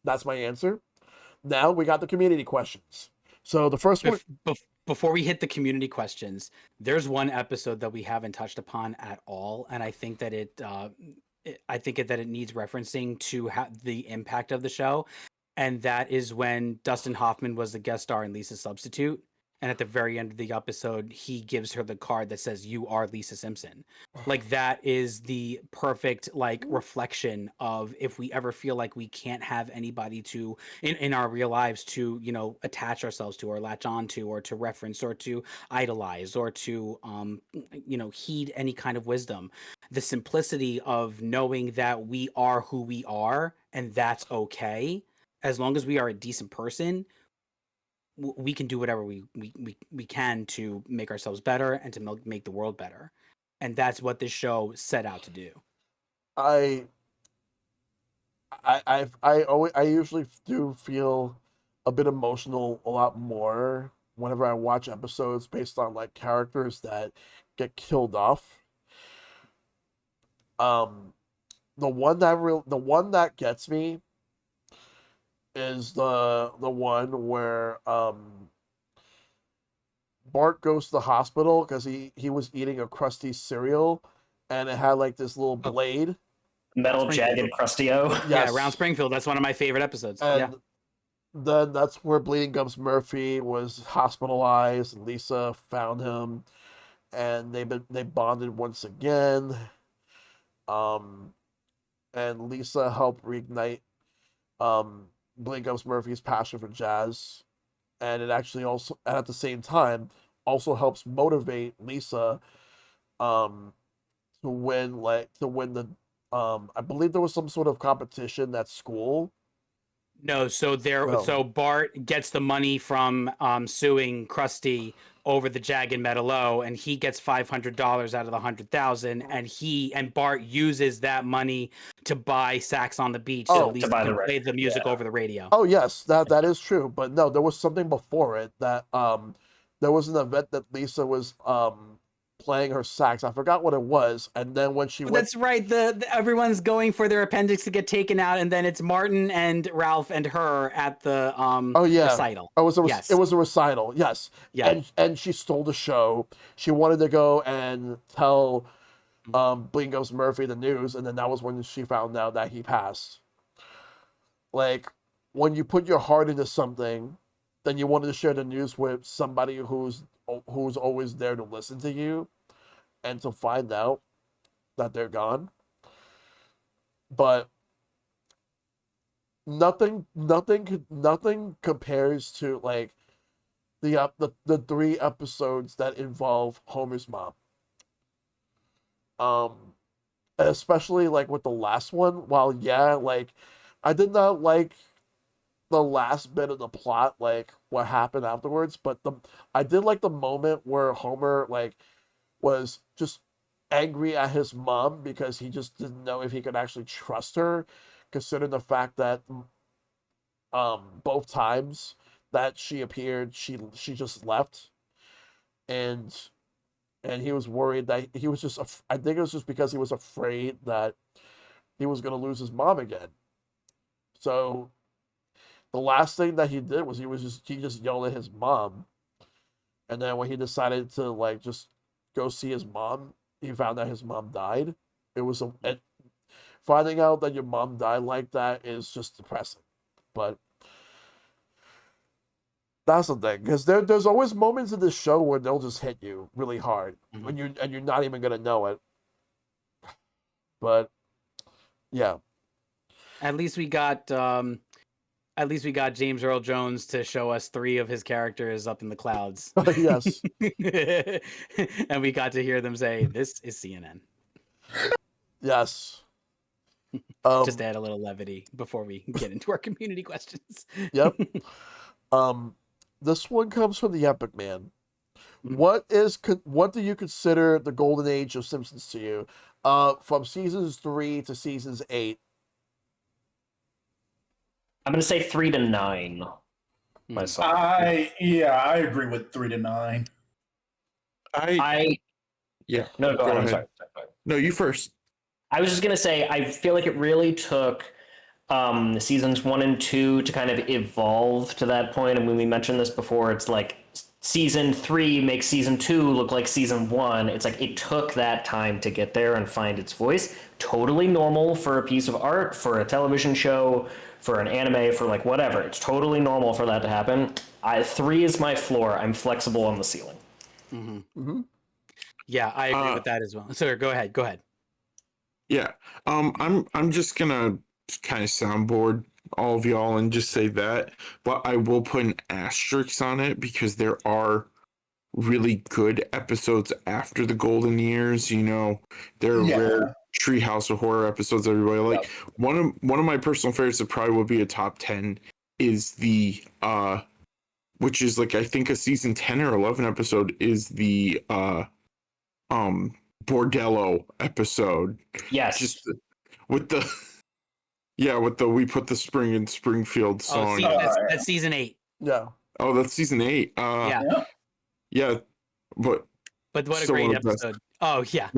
that's my answer. Now we got the community questions. So the first one. Before we hit the community questions, there's one episode that we haven't touched upon at all, and I think that it needs referencing to the impact of the show, and that is when Dustin Hoffman was the guest star in Lisa's Substitute, and at the very end of the episode, he gives her the card that says "You are Lisa Simpson." Like, that is the perfect like reflection of if we ever feel like we can't have anybody to in our real lives to, you know, attach ourselves to or latch on to or to reference or to idolize or to you know, heed any kind of wisdom. The simplicity of knowing that we are who we are and that's okay, as long as we are a decent person, we can do whatever we can to make ourselves better and to make the world better, and that's what this show set out to do. I I usually do feel a bit emotional a lot more whenever I watch episodes based on like characters that get killed off. Um, the one that gets me is the one where Bart goes to the hospital because he was eating a crusty cereal, and it had like this little Oh, blade. Metal Jagged Crustio. yeah, Yes. Round Springfield, that's one of my favorite episodes. Yeah. And then that's where Bleeding Gums Murphy was hospitalized. And Lisa found him, and they bonded once again. Um, and Lisa helped reignite Bleeding Gums Murphy's passion for jazz, and it actually also, and at the same time, also helps motivate Lisa um to win the I believe there was some sort of competition at school. No, No. so Bart gets the money from suing Krusty over the Jagged Metal, and he gets $500 out of the 100,000, and Bart uses that money to buy Sax on the Beach, so Lisa can play the music over the radio. Oh yes, that is true. But no, there was something before it that there was an event that Lisa was playing her sax. I forgot what it was, and then when she went, That's right. The everyone's going for their appendix to get taken out, and then it's Martin and Ralph and her at the oh yeah, recital. Yes, it was a recital. Yes, Yeah. And she stole the show. She wanted to go and tell Bleeding Gums Murphy the news, and then that was when she found out that he passed. Like, when you put your heart into something, then you wanted to share the news with somebody who's always there to listen to you, and to find out that they're gone. But nothing compares to like the three episodes that involve Homer's mom. Especially like with the last one. While yeah, like I did not like the last bit of the plot, like what happened afterwards. But I did like the moment where Homer like was just angry at his mom because he just didn't know if he could actually trust her, considering the fact that both times that she appeared, she just left, and he was worried that he was just. I think it was just because he was afraid that he was gonna lose his mom again. So the last thing that he did was he just yelled at his mom, and then when he decided to like just go see his mom, he found that his mom died. Finding out that your mom died like that is just depressing, but that's the thing, because there's always moments in this show where they'll just hit you really hard when you're not even gonna know it. But yeah, At least we got James Earl Jones to show us 3 of his characters up in the clouds. yes, And we got to hear them say, "This is CNN." yes. Just to add a little levity before we get into our community questions. Yep. This one comes from the Epic Man. What do you consider the golden age of Simpsons to you? From seasons 3 to seasons 8. I'm gonna say 3 to 9 myself. I agree with 3 to 9. Yeah. No, go ahead. I'm ahead. sorry. No, you first. I was just gonna say I feel like it really took seasons 1 and 2 to kind of evolve to that point. And when we mentioned this before, it's like season 3 makes season 2 look like season 1. It's like it took that time to get there and find its voice. Totally normal for a piece of art, for a television show, for an anime, for like whatever. It's totally normal for that to happen. 3 is my floor. I'm flexible on the ceiling. Yeah, I agree with that as well. So go ahead. Yeah. I'm just gonna kind of soundboard all of y'all and just say that, but I will put an asterisk on it because there are really good episodes after the golden years. You know, there are rare Treehouse of Horror episodes. Everybody like one of my personal favorites that probably would be a top 10 is the which is like I think a season 10 or 11 episode is the Bordello episode. Yes. Just with the we put the spring in Springfield song. That's season 8. Yeah. Oh, that's season 8. Yeah, but what a still great one of the episode. Oh yeah.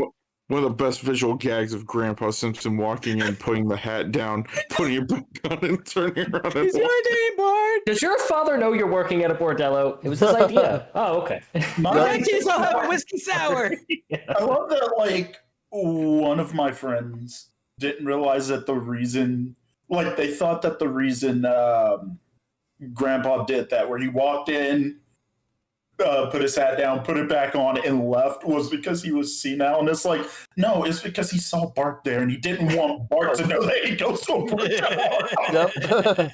One of the best visual gags of Grandpa Simpson walking in, putting the hat down, putting it back on, and turning around. Is your name Bart? Does your father know you're working at a bordello? It was his idea. Oh, okay. My kids all have a whiskey sour. I love that, like, one of my friends didn't realize that the reason, like, they thought that the reason Grandpa did that, where he walked in, put his hat down, put it back on, and left, was because he was senile. And it's like, no, it's because he saw Bart there, and he didn't want Bart to know that he goes to a bordello. Yep.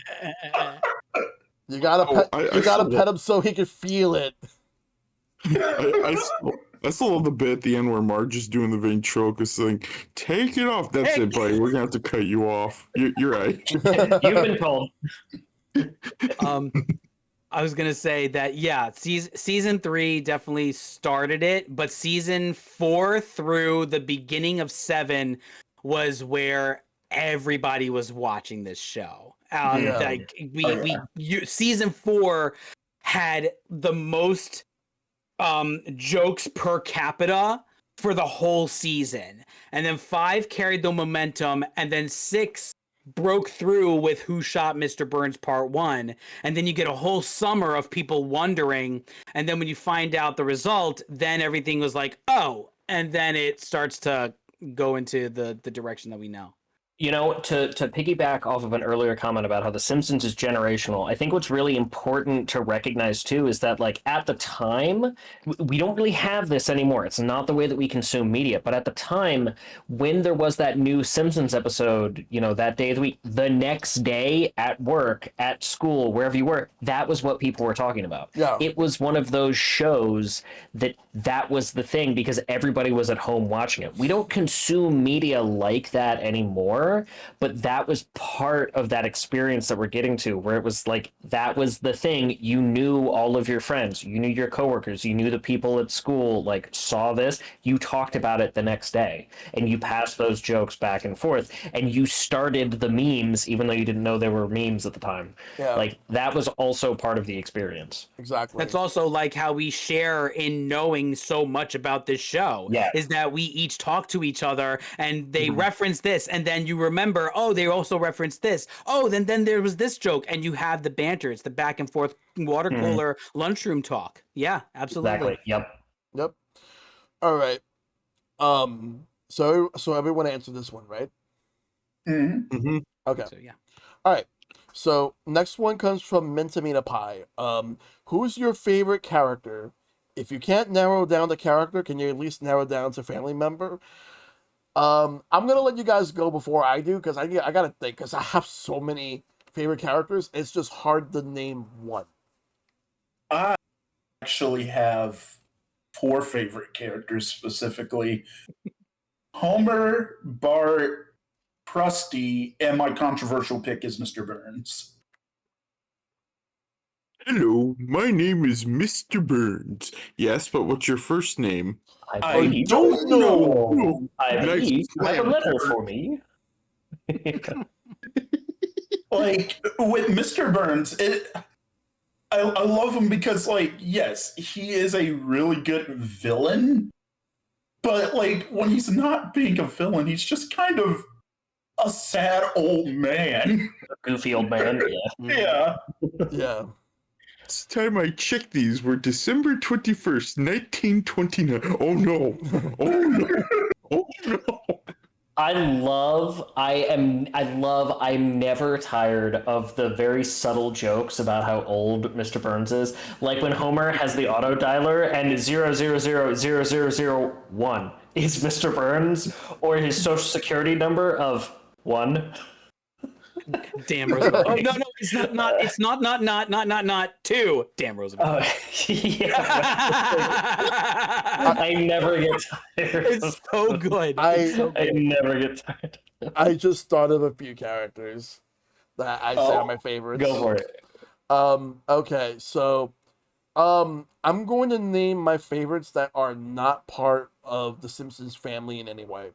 You gotta pet him so he can feel it. I still love the bit at the end where Marge is doing the ventriloquist thing. Take it off. That's it, buddy. We're gonna have to cut you off. You're right. You've been told. I was gonna say that season 3 definitely started it, but season 4 through the beginning of 7 was where everybody was watching this show. Season 4 had the most jokes per capita for the whole season, and then 5 carried the momentum, and then 6 broke through with Who Shot Mr. Burns Part 1, and then you get a whole summer of people wondering, and then when you find out the result, then everything was like, oh, and then it starts to go into the direction that we know. You know, to piggyback off of an earlier comment about how The Simpsons is generational, I think what's really important to recognize too is that, like, at the time, we don't really have this anymore. It's not the way that we consume media. But at the time, when there was that new Simpsons episode, you know, that day of the week, the next day at work, at school, wherever you were, that was what people were talking about. Yeah. It was one of those shows that was the thing because everybody was at home watching it. We don't consume media like that anymore. Homer, but that was part of that experience that we're getting to, where it was like that was the thing. You knew all of your friends, you knew your coworkers, you knew the people at school, like saw this, you talked about it the next day, and you passed those jokes back and forth, and you started the memes, even though you didn't know they were memes at the time. Yeah. Like that was also part of the experience. Exactly. That's also like how we share in knowing so much about this show. Yeah. Is that we each talk to each other and they Mhm. reference this, and then you remember, oh, they also referenced this. Oh, then there was this joke, and you have the banter. It's the back and forth water cooler lunchroom talk. Yeah, absolutely. Exactly. Yep. Yep. All right. So everyone answered this one, right? Mhm. Mm-hmm. Okay. So yeah. All right. So next one comes from Mintamina Pie. Who's your favorite character? If you can't narrow down the character, can you at least narrow down to family member? I'm gonna let you guys go before I do, because I gotta think, because I have so many favorite characters. It's just hard to name one. I actually have 4 favorite characters specifically: Homer, Bart, Krusty, and my controversial pick is Mr. Burns. Hello, my name is Mr. Burns. Yes, but what's your first name? I don't know. I Nice believe you have a slam. letter for me. Like with Mr. Burns, I love him because, like, yes, he is a really good villain, but like when he's not being a villain, he's just kind of a sad old man. Goofy old man. Yeah. Yeah. Yeah. Last time I checked, these were December 21st, 1929. Oh no. Oh no. Oh no. I'm never tired of the very subtle jokes about how old Mr. Burns is. Like when Homer has the auto dialer and 0000001 is Mr. Burns, or his social security number of 1. Damn Roosevelt. Oh no, it's not 2. Damn Roosevelt. Yeah. I never get tired. It's so good. It's so I good. never get tired. I just thought of a few characters that I say are my favorites. Go for it. Okay, so I'm going to name my favorites that are not part of the Simpsons family in any way.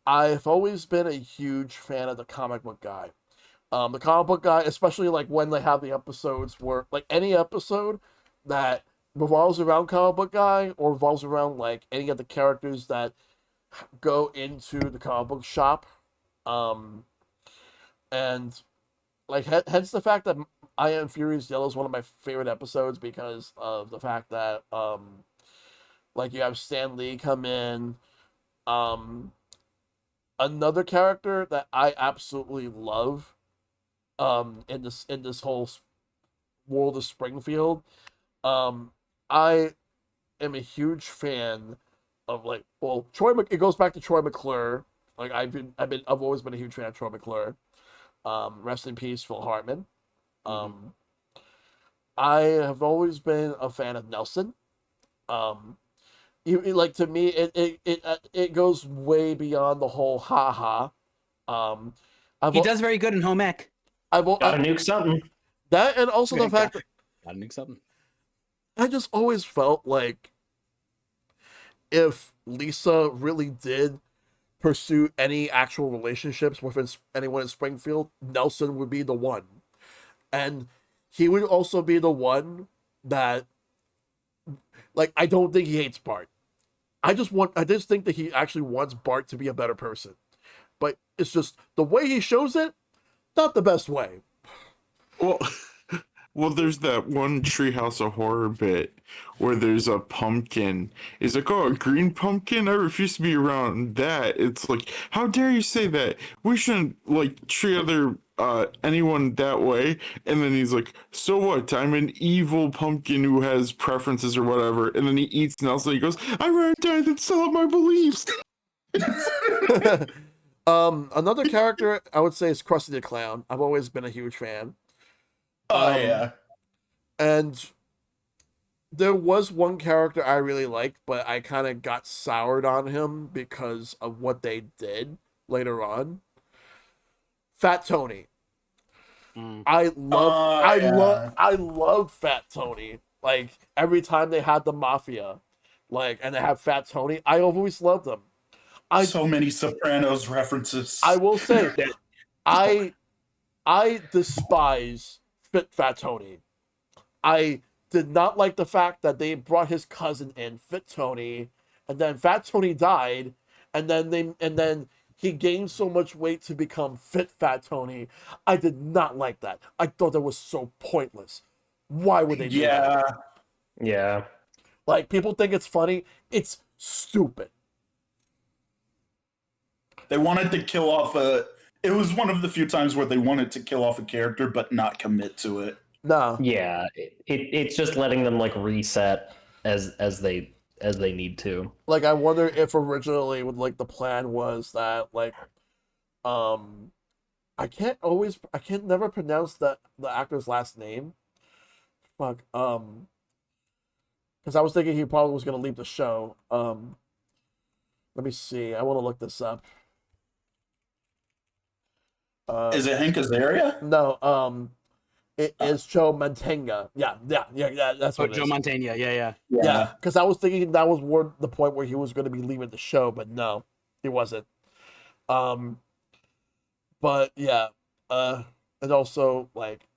I've always been a huge fan of the comic book guy. The comic book guy, especially like when they have the episodes where, like, any episode that revolves around comic book guy or revolves around like any of the characters that go into the comic book shop, and like hence the fact that I Am Furious Yellow is one of my favorite episodes because of the fact that like you have Stan Lee come in. Another character that I absolutely love in this whole world of Springfield, I am a huge fan of, like, well, it goes back to Troy McClure. Like I've always been a huge fan of Troy McClure. Rest in peace, Phil Hartman. I have always been a fan of Nelson. Like, to me, it goes way beyond the whole ha ha. He does very good in home ec. Gotta nuke something. That, and also the fact that Gotta nuke something. I just always felt like if Lisa really did pursue any actual relationships with anyone in Springfield, Nelson would be the one. And he would also be the one that, like, I don't think he hates Bart. I just think that he actually wants Bart to be a better person. But it's just the way he shows it, not the best way. Well, there's that one Treehouse of Horror bit where there's a pumpkin. It's like, oh, a green pumpkin? I refuse to be around that. It's like, how dare you say that? We shouldn't, like, treat anyone that way. And then he's like, so what? I'm an evil pumpkin who has preferences or whatever. And then he eats Nelson. He goes, I'd rather die than sell up my beliefs. Another character I would say is Krusty the Clown. I've always been a huge fan. Oh yeah. And There was one character I really liked, but I kind of got soured on him because of what they did later on. Fat Tony. Mm. Yeah. I love Fat Tony. Like every time they had the mafia, like and they have Fat Tony, I always loved them. I So many Sopranos references. I will say, I I despise Fat Tony. I did not like the fact that they brought his cousin in, Fit Tony, and then Fat Tony died, and then he gained so much weight to become Fit Fat Tony. I did not like that. I thought that was so pointless. Why would they do that? Yeah. Yeah. Like people think it's funny. It's stupid. They wanted to kill off a. It was one of the few times where they wanted to kill off a character but not commit to it. No. Yeah. It's just letting them like reset as they need to. Like I wonder if originally like the plan was that like um I can't never pronounce the actor's last name. Fuck. Because I was thinking he probably was gonna leave the show. Let me see. I want to look this up. Is it Hank Azaria? No. It is Joe Mantegna. Yeah. That's Oh, what it Joe is. Mantegna. Yeah. Yeah. Because I was thinking that was the point where he was gonna be leaving the show, but no, he wasn't. But yeah. And also like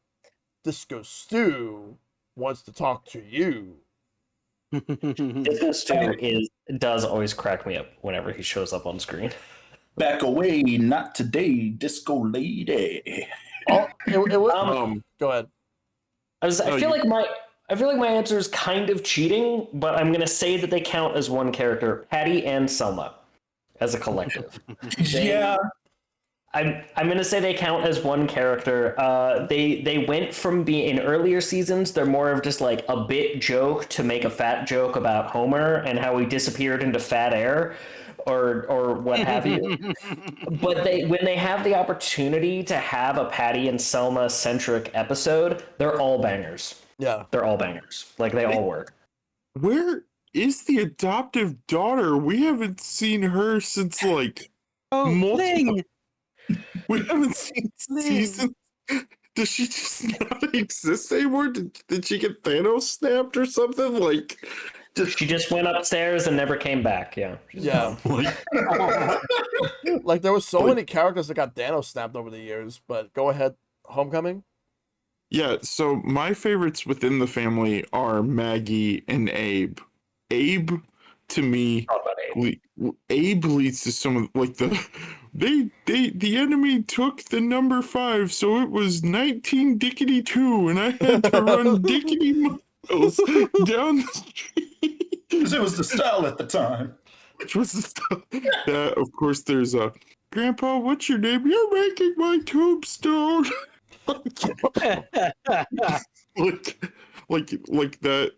Disco Stew wants to talk to you. Disco Stew does always crack me up whenever he shows up on screen. Back away, not today, disco lady. Oh, it was. Go ahead. I feel like my answer is kind of cheating, but I'm gonna say that they count as one character, Patty and Selma, as a collective. Yeah. I'm gonna say they count as one character. They went from being in earlier seasons, they're more of just like a bit joke to make a fat joke about Homer and how he disappeared into fat air, or what have you. But when they have the opportunity to have a Patty and Selma centric episode, they're all bangers. Yeah. They're all bangers. Like they all work. Where is the adoptive daughter? We haven't seen her since like multiple. We haven't seen seasons. Does she just not exist anymore? Did she get Thanos snapped or something? Like, She just went upstairs and never came back. Yeah. Yeah. Like there was so many characters that got Thanos snapped over the years, but go ahead, Homecoming. Yeah, so my favorites within the family are Maggie and Abe. Abe, to me, Abe leads to some of like the enemy took the number 5, so it was 19 dickety 2, and I had to run dickety miles down the street. Because it was the style at the time. Which was the stuff. Of course, there's a Grandpa. What's your name? You're making my tombstone. like that.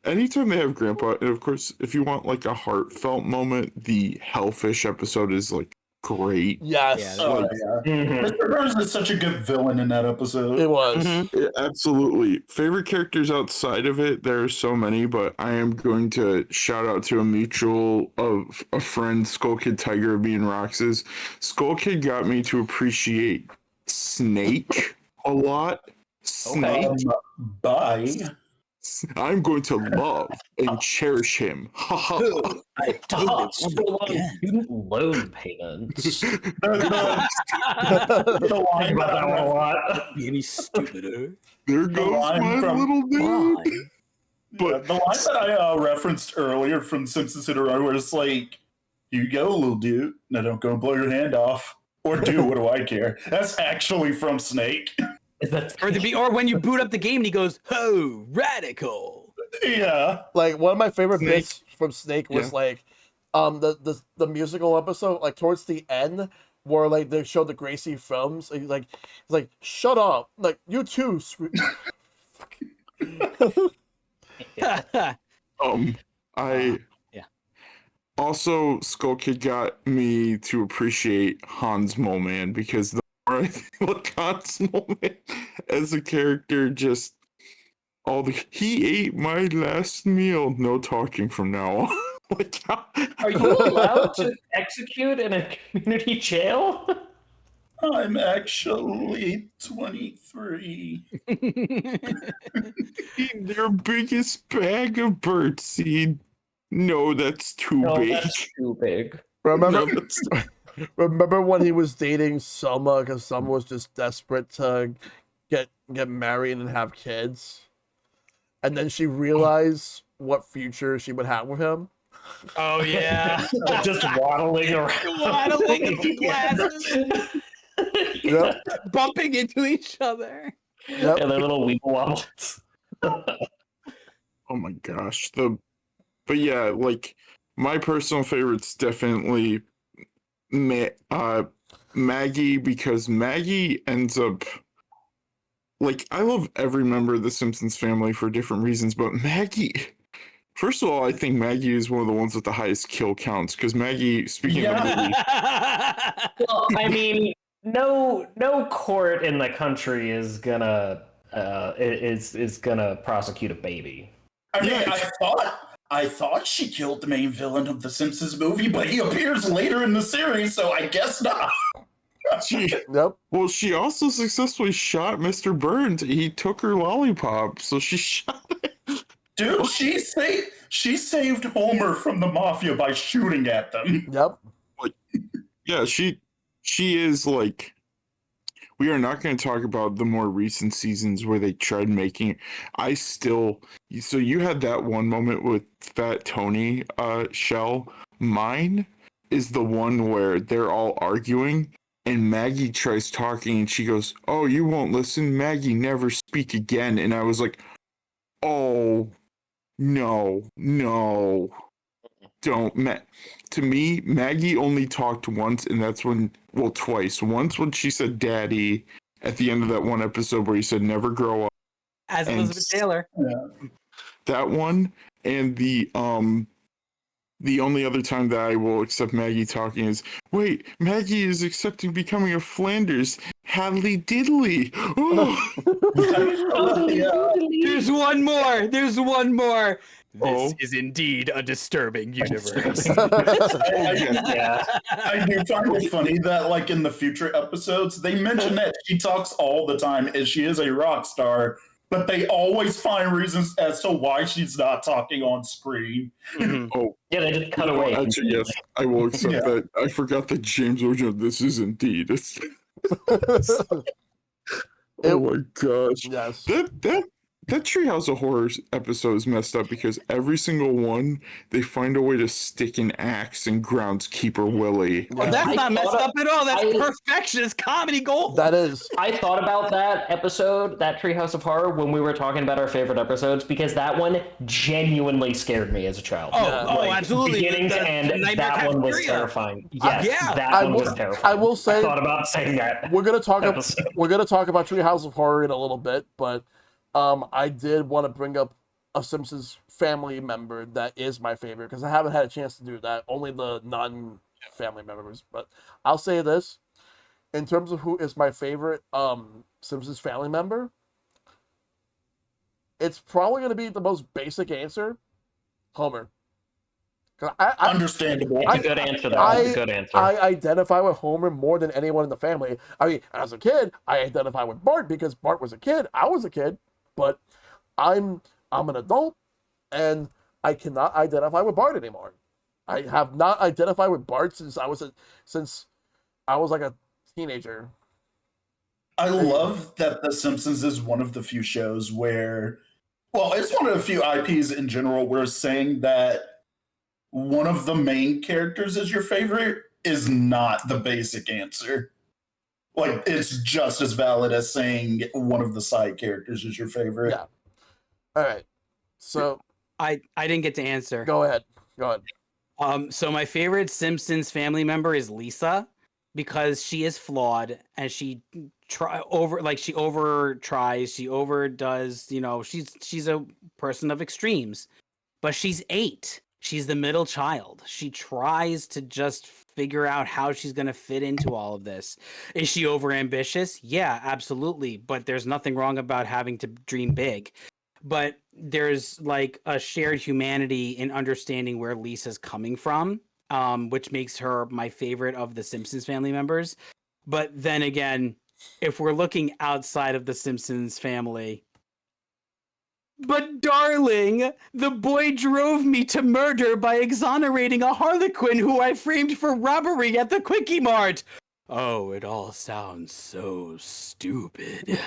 Anytime they have Grandpa, and of course, if you want like a heartfelt moment, the Hellfish episode is like great. Yes. Oh, yeah. Mr. Burns is such a good villain in that episode. It was. Yeah, absolutely. Favorite characters outside of it, there are so many, but I am going to shout out to a mutual of a friend, Skull Kid Tiger of me and Rox's. Skull Kid got me to appreciate Snake a lot. Snake. Bye. I'm going to love and cherish him. Student loan payments. The line About that one a lot. Any stupider. There goes line my from- little dude. But the line that I referenced earlier from Simpsons Hit where it's like, "Here you go, little dude. Now don't go and blow your hand off, or do. What do I care?" That's actually from Snake. Or when you boot up the game and he goes, "Ho, radical." Yeah. Like one of my favorite Snake. bits from Snake was like the musical episode, like towards the end where like they showed the Gracie films. And he's like, shut up. Like you too, I yeah. Also, Skull Kid got me to appreciate Hans Moleman because the more I think about Hans Moleman as a character, just he ate my last meal. No talking from now on. Like, Are you allowed to execute in a community jail? I'm actually 23. eating their biggest bag of birdseed? No, that's too No, big. that's too big. Remember, No, that's- remember when he was dating Selma because Selma was just desperate to get married and have kids, and then she realized what future she would have with him. Oh yeah. Just waddling around. Waddling in the glasses, Yep, bumping into each other. yep. And their little weeble wobbles. oh my gosh. But yeah, like my personal favorite's definitely Maggie, because Maggie ends up like, I love every member of the Simpsons family for different reasons, but Maggie, first of all, I think Maggie is one of the ones with the highest kill counts, because Maggie, speaking of the movie, Well, I mean, no court in the country is gonna prosecute a baby. I mean, Yeah. I thought she killed the main villain of the Simpsons movie, but he appears later in the series, so I guess not. she, Yep. well, she also successfully shot Mr. Burns. He took her lollipop, so she shot it. Dude, she saved Homer from the mafia by shooting at them. Yep. Yeah, she is like, we are not going to talk about the more recent seasons where they tried making. So you had that one moment with Fat Tony, Shell. Mine is the one where they're all arguing and Maggie tries talking and she goes, "Oh, you won't listen, Maggie, never speak again." And I was like, "Oh, no, don't." To me, Maggie only talked once, and that's twice. Once when she said "daddy" at the end of that one episode where he said "never grow up." As And Elizabeth Taylor. That one, and the only other time that I will accept Maggie talking is, "Wait, Maggie is accepting becoming a Flanders. Hadley diddly." Oh, There's one more. There's one more. This Oh. is indeed a disturbing universe. Yeah. I do find it funny that, like, in the future episodes, they mention that she talks all the time as she is a rock star, but they always find reasons as to why she's not talking on screen. Mhm. oh, Yeah, they just cut away. actually, yes, I will accept Yeah. that. I forgot that James Ocean. This is indeed. Oh my gosh. Yes. That Treehouse of Horrors episode is messed up because every single one they find a way to stick an axe in Groundskeeper Willie. Well, Yeah. that's I not messed thought- up at all. That's I- perfectionist comedy gold. That is. I thought about that episode, that Treehouse of Horror, when we were talking about our favorite episodes, because that one genuinely scared me as a child. Absolutely. Beginning to The end, Nightmare that one was Cafeteria. terrifying. Yes, yeah. that I one will- was terrifying. I will say- I thought about saying that. We're gonna talk. episode. We're gonna talk about Treehouse of Horror in a little bit, but I did want to bring up a Simpsons family member that is my favorite because I haven't had a chance to do that. Only the non-family members. But I'll say this: in terms of who is my favorite Simpsons family member, it's probably gonna be the most basic answer: Homer. 'Cause Understandable. It's a good answer, though. It's a good answer. I identify with Homer more than anyone in the family. I mean, as a kid, I identify with Bart because Bart was a kid. I was a kid, but I'm an adult, and I cannot identify with Bart anymore. I have not identified with Bart since I was like a teenager. I love that The Simpsons is one of the few shows where, well, it's one of the few IPs in general where saying that one of the main characters is your favorite is not the basic answer. Like, it's just as valid as saying one of the side characters is your favorite. Yeah. All right, so I didn't get to answer. go ahead. So my favorite Simpsons family member is Lisa because she is flawed and she overdoes, she's a person of extremes. But she's 8. She's the middle child. She tries to just figure out how she's going to fit into all of this. Is she overambitious? Yeah, absolutely, but there's nothing wrong about having to dream big. but there's like a shared humanity in understanding where Lisa's coming from, which makes her my favorite of the Simpsons family members. But then again, if we're looking outside of the Simpsons family, but darling, the boy drove me to murder by exonerating a harlequin who I framed for robbery at the Quickie Mart. Oh, it all sounds so stupid.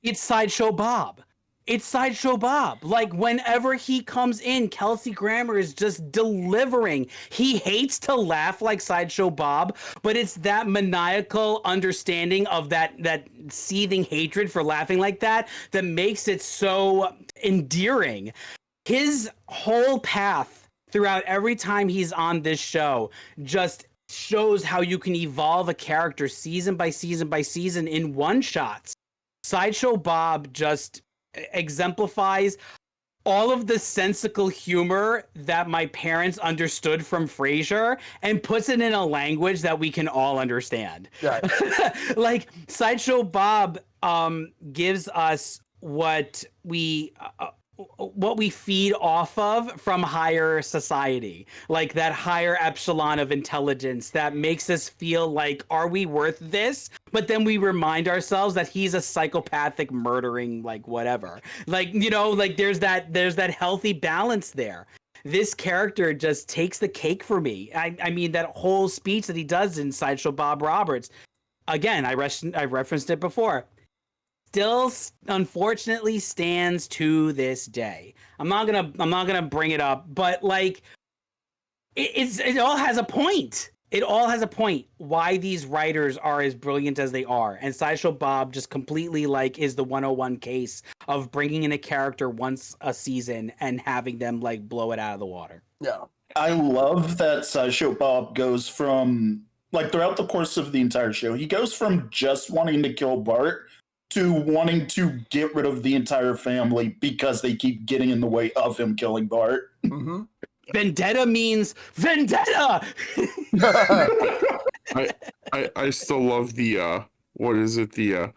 It's Sideshow Bob. It's Sideshow Bob. Like, whenever he comes in, Kelsey Grammer is just delivering. He hates to laugh like Sideshow Bob, but it's that maniacal understanding of that seething hatred for laughing like that that makes it so endearing. His whole path throughout every time he's on this show just shows how you can evolve a character season by season by season in one-shots. Sideshow Bob just exemplifies all of the sensical humor that my parents understood from Frasier and puts it in a language that we can all understand. Yeah. Like, Sideshow Bob gives us what we feed off of from higher society, like that higher epsilon of intelligence that makes us feel like, are we worth this? But then we remind ourselves that he's a psychopathic murdering, like, whatever. Like, you know, like there's that healthy balance there. This character just takes the cake for me. I mean, that whole speech that he does in Sideshow Bob Roberts, again, I referenced it before, still unfortunately stands to this day. I'm not gonna bring it up, but like it all has a point. It all has a point why these writers are as brilliant as they are. And Sideshow Bob just completely like is the 101 case of bringing in a character once a season and having them like blow it out of the water. Yeah. I love that Sideshow Bob goes from, like, throughout the course of the entire show, he goes from just wanting to kill Bart to wanting to get rid of the entire family because they keep getting in the way of him killing Bart. Mm-hmm. Vendetta means vendetta. I still love the what is it, the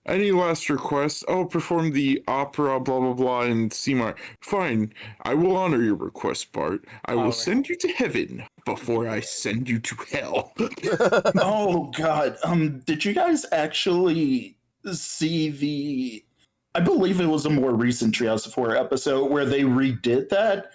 any last request? Oh, perform the opera, blah blah blah, in C-Mart. Fine, I will honor your request, Bart. I will send you to heaven before I send you to hell. Oh god. Did you guys actually see I believe it was a more recent Treehouse of Horror episode where they redid that,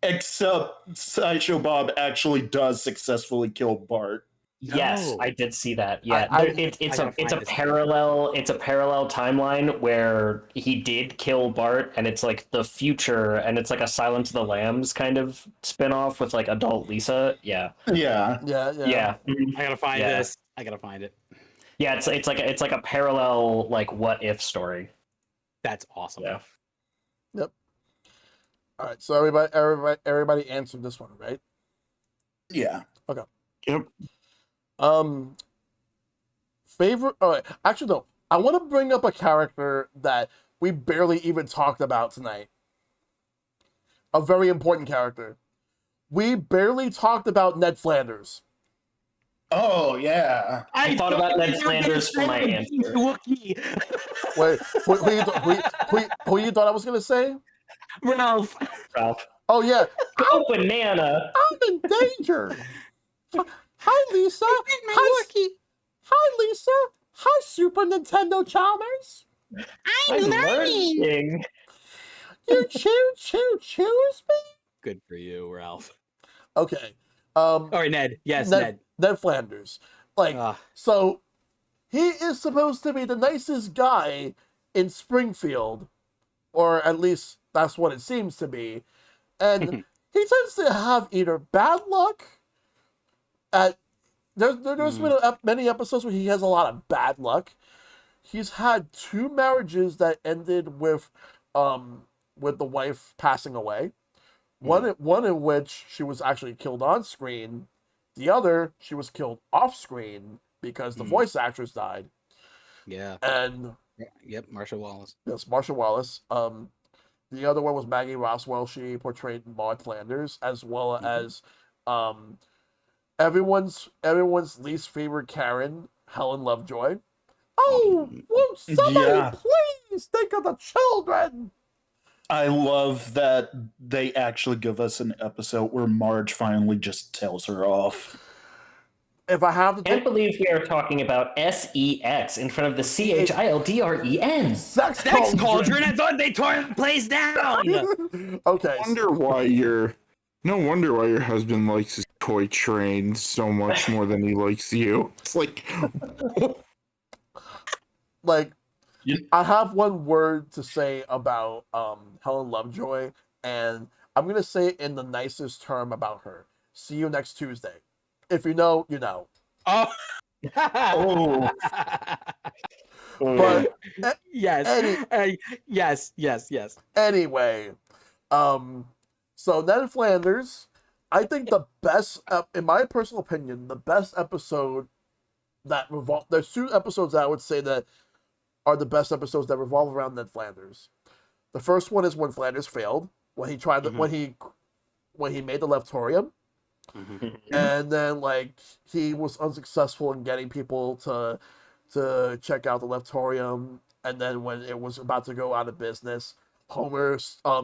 except Sideshow Bob actually does successfully kill Bart. Yes, No. I did see that. Yeah, I it's gotta a find this. parallel timeline where he did kill Bart, and it's like the future, and it's like a Silence of the Lambs kind of spin-off with like adult Lisa. Yeah, Yeah. yeah, I gotta find Yeah. this. I gotta find it. yeah. It's like a parallel like what if story. That's awesome. Yeah. Yep. All right. So everybody answered this one, right? Yeah. Yep. Favorite. All right. Actually, no. I want to bring up a character that we barely even talked about tonight. A very important character. We barely taled about Ned Flanders. Oh yeah. I thought about Ned Flanders for my answer. Wookie. Wait, who you thought I was gonna say? Ralph. Ralph. Oh yeah, Go banana. I'm in danger. Hi Lisa. Hi Lisa. Hi Super Nintendo Chalmers. I'm learning. You choose me. Good for you, Ralph. Okay. All right, Ned. Yes, Ned. Ned Flanders. So he is supposed to be the nicest guy in Springfield, or at least that's what it seems to be. And he tends to have either bad luck there's been many episodes where he has a lot of bad luck. He's had 2 marriages that ended with the wife passing away. One in which she was actually killed on screen. The other, she was killed off screen because the voice actress died. Yeah. And Yep, Marsha Wallace. yes, Marsha Wallace. The other one was Maggie Roswell. She portrayed Maud Flanders, as well as everyone's least favorite Karen, Helen Lovejoy. Oh, won't somebody Please think of the children. I love that they actually give us an episode where Marge finally just tells her off. If I have to Can't think, believe we are talking about SEX in front of the CHILDREN. sex Sex cauldron. cauldron. I thought they tore the place down. Okay. No wonder why your husband likes his toy train so much more than he likes you. It's like, Like, You- I have one word to say about Helen Lovejoy, and I'm gonna say it in the nicest term about her. See you next Tuesday. If you know, you know. Oh. Oh. But yes. Yes. anyway, so Ned Flanders, I think the best, in my personal opinion, the best episode that there's two episodes that I would say that are the best episodes that revolve around Ned Flanders. The first one is when Flanders failed, when he tried to, when he made the Leftorium, and then like he was unsuccessful in getting people to check out the Leftorium, and then when it was about to go out of business, Homer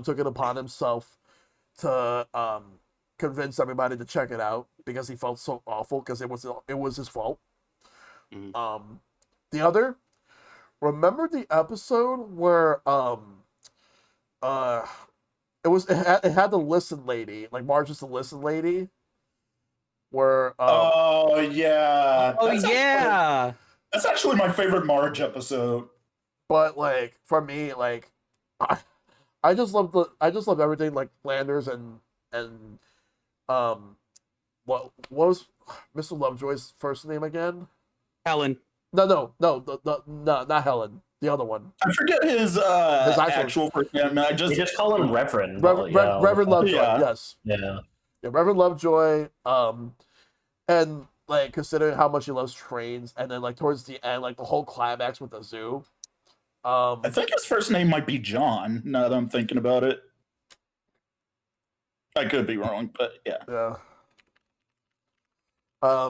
took it upon himself to convince everybody to check it out because he felt so awful because it was his fault. The other, remember the episode where it had the listen lady, like Marge is the listen lady, where Oh yeah. Oh That's yeah. That's actually my favorite Marge episode. but like for me, like I just love everything like Flanders and what was Mr. Lovejoy's first name again? Helen. No, not Helen. The other one. I forget his actual first name. I They just just call him Reverend. Reverend Lovejoy. Yeah. Yes. Yeah. Yeah, Reverend Lovejoy. And like considering how much he loves trains, and then like towards the end, like the whole climax with the zoo. I think his first name might be John. Now that I'm thinking about it, I could be wrong, but yeah. Yeah.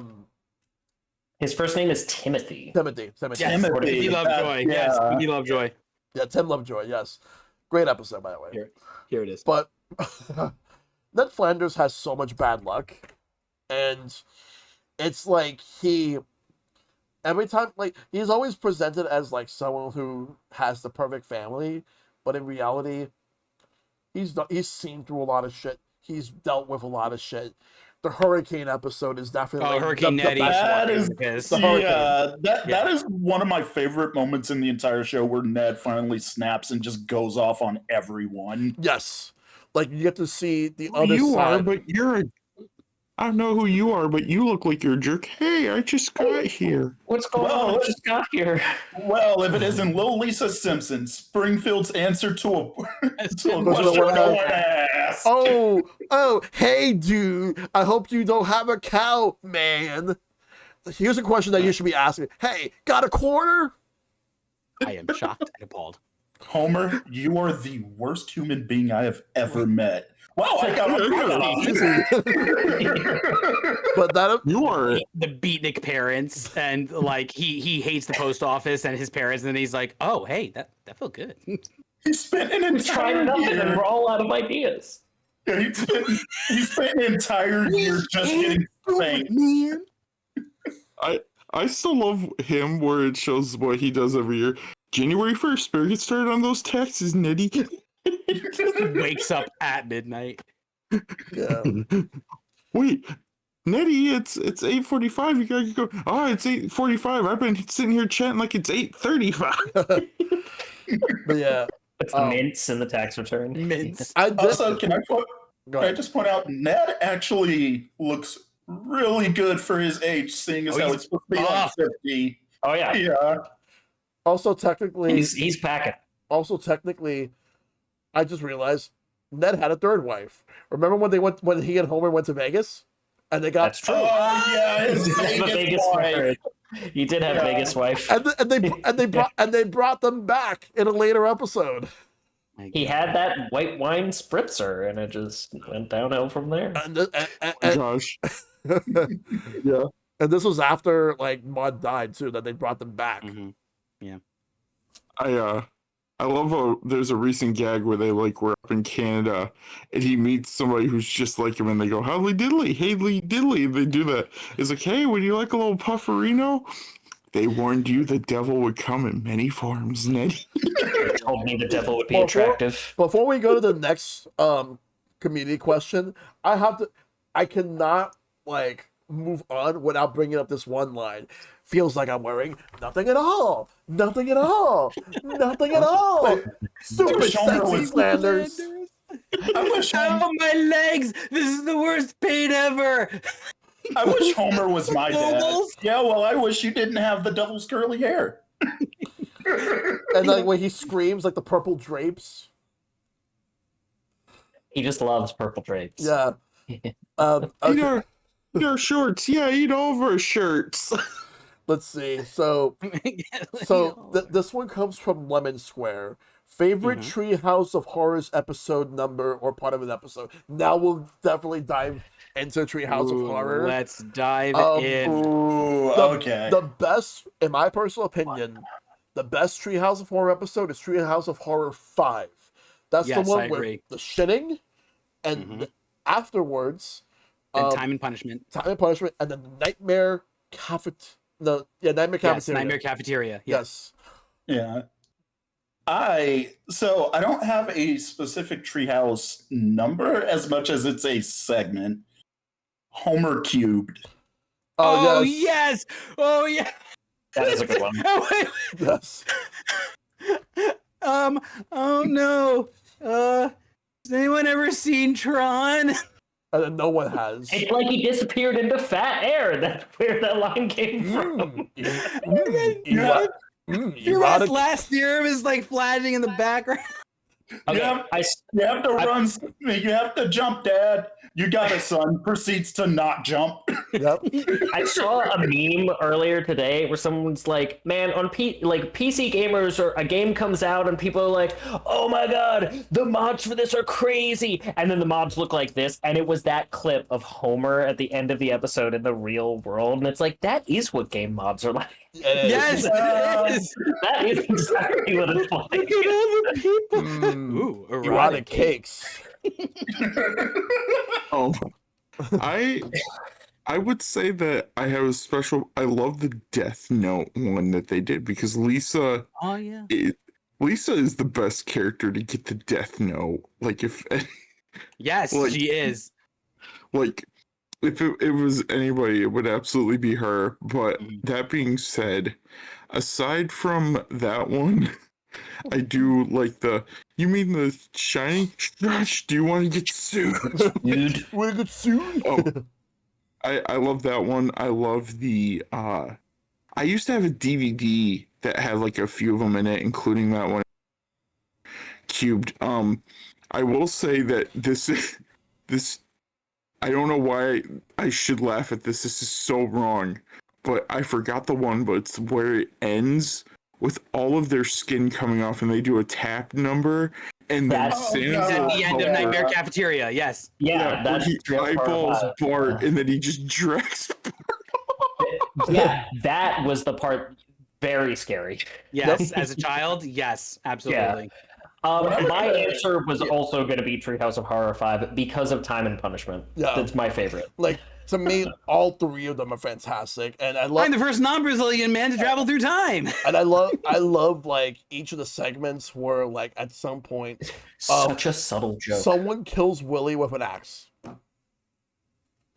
His first name is Timothy. Timothy. Yes. Timothy. Timothy Lovejoy. Yeah. Yes. Timothy Lovejoy. Yeah, Tim Lovejoy. Yes, great episode by the way. Here it is. But Ned Flanders has so much bad luck, and it's like every time like he's always presented as like someone who has the perfect family, but in reality, he's seen through a lot of shit. He's dealt with a lot of shit. The hurricane episode is definitely Hurricane Nettie. That is The yeah. That is one of my favorite moments in the entire show where Ned finally snaps and just goes off on everyone. Yes, like you get to see the who other you side. are, but I don't know who you are, but you look like you're a jerk. Hey, I just got here. What's going on? I just got here. Well, if it isn't Lil Lisa Simpson, Springfield's answer to a question no one asked. Oh, hey, dude. I hope you don't have a cow, man. Here's a question that you should be asking. Hey, got a quarter? I am shocked and appalled. Homer, you are the worst human being I have ever met. Wow, I got But that You are The beatnik parents, and like he hates the post office and his parents, and then he's like, oh hey, that felt good. he spent an We tried entire nothing and year. we're all out of ideas. Yeah, he spent an entire year just getting spanked. I still love him where it shows what he does every year. January 1st, better get started on those taxes, Nettie. Wakes up at midnight. yeah. Wait, Nettie, it's 8:45. You gotta go. Oh, it's 8:45. I've been sitting here chatting like it's 8:35. But yeah, It's the mints and the tax return. Mints. Also, can I Go ahead. just point out, Ned actually looks really good for his age, seeing as how he's it's supposed to be like 50. Oh yeah. Yeah. Also, technically, He's packing. I just realized Ned had a third wife. Remember when he and Homer went to Vegas, and they got That's true. Oh yeah, his He did have a Vegas Vegas wife. wife. He did have Yeah. Vegas wife. and they brought them back in a later episode. He had that white wine spritzer, and it just went downhill from there. Gosh. Yeah. And this was after like Mud died too, that they brought them back. Mhm. I I love there's a recent gag where they like were up in Canada and he meets somebody who's just like him and they go, Howdy diddly, Haley diddly. And they do that. It's like, hey, would you like a little pufferino? They warned you the devil would come in many forms, Ned. They told me the devil would be attractive. Before we go to the next community question, I cannot like move on without bringing up this one line. Feels like I'm wearing nothing at all. Nothing at all. Nothing at all. Stupid sexy Flanders. I wish Homer, my legs! This is the worst pain ever. I wish Homer was my dad. Vocals? Yeah, well, I wish you didn't have the devil's curly hair. And like when he screams, like the purple drapes. He just loves purple drapes. Yeah. Okay. Eat our shorts. Yeah, eat all of our shirts. Let's see. So this one comes from Lemon Square. Favorite Treehouse of Horrors episode number or part of an episode. Now we'll definitely dive into Treehouse of Horror. Let's dive in. Ooh, okay. The best, in my personal opinion, the best Treehouse of Horror episode is Treehouse of Horror 5. That's Yes, the one I with agree. the shitting, and afterwards, And Time and Punishment. Time and Punishment, and the Nightmare Nightmare Yes, Cafeteria. Nightmare Cafeteria. Yes. Yeah. I don't have a specific treehouse number as much as it's a segment. Homer cubed. Oh, yes. Oh, yeah. That is a good one. Oh, wait. Yes. Oh, no. Has anyone ever seen Tron? And then no one has. It's like he disappeared into fat air. That's where that line came from. Erotic. Last year was like flashing in the background. Okay, You have to run. You have to jump, Dad. You got it, son. Proceeds to not jump. Yep. I saw a meme earlier today where someone's like, "Man, on PC gamers, or a game comes out and people are like, oh my god, the mods for this are crazy," and then the mods look like this, and it was that clip of Homer at the end of the episode in the real world, and it's like that is what game mods are like. Yes, it is. That is exactly what it's like. Look at all the people. Ooh, Erotic cakes. I would say that I have a special. I love the Death Note one that they did because Lisa. Oh yeah. Lisa is the best character to get the Death Note. Like if. Yes, like, she is. Like, if it was anybody, it would absolutely be her. But that being said, aside from that one, I do like you mean the shiny? Shush, do you want to get sued? Dude, Want to get sued? Oh, I love that one. I love the, I used to have a DVD that had like a few of them in it, including that one. Cubed. I will say that this, I don't know why I should laugh at this. This is so wrong, but I forgot the one, but it's where it ends with all of their skin coming off and they do a tap number and then Santa At the end of Nightmare Cafeteria, yes. yeah, where that's he eyeballs part Bart and then he just drags yeah, that was the part very scary. Yes, as a child, yes, absolutely. My answer was also going to be Treehouse of Horror 5 because of Time and Punishment. Yeah. That's my favorite. Like, to me, all three of them are fantastic, and I love. I'm the first non-Brazilian man to travel through time. And I love like each of the segments where like at some point, Such a subtle joke. someone kills Willie with an axe.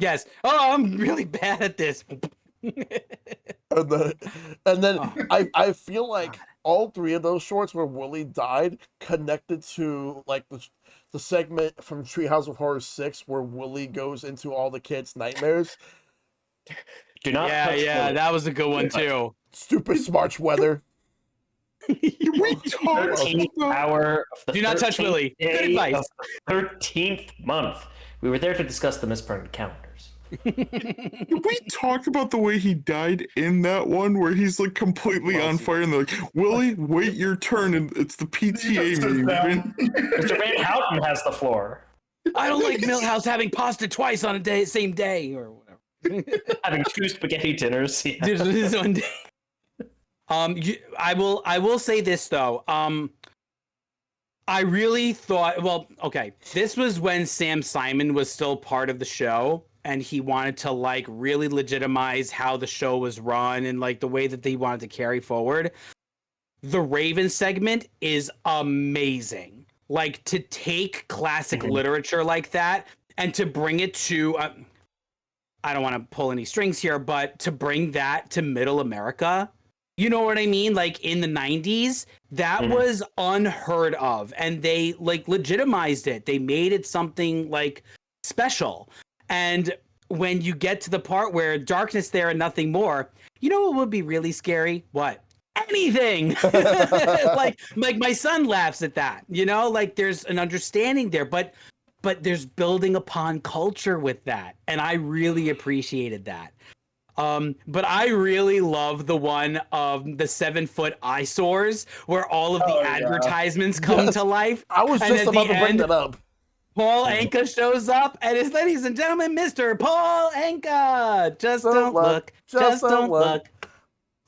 Yes. Oh, I'm really bad at this. And then I feel like all three of those shorts where Willie died connected to like the segment from Treehouse of Horror 6 where Willie goes into all the kids' nightmares. Do not touch Willie. That was a good one too. Stupid Smarch Weather. We talk 13th hour of the Do not touch 13th Willie. Good day advice. of the 13th month. We were there to discuss the misprinted calendars. Did we talk about the way he died in that one where he's like completely on fire and they're like, Willie, wait your turn and it's the PTA meeting. Mr. Van Houten has the floor. I don't like Millhouse having pasta twice on a same day or whatever. Having two spaghetti dinners. Yeah. There's one day. I will say this though. I really thought, well, okay, this was when Sam Simon was still part of the show, and he wanted to like really legitimize how the show was run and like the way that they wanted to carry forward. The Raven segment is amazing. Like to take classic literature like that and to bring it to, I don't want to pull any strings here, but to bring that to middle America, you know what I mean? Like in the 90s, that was unheard of. And they like legitimized it. They made it something like special. And when you get to the part where darkness there and nothing more, you know what would be really scary? What? Anything. like my son laughs at that, you know, like there's an understanding there, but there's building upon culture with that. And I really appreciated that. But I really love the one of the 7-foot eyesores where all of the advertisements come to life. I was And just at about the to bring end, that up. Paul Anka shows up and it's, ladies and gentlemen, Mr. Paul Anka. Just don't look. Just don't look.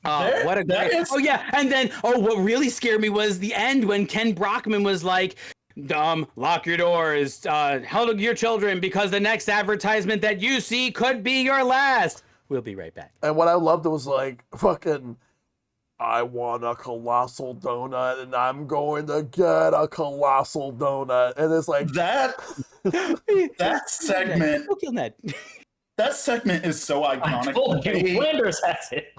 Oh, what a great! Oh yeah, and then what really scared me was the end when Ken Brockman was like, lock your doors, hold your children because the next advertisement that you see could be your last. We'll be right back. And what I loved was like fucking, I want a colossal donut and I'm going to get a colossal donut. And it's like that segment. That segment is so iconic. I told you, Flanders has it.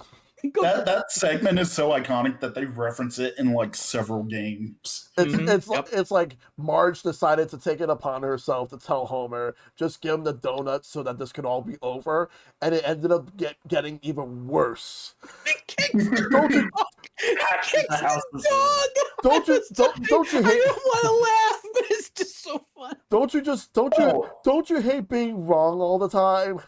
That segment is so iconic that they reference it in like several games. It's like Marge decided to take it upon herself to tell Homer, just give him the donuts so that this could all be over, and it ended up getting even worse. Don't you hate? I don't want to laugh, but it's just so fun. Don't you hate being wrong all the time?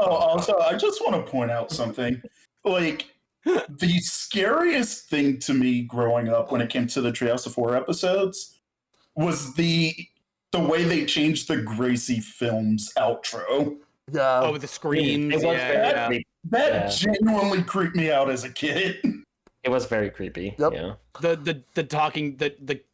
Oh, also, I just want to point out something. Like, the scariest thing to me growing up when it came to the Treehouse of Horror episodes was the way they changed the Gracie films outro. Yeah. Oh, the screams. That genuinely creeped me out as a kid. It was very creepy. Yep. Yeah. The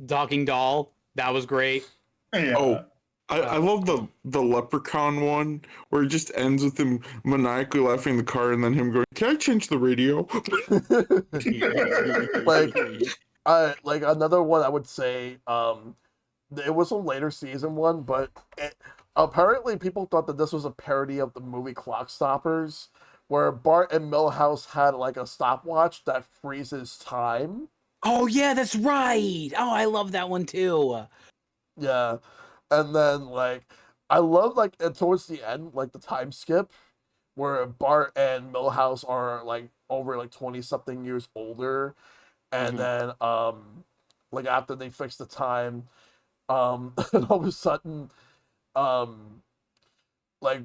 talking doll. That was great. Yeah. Oh, I love the leprechaun one where it just ends with him maniacally laughing in the car and then him going, "Can I change the radio?" like another one I would say, it was a later season one, but apparently people thought that this was a parody of the movie Clock Stoppers, where Bart and Milhouse had like a stopwatch that freezes time. Oh yeah, that's right. Oh, I love that one too. Yeah. And then, like, I love, like, towards the end, like, the time skip, where Bart and Milhouse are, like, over, like, 20-something years older, and then, like, after they fix the time, and all of a sudden, like,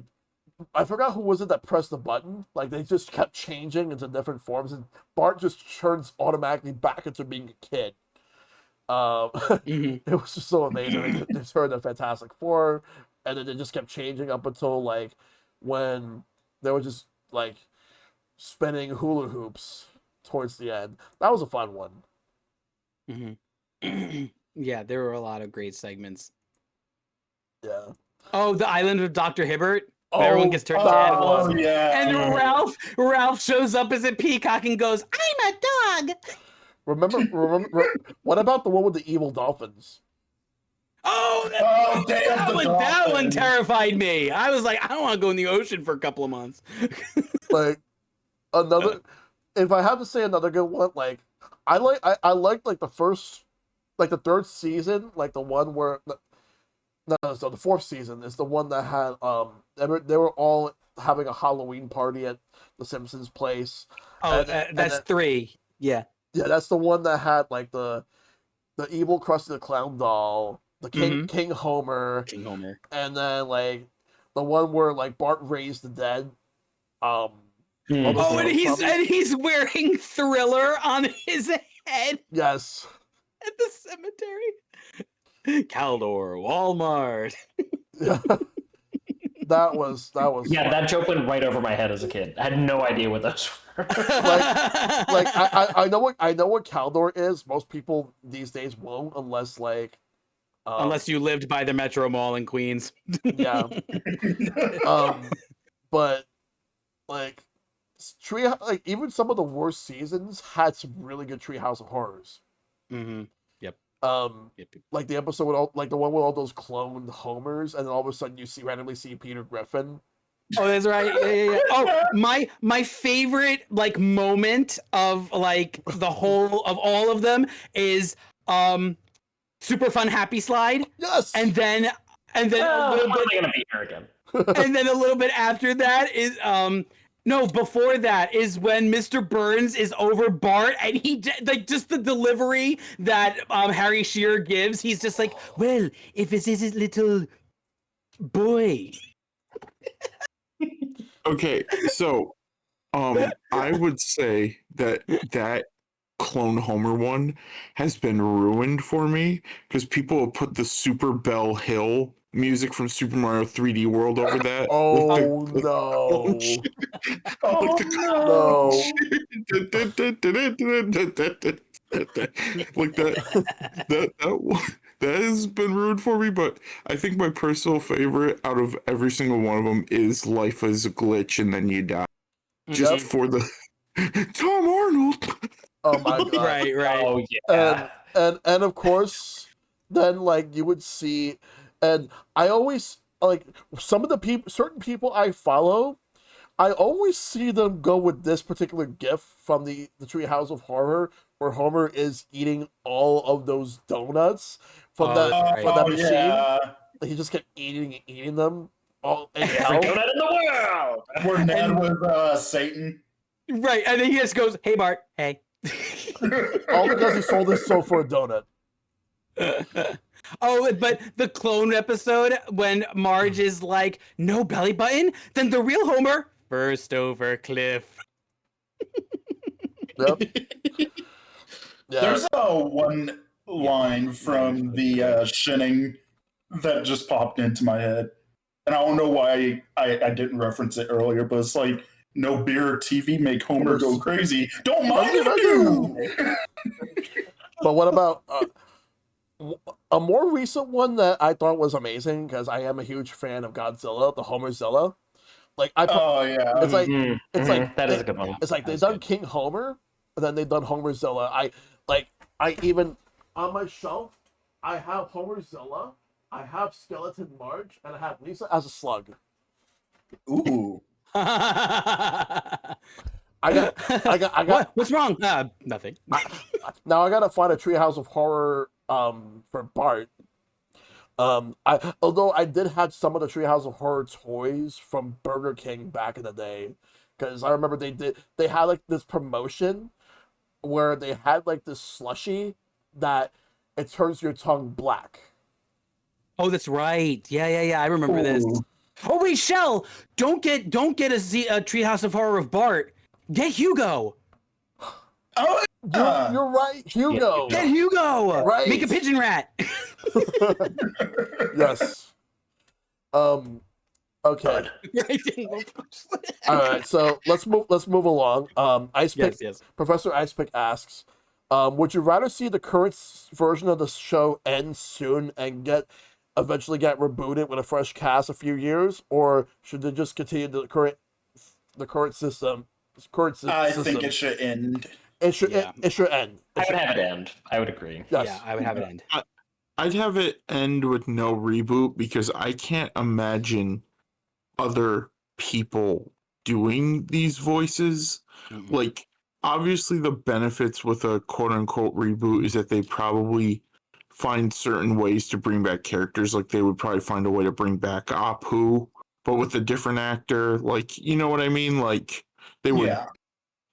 I forgot who was it that pressed the button, like, they just kept changing into different forms, and Bart just turns automatically back into being a kid. It was just so amazing. They turned the Fantastic Four, and then they just kept changing up until like when they were just like spinning hula hoops towards the end. That was a fun one. Yeah, there were a lot of great segments. Yeah. Oh, the Island of Dr. Hibbert. Everyone gets turned to animals. Oh, yeah. And Ralph shows up as a peacock and goes, "I'm a dog." Remember, what about the one with the evil dolphins? Oh, that one terrified me. I was like, I don't want to go in the ocean for a couple of months. Like another, if I have to say another good one, like I liked like the first, like the third season, like the one where so the fourth season is the one that had they were all having a Halloween party at the Simpsons place. Oh, that's 3. Yeah. Yeah, that's the one that had like the evil Krusty the Clown doll, the King Homer, and then like the one where like Bart raised the dead. Oh, and he's wearing Thriller on his head. Yes. At the cemetery. Caldor, Walmart. Yeah. Yeah, fun. that joke went right over my head as a kid. I had no idea what those were. Like I know what Caldor is. Most people these days won't, unless like Unless you lived by the Metro Mall in Queens. yeah. But like like even some of the worst seasons had some really good Treehouse of Horrors. Mm-hmm. Yep. Yep. Like the episode with like the one with all those cloned Homers, and then all of a sudden you randomly see Peter Griffin. Oh, that's right. Yeah. Oh, my favorite like moment of like the whole of all of them is Super Fun Happy Slide. Yes. And then a little bit I'm gonna be here again. and then a little bit after that is no, before that is when Mr. Burns is over Bart, and he like just the delivery that Harry Shearer gives. He's just like, well, if it is a little boy. Okay, so I would say that Clone Homer one has been ruined for me because people have put the Super Bell Hill music from Super Mario 3D World over that. Oh no! Like that has been ruined for me, but I think my personal favorite out of every single one of them is Life is a Glitch and Then You Die. Just for the Tom Arnold. Oh my god! Right. Oh yeah. And of course, then like you would see, and I always like some of the certain people I follow. I always see them go with this particular gif from the Treehouse of Horror, where Homer is eating all of those donuts from that machine. Yeah. He just kept eating them all. Every donut in the world. Where Ned was Satan. Right, and then he just goes, "Hey Bart, hey." All because he sold his soul for a donut. Oh, but the clone episode when Marge is like, "No belly button," then the real Homer burst over cliff. Yep. Yeah. There's one line from the Shinning that just popped into my head. And I don't know why I didn't reference it earlier, but it's like, no beer or TV make Homer go crazy. Don't mind if I do! But what about a more recent one that I thought was amazing, because I am a huge fan of Godzilla, the Homerzilla. Like it's like it's like that is a good one. It's like they've done King Homer, and then they've done Homerzilla. I even on my shelf I have Homerzilla, I have Skeleton Marge, and I have Lisa as a slug. Ooh. I got. What? What's wrong? Nothing. Now I gotta find a Treehouse of Horror for Bart. Although I did have some of the Treehouse of Horror toys from Burger King back in the day, because I remember they had like this promotion where they had like this slushie that it turns your tongue black. Oh, that's right. Yeah. I remember this. Oh wait, Shell! Don't get a Treehouse of Horror of Bart. Get Hugo. Oh, You're right, Hugo. Get Hugo. Right. Make a pigeon rat. Yes. Okay. All right. So let's move along. Icepick. Yes. Professor Icepick asks, would you rather see the current version of the show end soon and eventually get rebooted with a fresh cast a few years, or should they just continue the current system? I think it should end. It should end. I would have it end. I would agree. Yes. Yeah, I would have it end. I'd have it end with no reboot because I can't imagine other people doing these voices. Mm-hmm. Like, obviously, the benefits with a quote unquote reboot is that they probably find certain ways to bring back characters. Like, they would probably find a way to bring back Apu, but with a different actor. Like, you know what I mean? Like, they would. Yeah.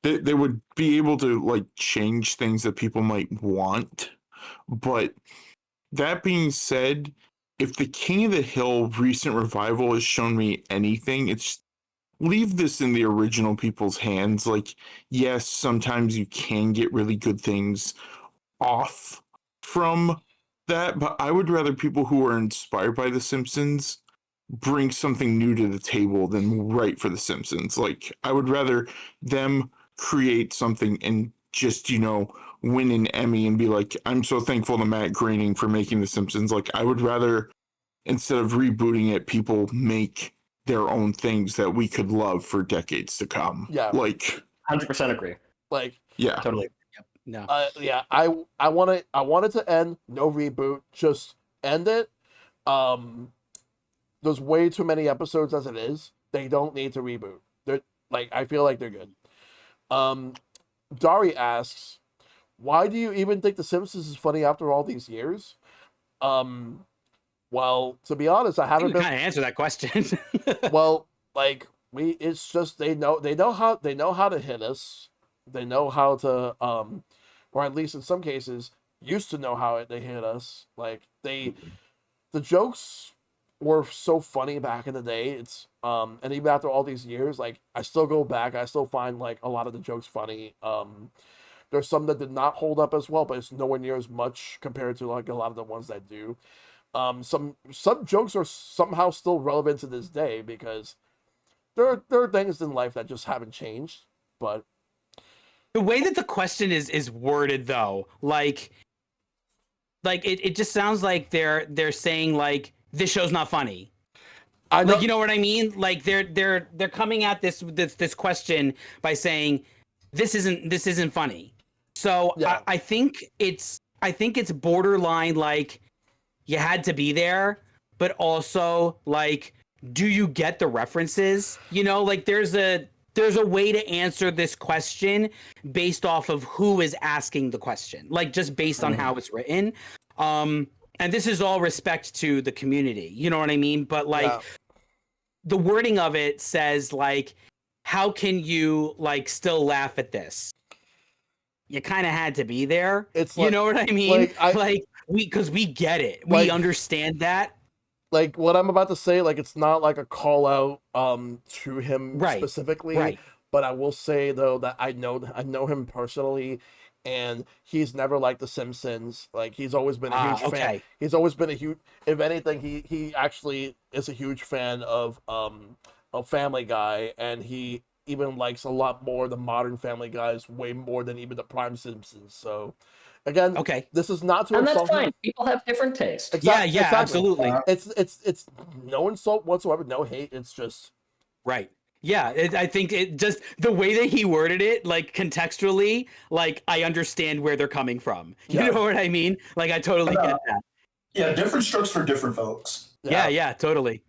They would be able to like change things that people might want. But that being said, if the King of the Hill recent revival has shown me anything, it's leave this in the original people's hands. Like, yes, sometimes you can get really good things off from that, but I would rather people who are inspired by The Simpsons bring something new to the table than write for The Simpsons. Like, I would rather them create something and just, win an Emmy and be like, I'm so thankful to Matt Groening for making The Simpsons. Like, I would rather, instead of rebooting it, people make their own things that we could love for decades to come. Yeah. Like, 100% agree. Like, yeah. Totally. No. yeah, I want it to end, no reboot, just end it. There's way too many episodes as it is. They don't need to reboot. They're like, I feel like they're good. Dari asks, why do you even think The Simpsons is funny after all these years? Well, to be honest, I haven't been kind of answer that question. well, like it's just they know how to hit us. They know how to or at least in some cases used to know how they hit us. Like the jokes were so funny back in the day. It's and even after all these years, like I still go back, I still find like a lot of the jokes funny. There's some that did not hold up as well, but it's nowhere near as much compared to like a lot of the ones that do. Some jokes are somehow still relevant to this day because there are things in life that just haven't changed. But the way that the question is worded, though, like it just sounds like they're saying like this show's not funny. I know, like, you know what I mean? Like they're coming at this question by saying this isn't funny. So yeah. I think it's borderline like you had to be there, but also like, do you get the references? Like there's a way to answer this question based off of who is asking the question, like just based on how it's written. And this is all respect to the community, you know what I mean? But like the wording of it says like, how can you like still laugh at this? You kind of had to be there. It's you like, know what I mean? like because we get it. Like, we understand that. Like what I'm about to say, like it's not like a call out to him specifically. Right. But I will say though that I know him personally, and he's never liked The Simpsons. Like he's always been a huge fan. He's always been a huge. If anything, he actually is a huge fan of Family Guy, and he even likes a lot more the modern Family Guys, way more than even the Prime Simpsons. So, again, this is not to and insult that's fine. him. People have different tastes. Exactly. Absolutely. It's no insult whatsoever, no hate. It's just right. Yeah, I think it just the way that he worded it, like contextually, like I understand where they're coming from. You know what I mean? Like I totally get that. Yeah, different strokes for different folks. Yeah, totally.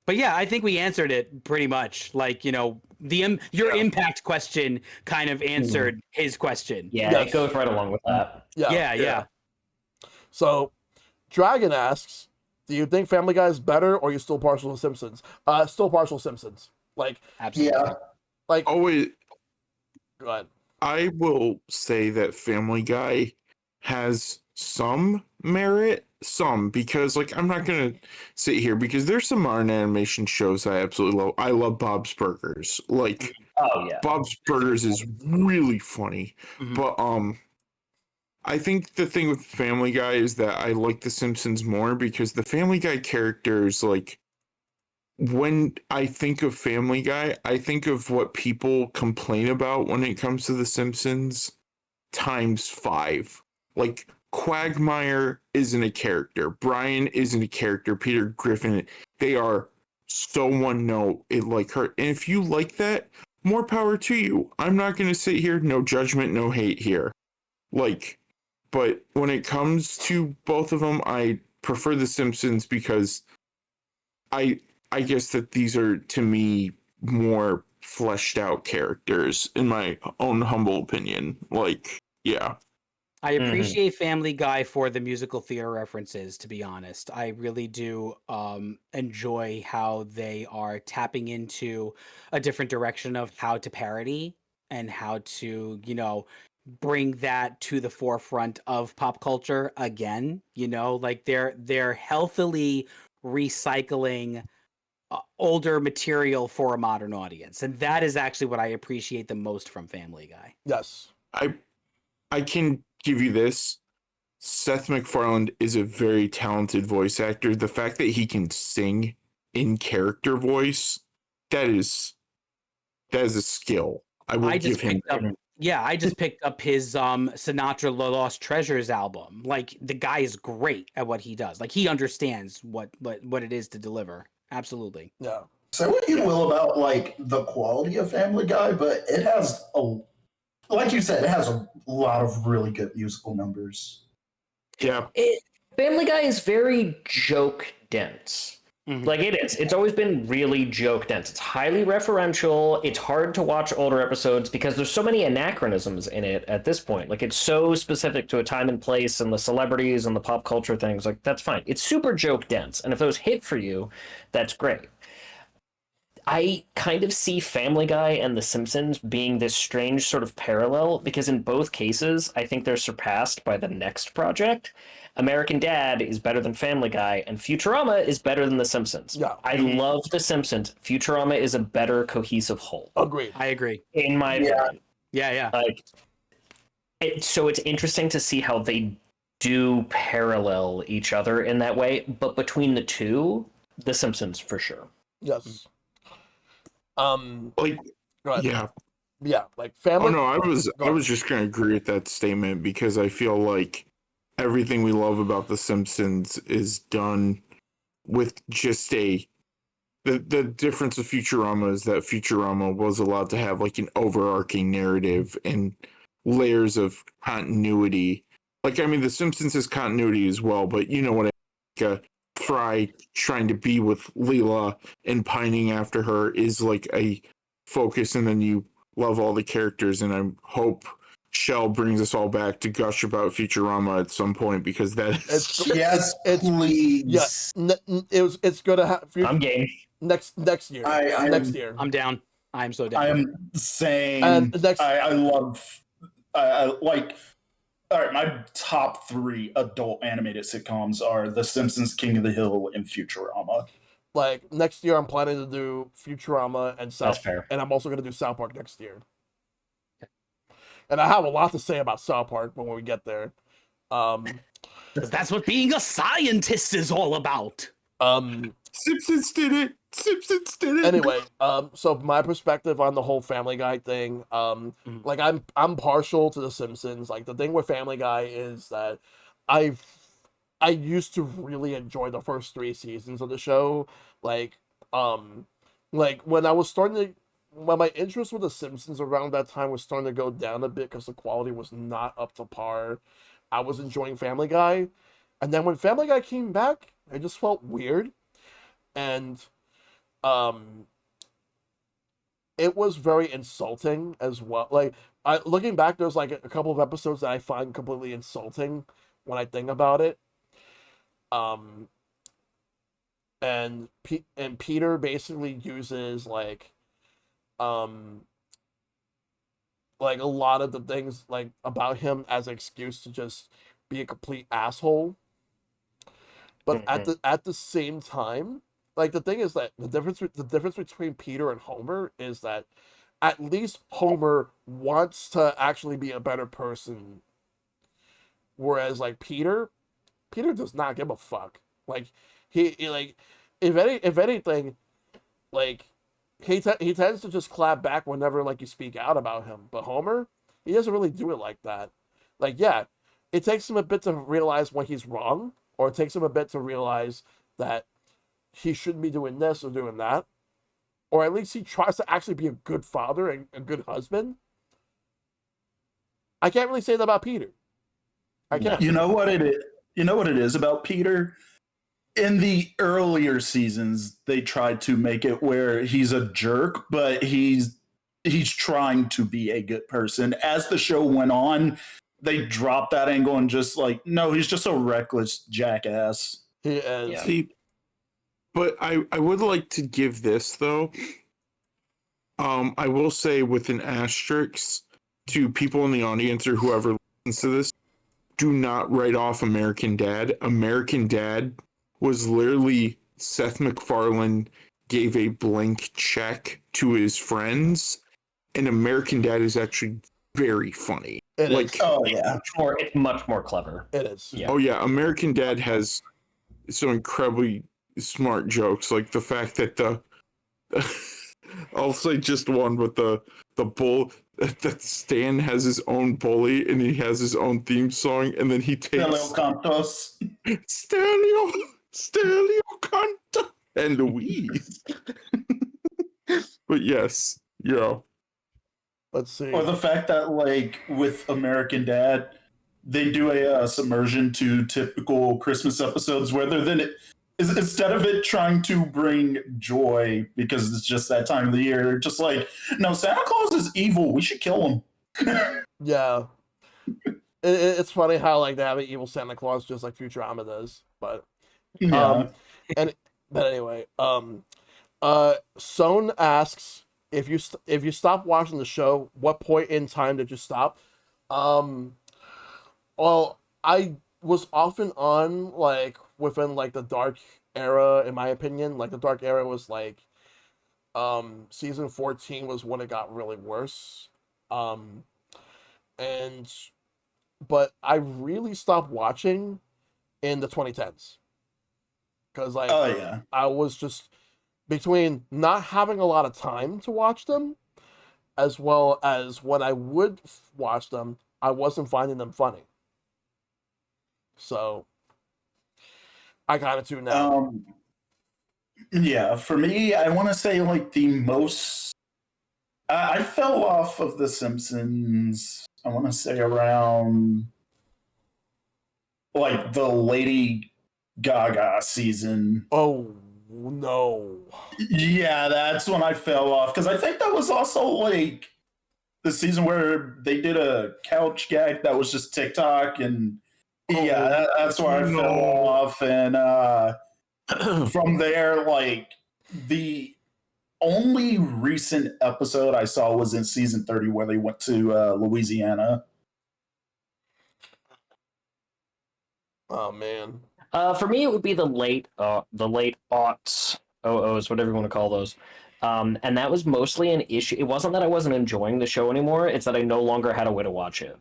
But yeah, I think we answered it pretty much. Like, your impact question kind of answered his question. Yeah, it goes right along with that. Yeah. So, Dragon asks, do you think Family Guy is better, or are you still partial to Simpsons? Still partial to Simpsons. Like, absolutely. Yeah. Like, always. Go ahead. I will say that Family Guy has some merit, because like I'm not gonna sit here because there's some modern animation shows I absolutely love. I love Bob's Burgers. Like, Bob's Burgers is really funny. But I think the thing with Family Guy is that I like The Simpsons more because the Family Guy characters, like, when I think of Family Guy, I think of what people complain about when it comes to The Simpsons times 5. Like, Quagmire isn't a character. Brian isn't a character. Peter Griffin, they are so one note. It like hurt. And if you like that, more power to you. I'm not going to sit here, no judgment, no hate here. Like, but when it comes to both of them, I prefer The Simpsons because I guess that these are, to me, more fleshed out characters, in my own humble opinion. Like, yeah. I appreciate Family Guy for the musical theater references, to be honest. I really do enjoy how they are tapping into a different direction of how to parody and how to, bring that to the forefront of pop culture again. Like they're healthily recycling older material for a modern audience. And that is actually what I appreciate the most from Family Guy. Yes. I can give you this. Seth MacFarlane is a very talented voice actor. The fact that he can sing in character voice, that is a skill. I will I give just him. picked up. Yeah, I just picked up his Sinatra The Lost Treasures album. Like the guy is great at what he does. Like he understands what it is to deliver. Absolutely. Yeah. Say what you will about like the quality of Family Guy, but it has like you said, it has a lot of really good musical numbers. Yeah. Family Guy is very joke dense. Mhm. Like it is. It's always been really joke dense. It's highly referential. It's hard to watch older episodes because there's so many anachronisms in it at this point. Like it's so specific to a time and place and the celebrities and the pop culture things. Like that's fine. It's super joke dense. And if those hit for you, that's great. I kind of see Family Guy and The Simpsons being this strange sort of parallel because in both cases, I think they're surpassed by the next project. American Dad is better than Family Guy, and Futurama is better than The Simpsons. Yeah. I love The Simpsons. Futurama is a better cohesive whole, Agreed. I agree. in my opinion. Yeah. Like, so it's interesting to see how they do parallel each other in that way, but between the two, The Simpsons for sure. Yes. Like, Go ahead. yeah. Yeah. Like Oh Family. no, I was Go ahead. just gonna agree with that statement because I feel like everything we love about The Simpsons is done with just the difference of Futurama is that Futurama was allowed to have like an overarching narrative and layers of continuity. Like I mean, The Simpsons has continuity as well, but you know what? Fry trying to be with Leela and pining after her is like a focus, and then you love all the characters, and I hope Shell brings us all back to gush about Futurama at some point because that is Yes, It's- please. Yeah. It's gonna have I'm game. next year. I next am- year. I'm down. I'm so down. I am saying And next- I love I like all right, my top 3 adult animated sitcoms are The Simpsons, King of the Hill, and Futurama. Like next year, I'm planning to do Futurama and South. That's fair. And I'm also gonna do South Park next year. And I have a lot to say about South Park when we get there. 'Cause that's what being a scientist is all about. Simpsons did it. Simpsons did it. Anyway, so my perspective on the whole Family Guy thing, like I'm partial to The Simpsons. Like the thing with Family Guy is that I used to really enjoy the first 3 seasons of the show. Like when I was starting to when my interest with The Simpsons around that time was starting to go down a bit because the quality was not up to par. I was enjoying Family Guy, and then when Family Guy came back, it just felt weird, and it was very insulting as well. Like looking back, there's like a couple of episodes that I find completely insulting when I think about it. And Peter basically uses like a lot of the things like about him as an excuse to just be a complete asshole. But at the same time, like the thing is that the difference between Peter and Homer is that at least Homer wants to actually be a better person, whereas like Peter does not give a fuck. Like he like if anything, like he tends to just clap back whenever like you speak out about him. But Homer, he doesn't really do it like that. Like yeah, it takes him a bit to realize when he's wrong, or it takes him a bit to realize that he shouldn't be doing this or doing that, or at least he tries to actually be a good father and a good husband. I can't really say that about Peter. I can't. You know what it is? You know what it is about Peter? In the earlier seasons, they tried to make it where he's a jerk, but he's trying to be a good person. As the show went on, they dropped that angle and just like, no, he's just a reckless jackass. He is. Yeah. See, but I would like to give this though. I will say with an asterisk to people in the audience or whoever listens to this, do not write off American Dad. American Dad was literally Seth MacFarlane gave a blank check to his friends, and American Dad is actually very funny. It Like, is. Oh yeah. It's much more clever. It is. Yeah. oh yeah, American Dad has some incredibly smart jokes, like the fact that I'll say just one, but the bull that Stan has his own bully and he has his own theme song, and then he Hello, takes Cantos. Stelio Canta and Louise. But yes, yeah. Let's see. Or the fact that, like, with American Dad, they do a submersion to typical Christmas episodes where instead of it trying to bring joy because it's just that time of the year, just like, no, Santa Claus is evil. We should kill him. Yeah. It's funny how like they have an evil Santa Claus just like Futurama does, but Yeah. but anyway, Sohn asks if you stop watching the show, what point in time did you stop? Well, I was off and on like within like the dark era, in my opinion. Like the dark era was like season 14 was when it got really worse. And but I really stopped watching in the 2010s. Because like Oh yeah. I was just between not having a lot of time to watch them, as well as when I would watch them, I wasn't finding them funny. So I kind of tune out. Yeah, for me, I want to say like the most. I fell off of The Simpsons. I want to say around like the Lady Gaga season. Oh no! Yeah, that's when I fell off because I think that was also like the season where they did a couch gag that was just TikTok, and yeah, that's where I fell off. And from there, like the only recent episode I saw was in season 30 where they went to Louisiana. Oh man. For me, it would be the late aughts, OOs, whatever you want to call those. And that was mostly an issue. It wasn't that I wasn't enjoying the show anymore. It's that I no longer had a way to watch it.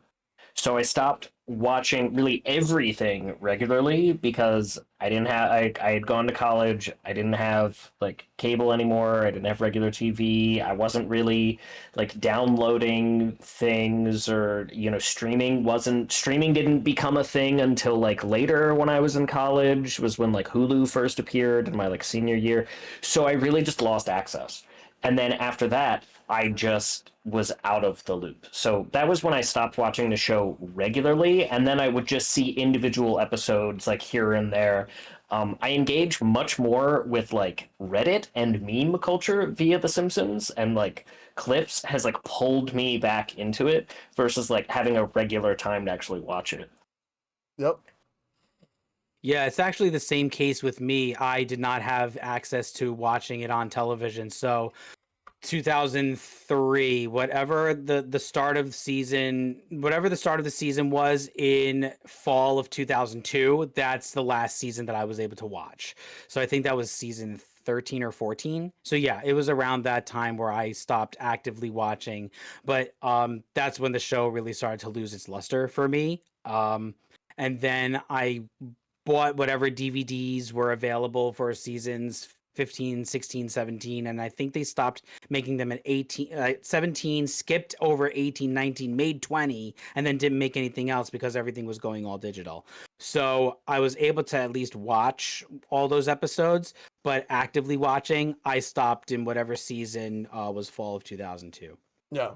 So I stopped watching really everything regularly because I didn't have. I had gone to college. I didn't have like cable anymore. I didn't have regular TV. I wasn't really like downloading things or streaming didn't become a thing until like later when I was in college. Was when like Hulu first appeared in my like senior year. So I really just lost access. And then after that, I just was out of the loop. So that was when I stopped watching the show regularly, and then I would just see individual episodes like here and there. I engage much more with like Reddit and meme culture via The Simpsons, and like clips has like pulled me back into it versus like having a regular time to actually watch it. Yep. Yeah, it's actually the same case with me. I did not have access to watching it on television. So 2003, whatever the start of the season was in fall of 2002, that's the last season that I was able to watch. So I think that was season 13 or 14. So yeah, it was around that time where I stopped actively watching, but that's when the show really started to lose its luster for me. And then I bought whatever DVDs were available for seasons 15, 16, 17, and I think they stopped making them at 17, skipped over 18, 19, made 20, and then didn't make anything else because everything was going all digital. So I was able to at least watch all those episodes, but actively watching, I stopped in whatever season was fall of 2002. Yeah.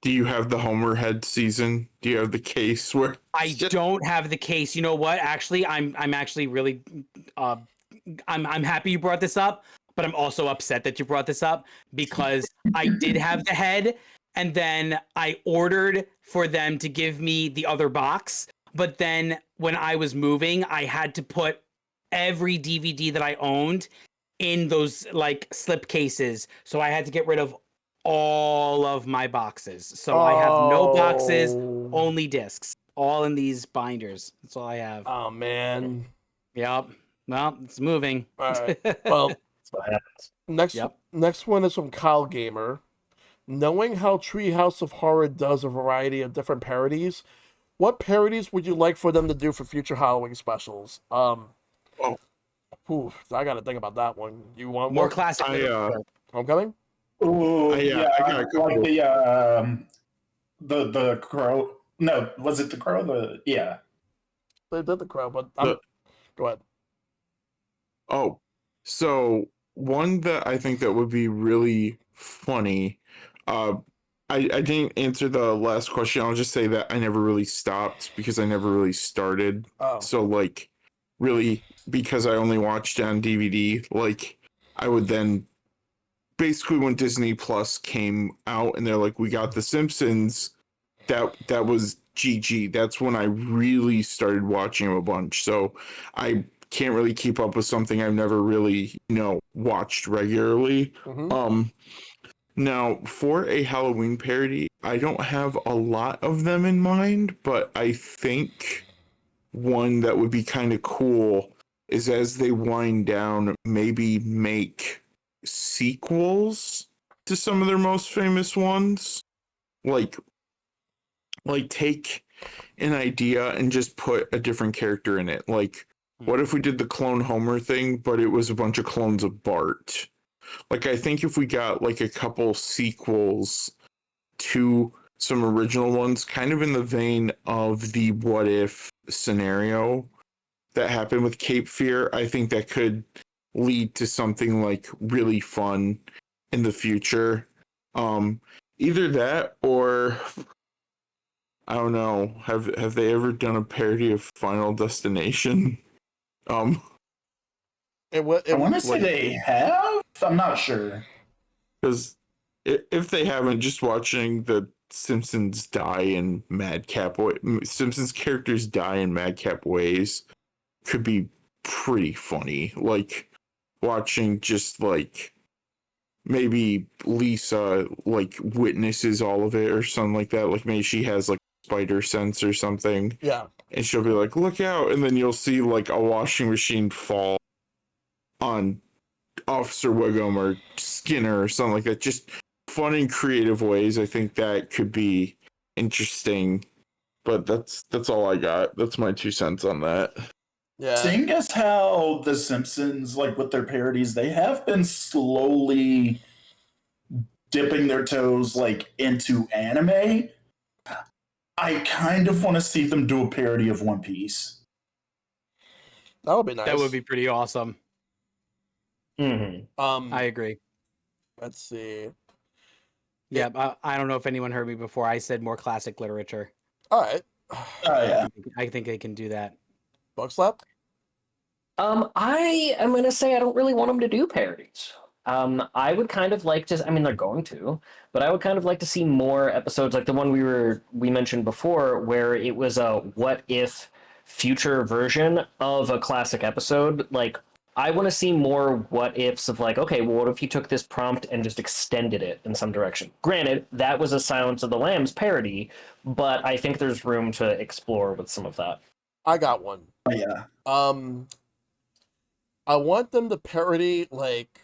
Do you have the Homer head season? Do you have the case where I don't have the case? You know what? Actually, I'm actually really I'm happy you brought this up, but I'm also upset that you brought this up because I did have the head, and then I ordered for them to give me the other box. But then when I was moving, I had to put every DVD that I owned in those like slip cases. So I had to get rid of all of my boxes. So I have no boxes, only discs, all in these binders. That's all I have. Oh man. Yep. Well, it's moving. All right. Well, That's what happens. next Yep. next one is from Kyle Gamer. knowing how Treehouse of Horror does a variety of different parodies, what parodies would you like for them to do for future Halloween specials? Oh, I gotta think about that one. You want More one? classic. Homecoming? Ooh, yeah, I got a couple. like the crow. No, was it the crow? Yeah. They did the Crow, but The- go ahead. Oh, so one that I think that would be really funny. Uh, I didn't answer the last question. I'll just say that I never really stopped because I never really started. Oh, So like, really, because I only watched it on DVD. Like, I would then basically when Disney Plus came out and they're like, we got The Simpsons. That was GG. That's when I really started watching them a bunch. So I can't really keep up with something I've never really, watched regularly. mhm. Now for a Halloween parody, I don't have a lot of them in mind, but I think one that would be kind of cool is as they wind down, maybe make sequels to some of their most famous ones. Like take an idea and just put a different character in it. Like, what if we did the clone Homer thing, but it was a bunch of clones of Bart? Like, I think if we got like a couple sequels to some original ones, kind of in the vein of the what if scenario that happened with Cape Fear, I think that could lead to something like really fun in the future. Either that or I don't know. Have they ever done a parody of Final Destination? Um, I want to say they have. I'm not sure. because if they haven't, just watching the Simpsons die in madcap way, Simpsons characters die in madcap ways could be pretty funny. Like watching just like maybe Lisa like witnesses all of it or something like that. Like maybe she has like spider sense or something. Yeah. And she'll be like, look out. And then you'll see like a washing machine fall on Officer Wiggum or Skinner or something like that. Just fun and creative ways. I think that could be interesting. But that's all I got. That's my 2 cents on that. Yeah. Seeing as how The Simpsons, like with their parodies, they have been slowly dipping their toes like into anime. I kind of want to see them do a parody of One Piece. That would be nice. That would be pretty awesome. Mm-hmm. I agree. Let's see. Yeah, I don't know if anyone heard me before. I said more classic literature. All right. Oh yeah. I think they can do that. Bookslap? I am gonna say I don't really want them to do parodies. I would kind of like to. I mean, they're going to, but I would kind of like to see more episodes like the one we mentioned before, where it was a what if future version of a classic episode. Like, I want to see more what ifs of like, okay, well, what if you took this prompt and just extended it in some direction? Granted, that was a Silence of the Lambs parody, but I think there's room to explore with some of that. I got one. Oh, yeah. I want them to parody like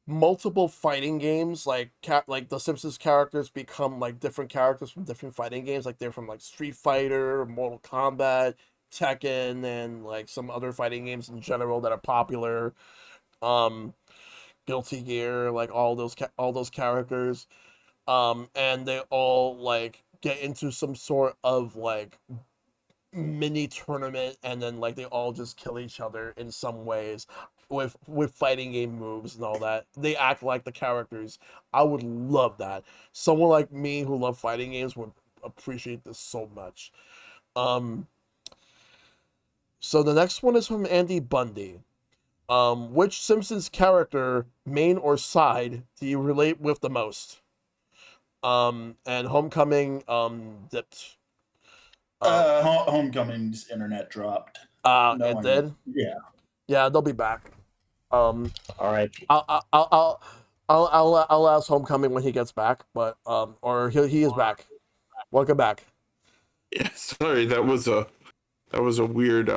multiple fighting games, like the Simpsons characters become like different characters from different fighting games, like they're from like Street Fighter, Mortal Kombat, Tekken, and like some other fighting games in general that are popular. Guilty Gear, like all those characters, and they all like get into some sort of like mini tournament, and then like they all just kill each other in some ways with fighting game moves and all that. They act like the characters. I would love that. Someone like me who love fighting games would appreciate this so much. So the next one is from Andy Bundy. Which Simpsons character, main or side, do you relate with the most? And Homecoming dipped. Homecoming's internet dropped. It did. Yeah, they'll be back. All right. I'll ask Homecoming when he gets back, but or he is back. Welcome back. Yeah, sorry, that was a weird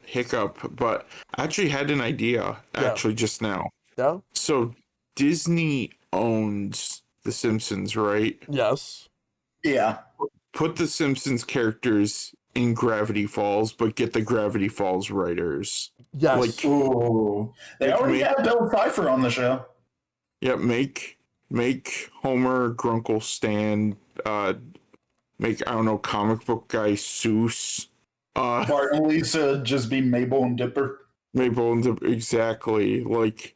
hiccup, but I actually had an idea just now. Yeah. So Disney owns The Simpsons, right? Yes. Yeah. Put the Simpsons characters in Gravity Falls, but get the Gravity Falls writers. Yes. Like, Ooh. They Like, already had Bill Pfeiffer on the show. yeah, make Homer Grunkle Stan, make, I don't know, comic book guy Seuss, Bart and Lisa just be Mabel and Dipper. Maple and exactly like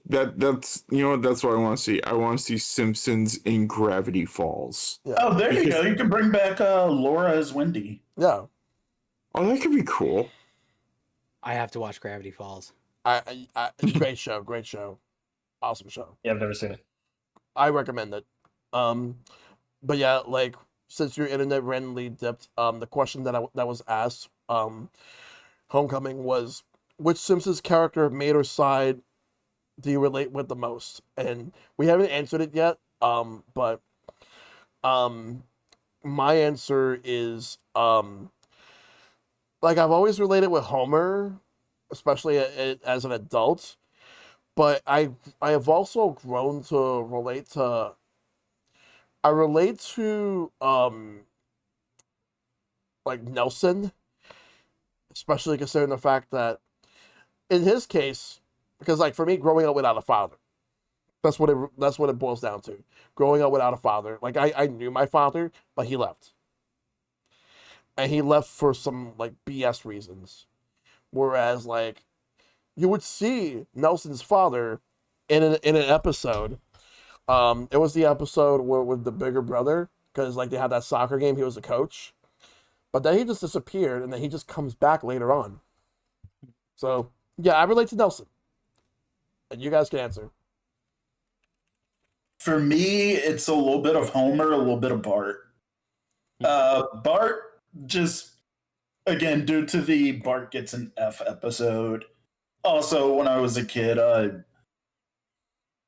that's you know what, that's what I want to see. I want to see Simpsons in Gravity Falls. Yeah. Oh, there you Because- go. You can bring back Laura as Wendy. Yeah. Oh, that could be cool. I have to watch Gravity Falls. Great show. Great show. Awesome show. Yeah, I've never seen it. I recommend it. But yeah, like since your internet randomly dipped, the question that was asked, Homecoming was, which Simpsons character, maid or side, do you relate with the most? And we haven't answered it yet. But my answer is like I've always related with Homer, especially as an adult. But I have also grown to relate to. I relate to like Nelson, especially considering the fact that in his case, because like for me, growing up without a father, that's what it boils down to. Growing up without a father, like I knew my father, but he left, and he left for some like BS reasons. Whereas like you would see Nelson's father in an episode. It was the episode with the bigger brother because like they had that soccer game. He was a coach, but then he just disappeared, and then he just comes back later on. So yeah, I relate to Nelson, and you guys can answer. For me, it's a little bit of Homer, a little bit of Bart. Bart just, again, due to the Bart gets an F episode. Also, when I was a kid,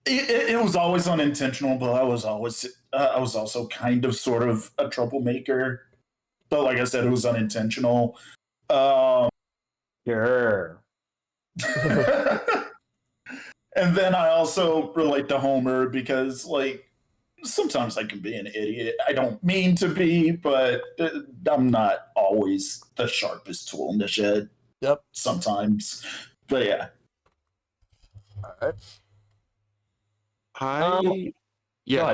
it was always unintentional, but I was also kind of sort of a troublemaker. But like I said, it was unintentional. Sure. And then I also relate to Homer because, like, sometimes I can be an idiot. I don't mean to be, but I'm not always the sharpest tool in the shed. Yep. Sometimes. But yeah. All right.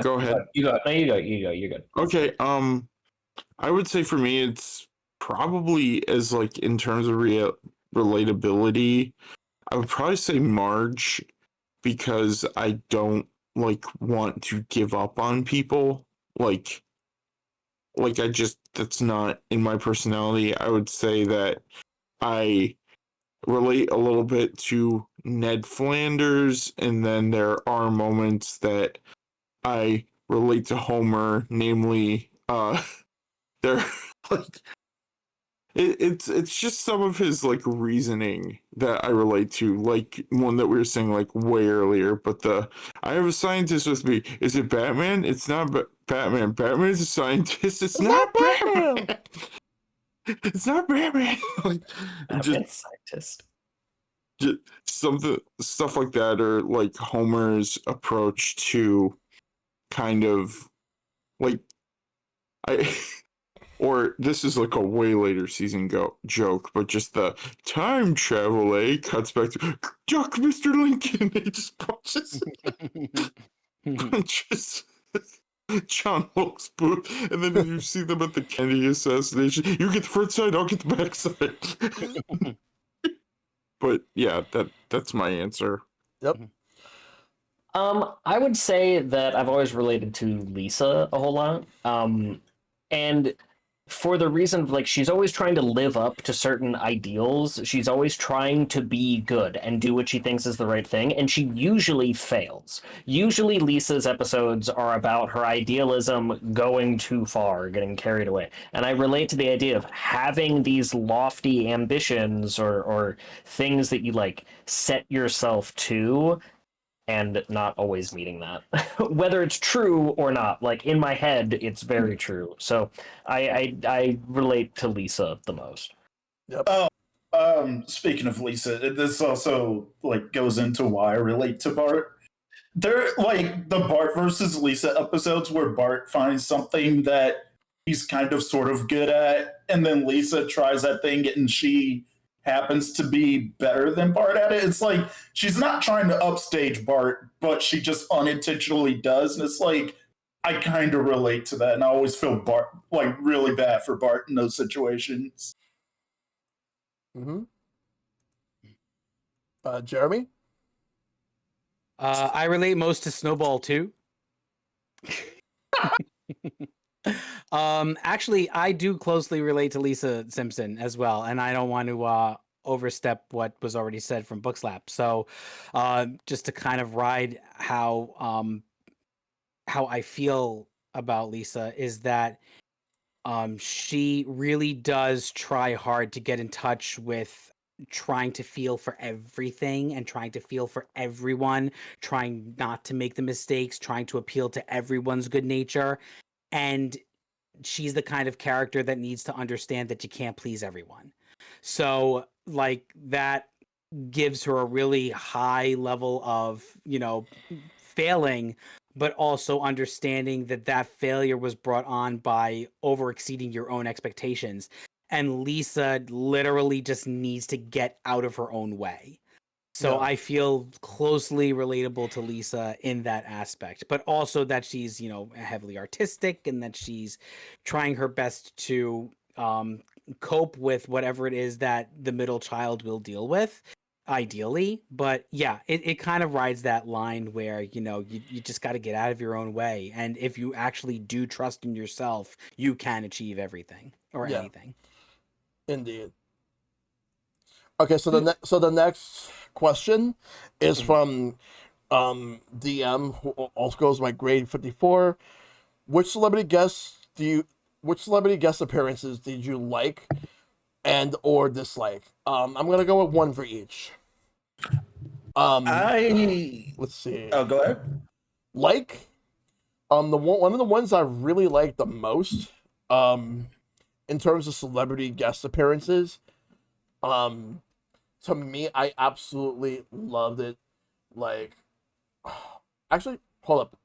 Go ahead. You go. No, you go. You go. You're good. Okay. I would say for me, it's probably as like in terms of relatability, I would probably say Marge because I don't like want to give up on people. Like I just, that's not in my personality. I would say that I relate a little bit to Ned Flanders, and then there are moments that I relate to Homer, namely they're like it's just some of his like reasoning that I relate to, like one that we were saying like way earlier. But I have a scientist with me. Is it Batman? It's not Batman. Batman is a scientist. It's not Batman. It's not Batman. Like, Batman's scientist. just stuff like that, or like Homer's approach to kind of like or this is like a way later season joke, but just the time travel, cuts back to Duck, Mr. Lincoln. He just punches John Wilkes Booth, and then you see them at the Kennedy assassination. You get the front side, I'll get the back side. But yeah, that's my answer. Yep. I would say that I've always related to Lisa a whole lot. And for the reason of like she's always trying to live up to certain ideals. She's always trying to be good and do what she thinks is the right thing, and she usually fails. Usually Lisa's episodes are about her idealism going too far, getting carried away. And I relate to the idea of having these lofty ambitions or things that you like set yourself to and not always meeting that, whether it's true or not. Like in my head, it's very true. So I relate to Lisa the most. Yep. Speaking of Lisa, this also like goes into why I relate to Bart. They're like the Bart versus Lisa episodes where Bart finds something that he's kind of sort of good at, and then Lisa tries that thing and she happens to be better than Bart at it. It's like she's not trying to upstage Bart, but she just unintentionally does. And it's like I kind of relate to that, and I always feel Bart like really bad for Bart in those situations. Mm-hmm. Jeremy? I relate most to Snowball too. Actually, I do closely relate to Lisa Simpson as well, and I don't want to overstep what was already said from Bookslap. So, just to kind of ride how I feel about Lisa is that she really does try hard to get in touch with trying to feel for everything and trying to feel for everyone, trying not to make the mistakes, trying to appeal to everyone's good nature. And she's the kind of character that needs to understand that you can't please everyone. So, like, that gives her a really high level of, failing, but also understanding that that failure was brought on by over exceeding your own expectations. And Lisa literally just needs to get out of her own way. So Yeah. I feel closely relatable to Lisa in that aspect, but also that she's, heavily artistic and that she's trying her best to cope with whatever it is that the middle child will deal with, ideally. But yeah, it kind of rides that line where, you just got to get out of your own way. And if you actually do trust in yourself, you can achieve everything or Yeah. anything. Indeed. Okay, so the next question is from DM, who also goes by grade 54. Which celebrity guest appearances did you like and or dislike? I'm gonna go with one for each. Let's see. Oh, go ahead. Like, one of the ones I really liked the most, in terms of celebrity guest appearances, to me, I absolutely loved it. Like, actually, hold up.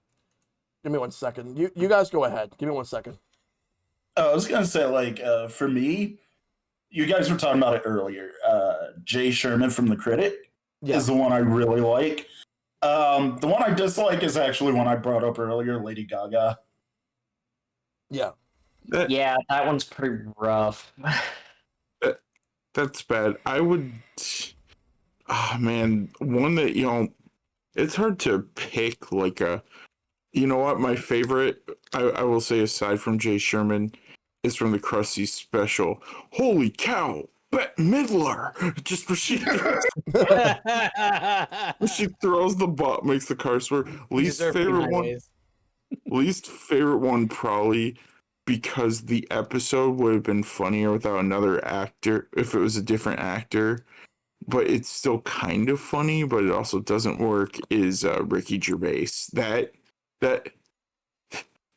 Give me 1 second. You guys go ahead. Give me 1 second. I was gonna say, like, for me, you guys were talking about it earlier. Jay Sherman from The Critic Yeah. is the one I really like. The one I dislike is actually one I brought up earlier, Lady Gaga. Yeah. Yeah, that one's pretty rough. That's bad. I would. Oh man, one that it's hard to pick like a. You know what? My favorite, I will say, aside from Jay Sherman, is from the Krusty special. Holy cow! Bette Midler! Just where she throws the butt, makes the car swerve. Least favorite one probably because the episode would have been funnier without another actor if it was a different actor. But it's still kind of funny, but it also doesn't work. Is Ricky Gervais that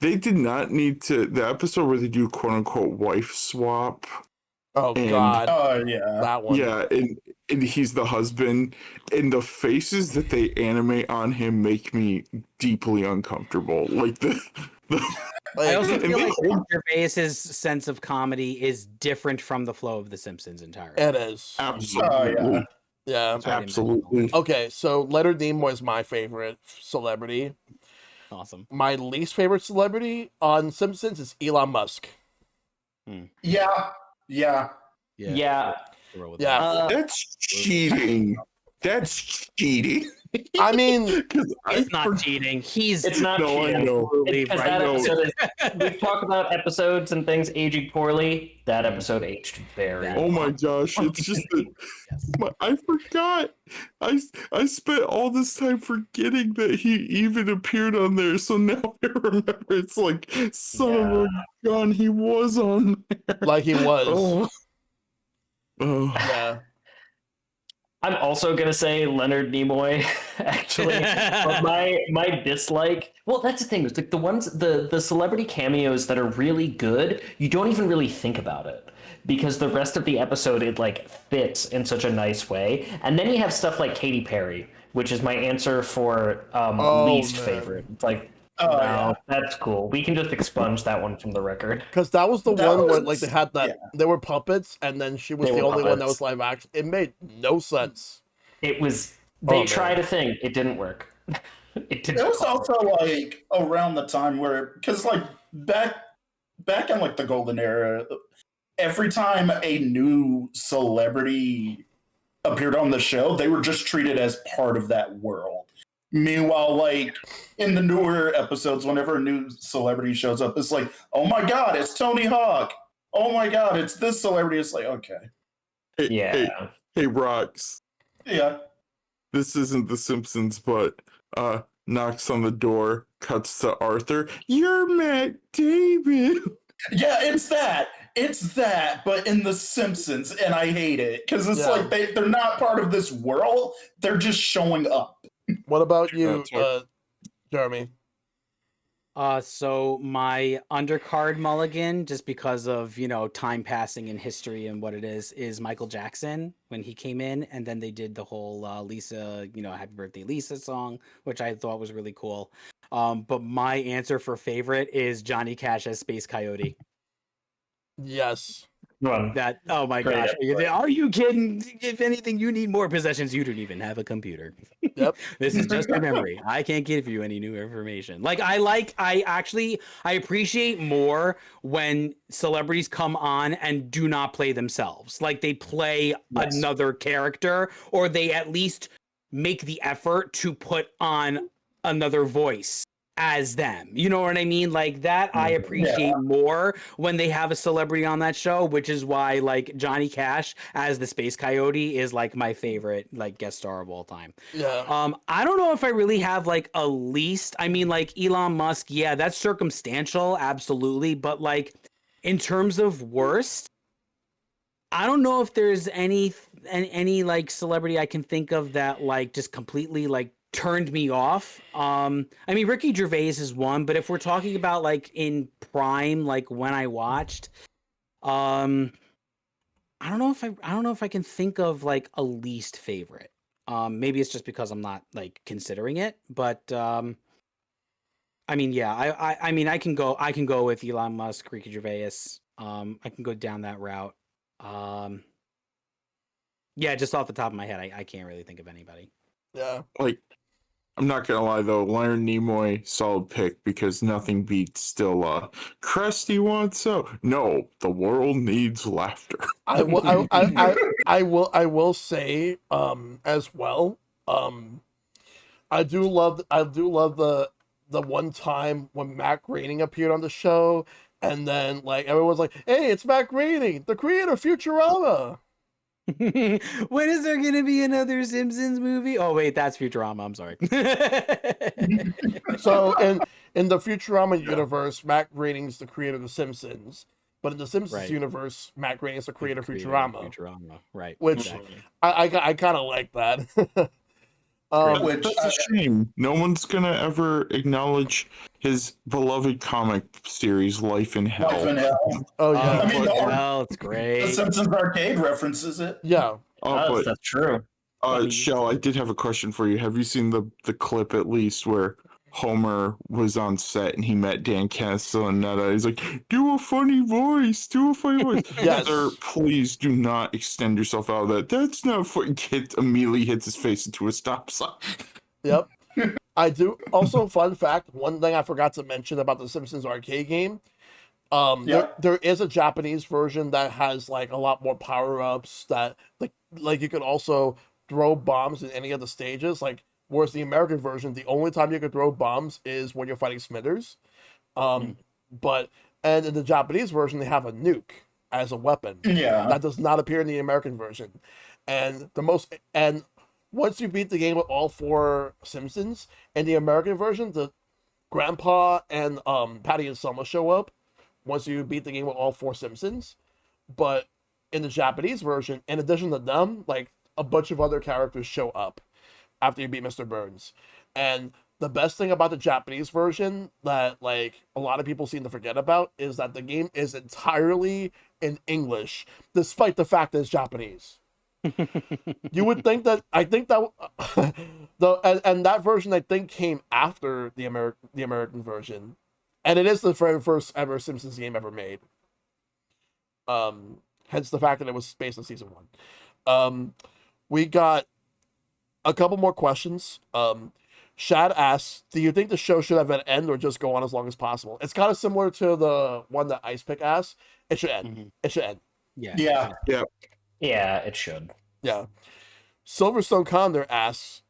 they did not need to the episode where they do quote unquote wife swap. Oh God. Oh yeah. That one. Yeah, and he's the husband, and the faces that they animate on him make me deeply uncomfortable. Like I also feel like they- Gervais's sense of comedy is different from the flow of The Simpsons entirely. It is. absolutely, Yeah. That's what I meant. absolutely. Okay, so Leonard Nimoy is my favorite celebrity. Awesome. My least favorite celebrity on Simpsons is Elon Musk. Yeah. Yeah. Roll with Yeah. that. That's cheating. That's cheating. I mean, It's not cheating. It's not No, I cheating. know. Because that episode is, we've talked about episodes and things aging poorly. That episode aged very Oh my gosh! It's just that I forgot. I spent all this time forgetting that he even appeared on there. So now I remember. It's like son of a gun. He was on there. like he was. Oh. Yeah. I'm also gonna say Leonard Nimoy, actually. But my dislike. Well, that's the thing. It's like the celebrity cameos that are really good. You don't even really think about it because the rest of the episode it like fits in such a nice way. And then you have stuff like Katy Perry, which is my answer for least man. favorite. It's like, Oh, no, yeah. that's cool. We can just expunge that one from the record. Because that was the That one where like they was- had that yeah. they were puppets, and then she was They the were only one that puppets. was live action. It made no sense. It was Oh, they man. tried a thing, it didn't work. It didn't. It was also like around the time where, because like back in like the golden era, every time a new celebrity appeared on the show, they were just treated as part of that world. Meanwhile, like in the newer episodes, whenever a new celebrity shows up, it's like, oh my god, it's Tony Hawk. Oh my god, it's this celebrity. It's like, okay, Hey, Yeah. hey, Rox. yeah, This isn't The Simpsons, but knocks on the door, cuts to Arthur. You're Matt David. yeah, it's that, but in The Simpsons, and I hate it because it's Yeah. like they're not part of this world. They're just showing up. What about you, That's right. Jeremy? So my undercard mulligan, just because of, time passing in history and what it is Michael Jackson when he came in, and then they did the whole Lisa, Happy Birthday Lisa song, which I thought was really cool. But my answer for favorite is Johnny Cash as Space Coyote. Yes. That, oh my Great gosh, episode. are you kidding? If anything, you need more possessions. You don't even have a computer. Yep. This is just a memory. I can't give you any new information. I appreciate more when celebrities come on and do not play themselves. Like they play Yes. another character, or they at least make the effort to put on another voice as them. You know what I mean? Like that I appreciate more when they have a celebrity on that show, which is why like Johnny Cash as the Space Coyote is like my favorite like guest star of all time. Yeah. I don't know if I really have like a least. I mean, like Elon Musk, yeah, that's circumstantial, absolutely. But like in terms of worst, I don't know if there's any like celebrity I can think of that like just completely like turned me off. I mean, Ricky Gervais is one, but if we're talking about like in prime, like when I watched, I don't know if I can think of like a least favorite. Maybe it's just because I'm not like considering it, but I mean, yeah, I mean, I can go with Elon Musk, Ricky Gervais. I can go down that route. Yeah, just off the top of my head, I can't really think of anybody. Yeah. Like, I'm not gonna lie though, Leonard Nimoy, solid pick because nothing beats still Krusty wants so. No, the world needs laughter. I will say as well. I do love the one time when Matt Groening appeared on the show, and then like everyone's like, "Hey, it's Matt Groening, the creator of Futurama." When is there gonna be another Simpsons movie? Oh wait, that's Futurama. I'm sorry. So in the Futurama universe, Matt Groening's the creator of The Simpsons, but in the Simpsons Right. universe, Matt Groening's the creator of Creator Futurama, Futurama, right? which exactly. I kind of like that. Which That's a shame. No one's gonna ever acknowledge his beloved comic series, Life in Hell. Life in Hell. Oh yeah, I mean, the art- well, it's The great. Simpsons arcade references it. yeah. But That's true. I mean- Shell, I did have a question for you. Have you seen the clip at least where Homer was on set and he met Dan Castellaneta? He's like, do a funny voice. Yes. Sir, please do not extend yourself out of that. That's not funny. Kid immediately hits his face into a stop sign. Yep. I do. Also, fun fact, one thing I forgot to mention about the Simpsons arcade game. Yep. There is a Japanese version that has like a lot more power-ups that like you could also throw bombs in any of the stages. Like, whereas the American version, the only time you could throw bombs is when you're fighting Smithers. But and in the Japanese version, they have a nuke as a weapon. Yeah. That does not appear in the American version. And once you beat the game with all 4 Simpsons, in the American version, the Grandpa and Patty and Selma show up once you beat the game with all 4 Simpsons. But in the Japanese version, in addition to them, like a bunch of other characters show up after you beat Mr. Burns. And the best thing about the Japanese version that like a lot of people seem to forget about is that the game is entirely in English, despite the fact that it's Japanese. You would think that I think that and that version I think came after the American version, and it is the very first ever Simpsons game ever made. Hence the fact that it was based on season 1. We got a couple more questions. Shad asks, "Do you think the show should have an end or just go on as long as possible?" It's kind of similar to the one that Ice Pick asked. It should end. Mm-hmm. It should end. Yeah. Yeah, it should. Yeah. Silverstone Condor asks,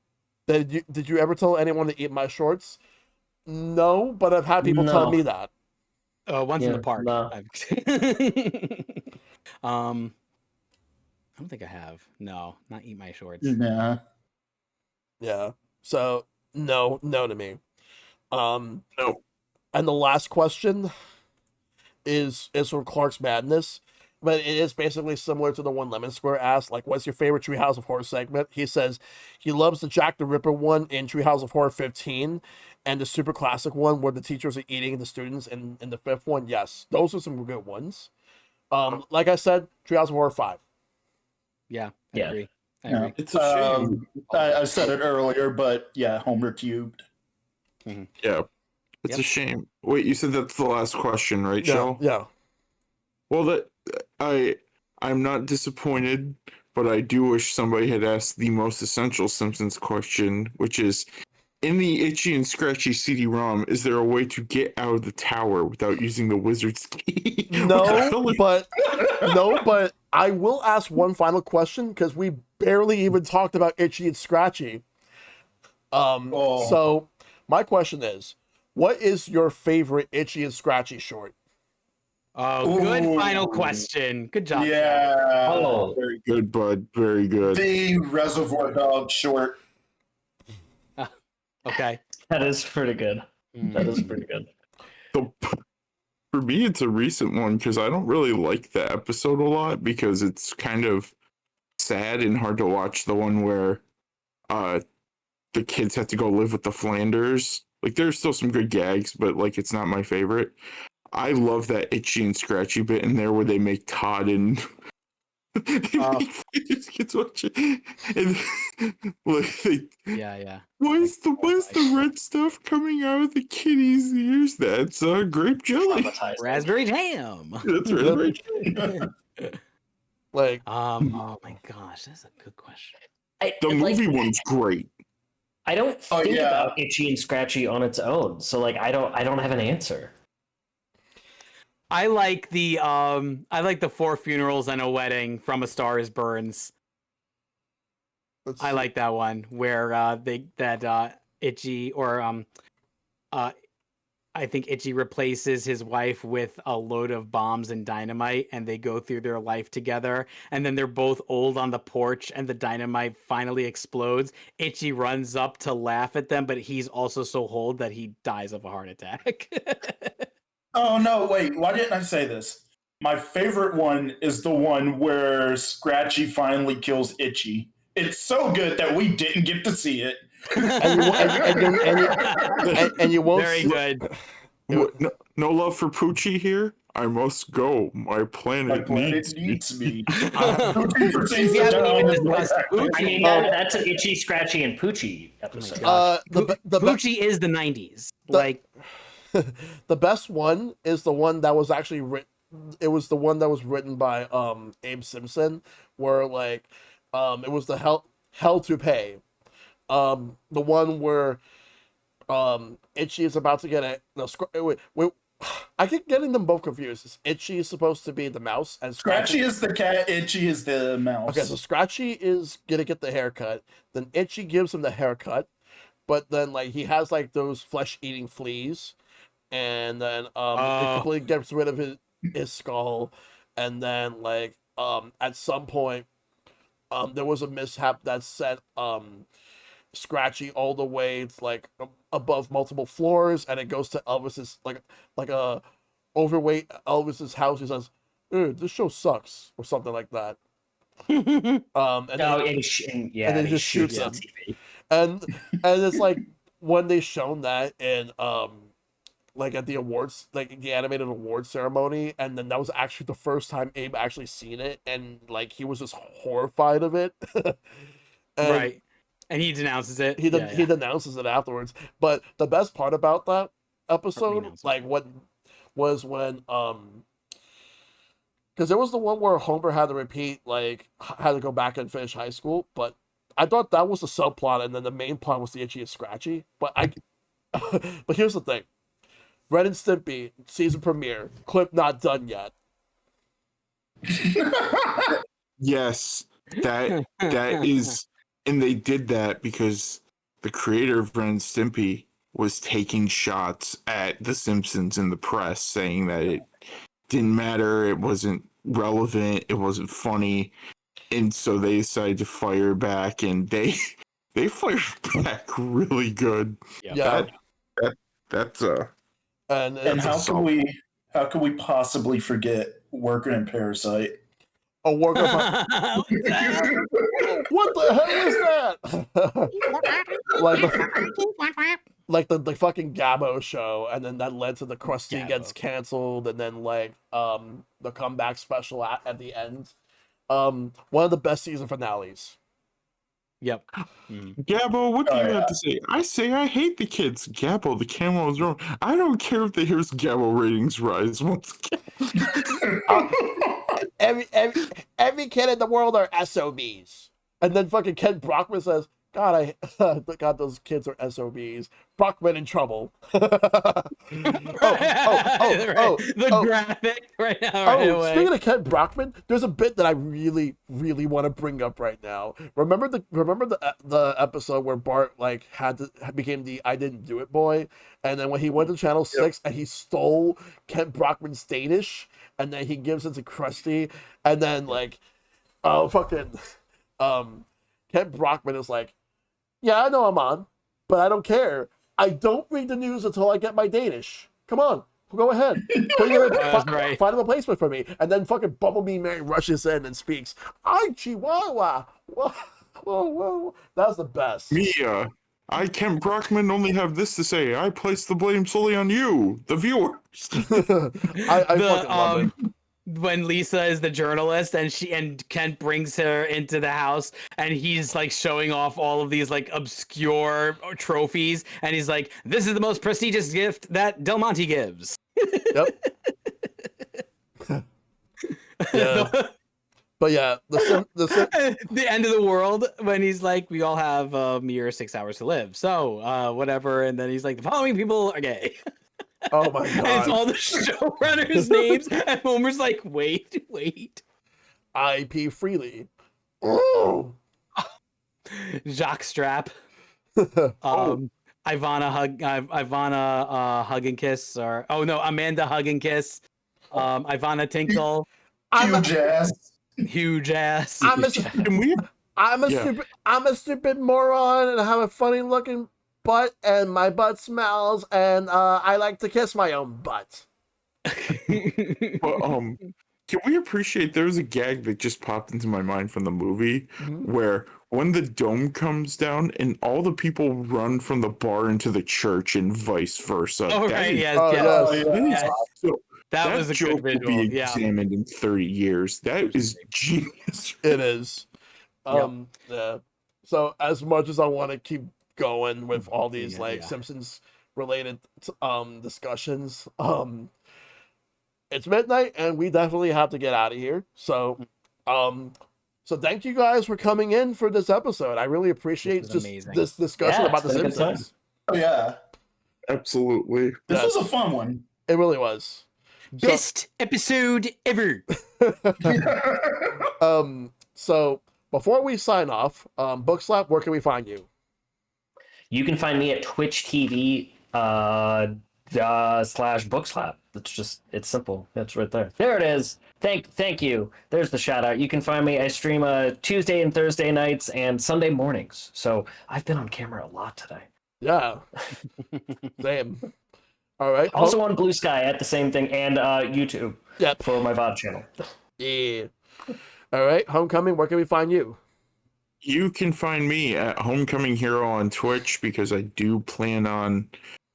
"Did you ever tell anyone to eat my shorts?" No, but I've had people tell No. me that. Once in Yeah, the park. no. I don't think I have. No, not eat my shorts. Nah. Yeah. So no to me. No. And the last question is from Clark's Madness, but it is basically similar to the one Lemon Square asked. Like, what's your favorite Treehouse of Horror segment? He says he loves the Jack the Ripper one in Treehouse of Horror 15, and the super classic one where the teachers are eating the students in the 5th one. Yes, those are some good ones. Like I said, Treehouse of Horror 5. Yeah, I Yeah. agree. I Yeah. agree. It's a shame. I said it earlier, but yeah, Homer cubed. Yeah. It's a shame. Wait, you said that's the last question, right, Yeah, Shell? yeah. Well, I'm not disappointed, but I do wish somebody had asked the most essential Simpsons question, which is, in the Itchy and Scratchy CD-ROM, is there a way to get out of the tower without using the wizard's key? No, but I will ask one final question because we barely even talked about Itchy and Scratchy. So my question is, what is your favorite Itchy and Scratchy short? Oh, good Ooh. final question. Good job. Yeah. Oh. Very good, bud. Very good. The Reservoir Dog short. Okay. That is pretty good. That is pretty good. So, for me, it's a recent one because I don't really like the episode a lot because it's kind of sad and hard to watch. The one where the kids have to go live with the Flanders. Like, there's still some good gags, but like, it's not my favorite. I love that Itchy and Scratchy bit in there where they make Todd and kids watch it. And like, Yeah. why is the red stuff coming out of the kitty's ears? That's grape jelly. Traumatized. Raspberry jam. That's raspberry jelly. Like, Oh my gosh, that's a good question. The movie one's great. I don't Oh, think yeah. about Itchy and Scratchy on its own, so like I don't have an answer. I like the 4 funerals and a wedding from A Star Is Burns. I like that one where Itchy or I think Itchy replaces his wife with a load of bombs and dynamite, and they go through their life together. And then they're both old on the porch, and the dynamite finally explodes. Itchy runs up to laugh at them, but he's also so old that he dies of a heart attack. Oh no, wait, why didn't I say this? My favorite one is the one where Scratchy finally kills Itchy. It's so good that we didn't get to see it. and you won't. Very good. No love for Poochie here. I must go. My planet, My planet needs me. needs me. We haven't even discussed Poochie. I mean, that's an Itchy, Scratchy, and Poochie episode. Poochie is the 90s. The best one is the one that was actually written. It was the one that was written by Abe Simpson, where like it was the hell to pay. The one where Itchy is about to get wait, I keep getting them both confused. Itchy is supposed to be the mouse, and Scratchy is the cat, Itchy is the mouse. Okay, so Scratchy is gonna get the haircut, then Itchy gives him the haircut, but then like he has like those flesh-eating fleas, and then it completely gets rid of his skull, and then like at some point there was a mishap that sent Scratchy all the way to, like above multiple floors, and it goes to Elvis's like a overweight Elvis's house. He says, "This show sucks," or something like that. And then he just shoots him. And it's like when they shown that in like at the awards, like the animated awards ceremony, and then that was actually the first time Abe actually seen it, and like he was just horrified of it. And Right. And he denounces it. he denounces it afterwards. But the best part about that episode, Renounces. like what was when because there was the one where Homer had to repeat, like had to go back and finish high school, but I thought that was the subplot, and then the main plot was the Itchy and Scratchy. But but here's the thing: Ren and Stimpy season premiere clip not done yet. Yes, that is, and they did that because the creator of Ren and Stimpy was taking shots at The Simpsons in the press, saying that it didn't matter, it wasn't relevant, it wasn't funny, and so they decided to fire back, and they fired back really good. Yeah, That's and And it's how can we possibly forget Worker and Parasite? a work of what the hell is that? like the fucking Gabbo show, and then that led to the Krusty Gabbo. gets canceled, and then like the comeback special at the end. One of the best season finales. Yep. Gabbo, what do you yeah. have to say? I say I hate the kids. Gabbo, the camel is wrong. I don't care if they hear Gabbo ratings rise once again. Every kid in the world are SOBs. And then fucking Ken Brockman says, God, God, those kids are SOBs. Brockman in trouble. The graphic right now, right away. Speaking of Ken Brockman, there's a bit that I really, really want to bring up right now. Remember the episode where Bart like became the I didn't do it boy, and then when he went to Channel 6 and he stole Ken Brockman's Danish, and then he gives it to Krusty, and then like Ken Brockman is like, yeah, I know I'm on, but I don't care. I don't read the news until I get my Danish. Come on, go ahead. Right. Find a replacement for me. And then fucking Bumblebee Mary rushes in and speaks, "I Chihuahua." Whoa, whoa, whoa. That was the best. I, Kent Brockman, only have this to say. I place the blame solely on you, the viewers. I fucking love it. When Lisa is the journalist and Kent brings her into the house and he's like showing off all of these like obscure trophies and he's like, this is the most prestigious gift that Del Monte gives. Yep. Yeah. But yeah, the end of the world when he's like, we all have a mere 6 hours to live. So whatever. And then he's like, the following people are gay. oh my And it's god. all the showrunners' names. And Homer's like, wait. IP freely. Ooh. Jock Strap. Ivana Hug and Kiss, or Amanda Hug and Kiss. Ivana Tinkle. Huge ass. I'm a stupid moron, and I have a funny looking butt, and my butt smells, and I like to kiss my own butt. But can we appreciate there was a gag that just popped into my mind from the movie where when the dome comes down and all the people run from the bar into the church and vice versa. Oh, right, yes. That was a joke good will be visual. Yeah. examined in 30 years. That is genius. It is. Yeah. So as much as I want to keep going with all these Simpsons related discussions, it's midnight and we definitely have to get out of here. So thank you guys for coming in for this episode. I really appreciate this discussion about the Simpsons. Oh yeah, absolutely. This was a fun one. It really was. Best episode ever. So before we sign off, Bookslap, where can we find you? You can find me at Twitch TV /Bookslap. It's simple. It's right there. There it is. Thank you. There's the shout out. You can find me. I stream Tuesday and Thursday nights and Sunday mornings. So I've been on camera a lot today. Yeah. Same. All right. Also on Blue Sky at the same thing, and YouTube for my VOD channel. Yeah. All right. Homecoming, where can we find you? You can find me at HomecomingHero on Twitch because I do plan on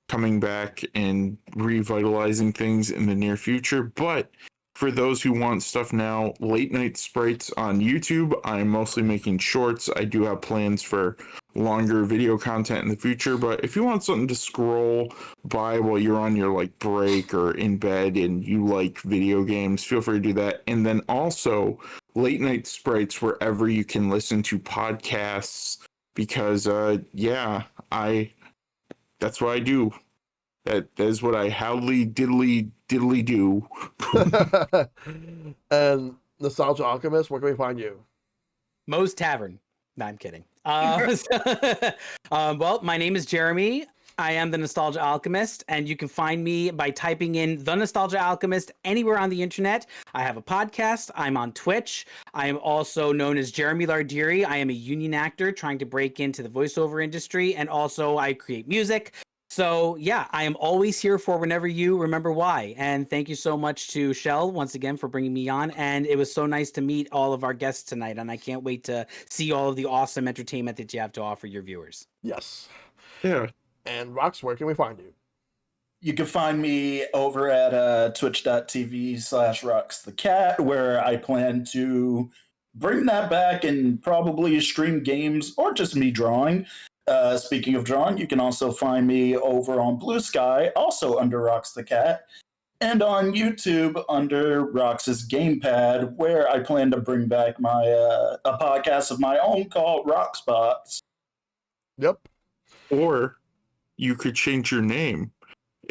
coming back and revitalizing things in the near future. But for those who want stuff now, Late Night Sprites on YouTube. I'm mostly making shorts. I do have plans for longer video content in the future, but if you want something to scroll by while you're on your like break or in bed and you like video games, feel free to do that. And then also Late Night Sprites wherever you can listen to podcasts, because that's what I do. That is what I howly diddly do. And Nostalgia Alchemist, where can we find you? Moe's Tavern. No, I'm kidding. Well, my name is Jeremy. I am the Nostalgia Alchemist, and you can find me by typing in the Nostalgia Alchemist anywhere on the internet. I have a podcast. I'm on Twitch. I am also known as Jeremy Lardiri. I am a union actor trying to break into the voiceover industry, and also I create music. So yeah, I am always here for whenever you remember why. And thank you so much to Shell once again for bringing me on. And it was so nice to meet all of our guests tonight. And I can't wait to see all of the awesome entertainment that you have to offer your viewers. Yes. Yeah. And Rox, where can we find you? You can find me over at twitch.tv/RoxTheCat, where I plan to bring that back and probably stream games or just me drawing. Speaking of drawing, you can also find me over on Blue Sky, also under RoxTheCat, and on YouTube under Rox's Gamepad, where I plan to bring back my a podcast of my own called Roxbots. Yep. Or you could change your name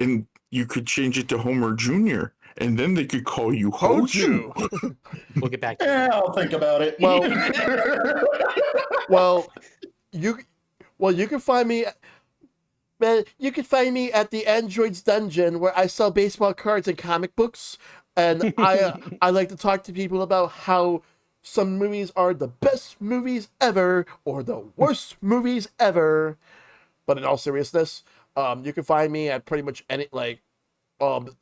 and you could change it to Homer Jr. and then they could call you Hoju. We'll get back to Yeah, I'll think about it. Well, you can find me. Man, you can find me at the Android's Dungeon, where I sell baseball cards and comic books, and I like to talk to people about how some movies are the best movies ever or the worst movies ever. But in all seriousness, you can find me at pretty much any a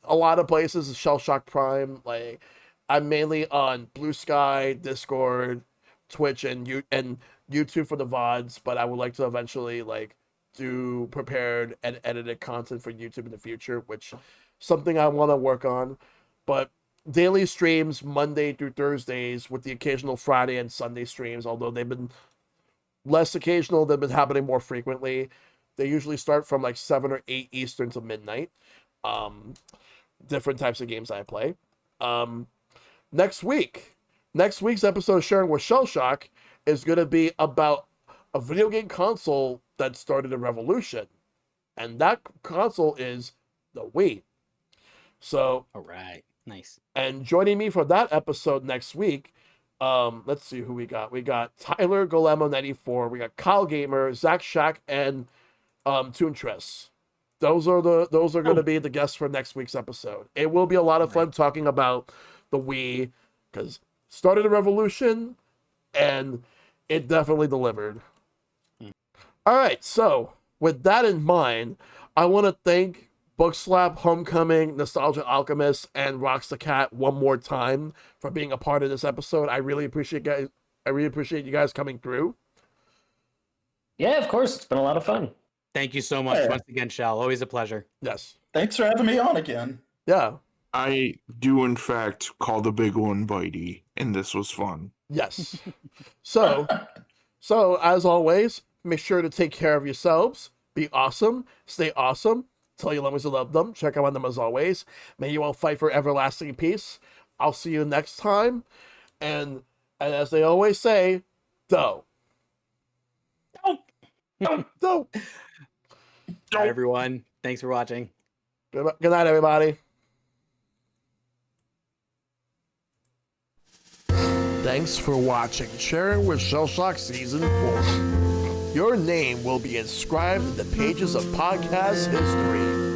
lot of places. ShellshockPrime. Like, I'm mainly on Blue Sky, Discord, Twitch, and YouTube for the VODs, but I would like to eventually do prepared and edited content for YouTube in the future, which something I want to work on. But daily streams Monday through Thursdays with the occasional Friday and Sunday streams, although they've been less occasional, they've been happening more frequently. They usually start from 7 or 8 Eastern to midnight. Different types of games I play. Next week's episode of Sharing with Shellshock is going to be about a video game console that started a revolution. And that console is the Wii. So, all right. Nice. And joining me for that episode next week, let's see who we got. We got Tyler Golemo94, we got Kyle Gamer, Zach Shack, and Toontress. Those are going to be the guests for next week's episode. It will be a lot of fun talking about the Wii, because started a revolution, and it definitely delivered. All right, so with that in mind, I want to thank Bookslap, Homecoming, Nostalgia Alchemist, and RoxTheCat one more time for being a part of this episode. I really appreciate you guys coming through. Yeah, of course. It's been a lot of fun. Thank you so much once again, Shell. Always a pleasure. Yes. Thanks for having me on again. Yeah. I do, in fact, call the big one Bitey, and this was fun. Yes. So as always, make sure to take care of yourselves. Be awesome. Stay awesome. Tell your loved ones you love them. Check out on them as always. May you all fight for everlasting peace. I'll see you next time. And as they always say, dough. Dough. Bye, everyone. Thanks for watching. Good night, everybody. Thanks for watching Sharing with Shellshock Season 4. Your name will be inscribed in the pages of podcast history.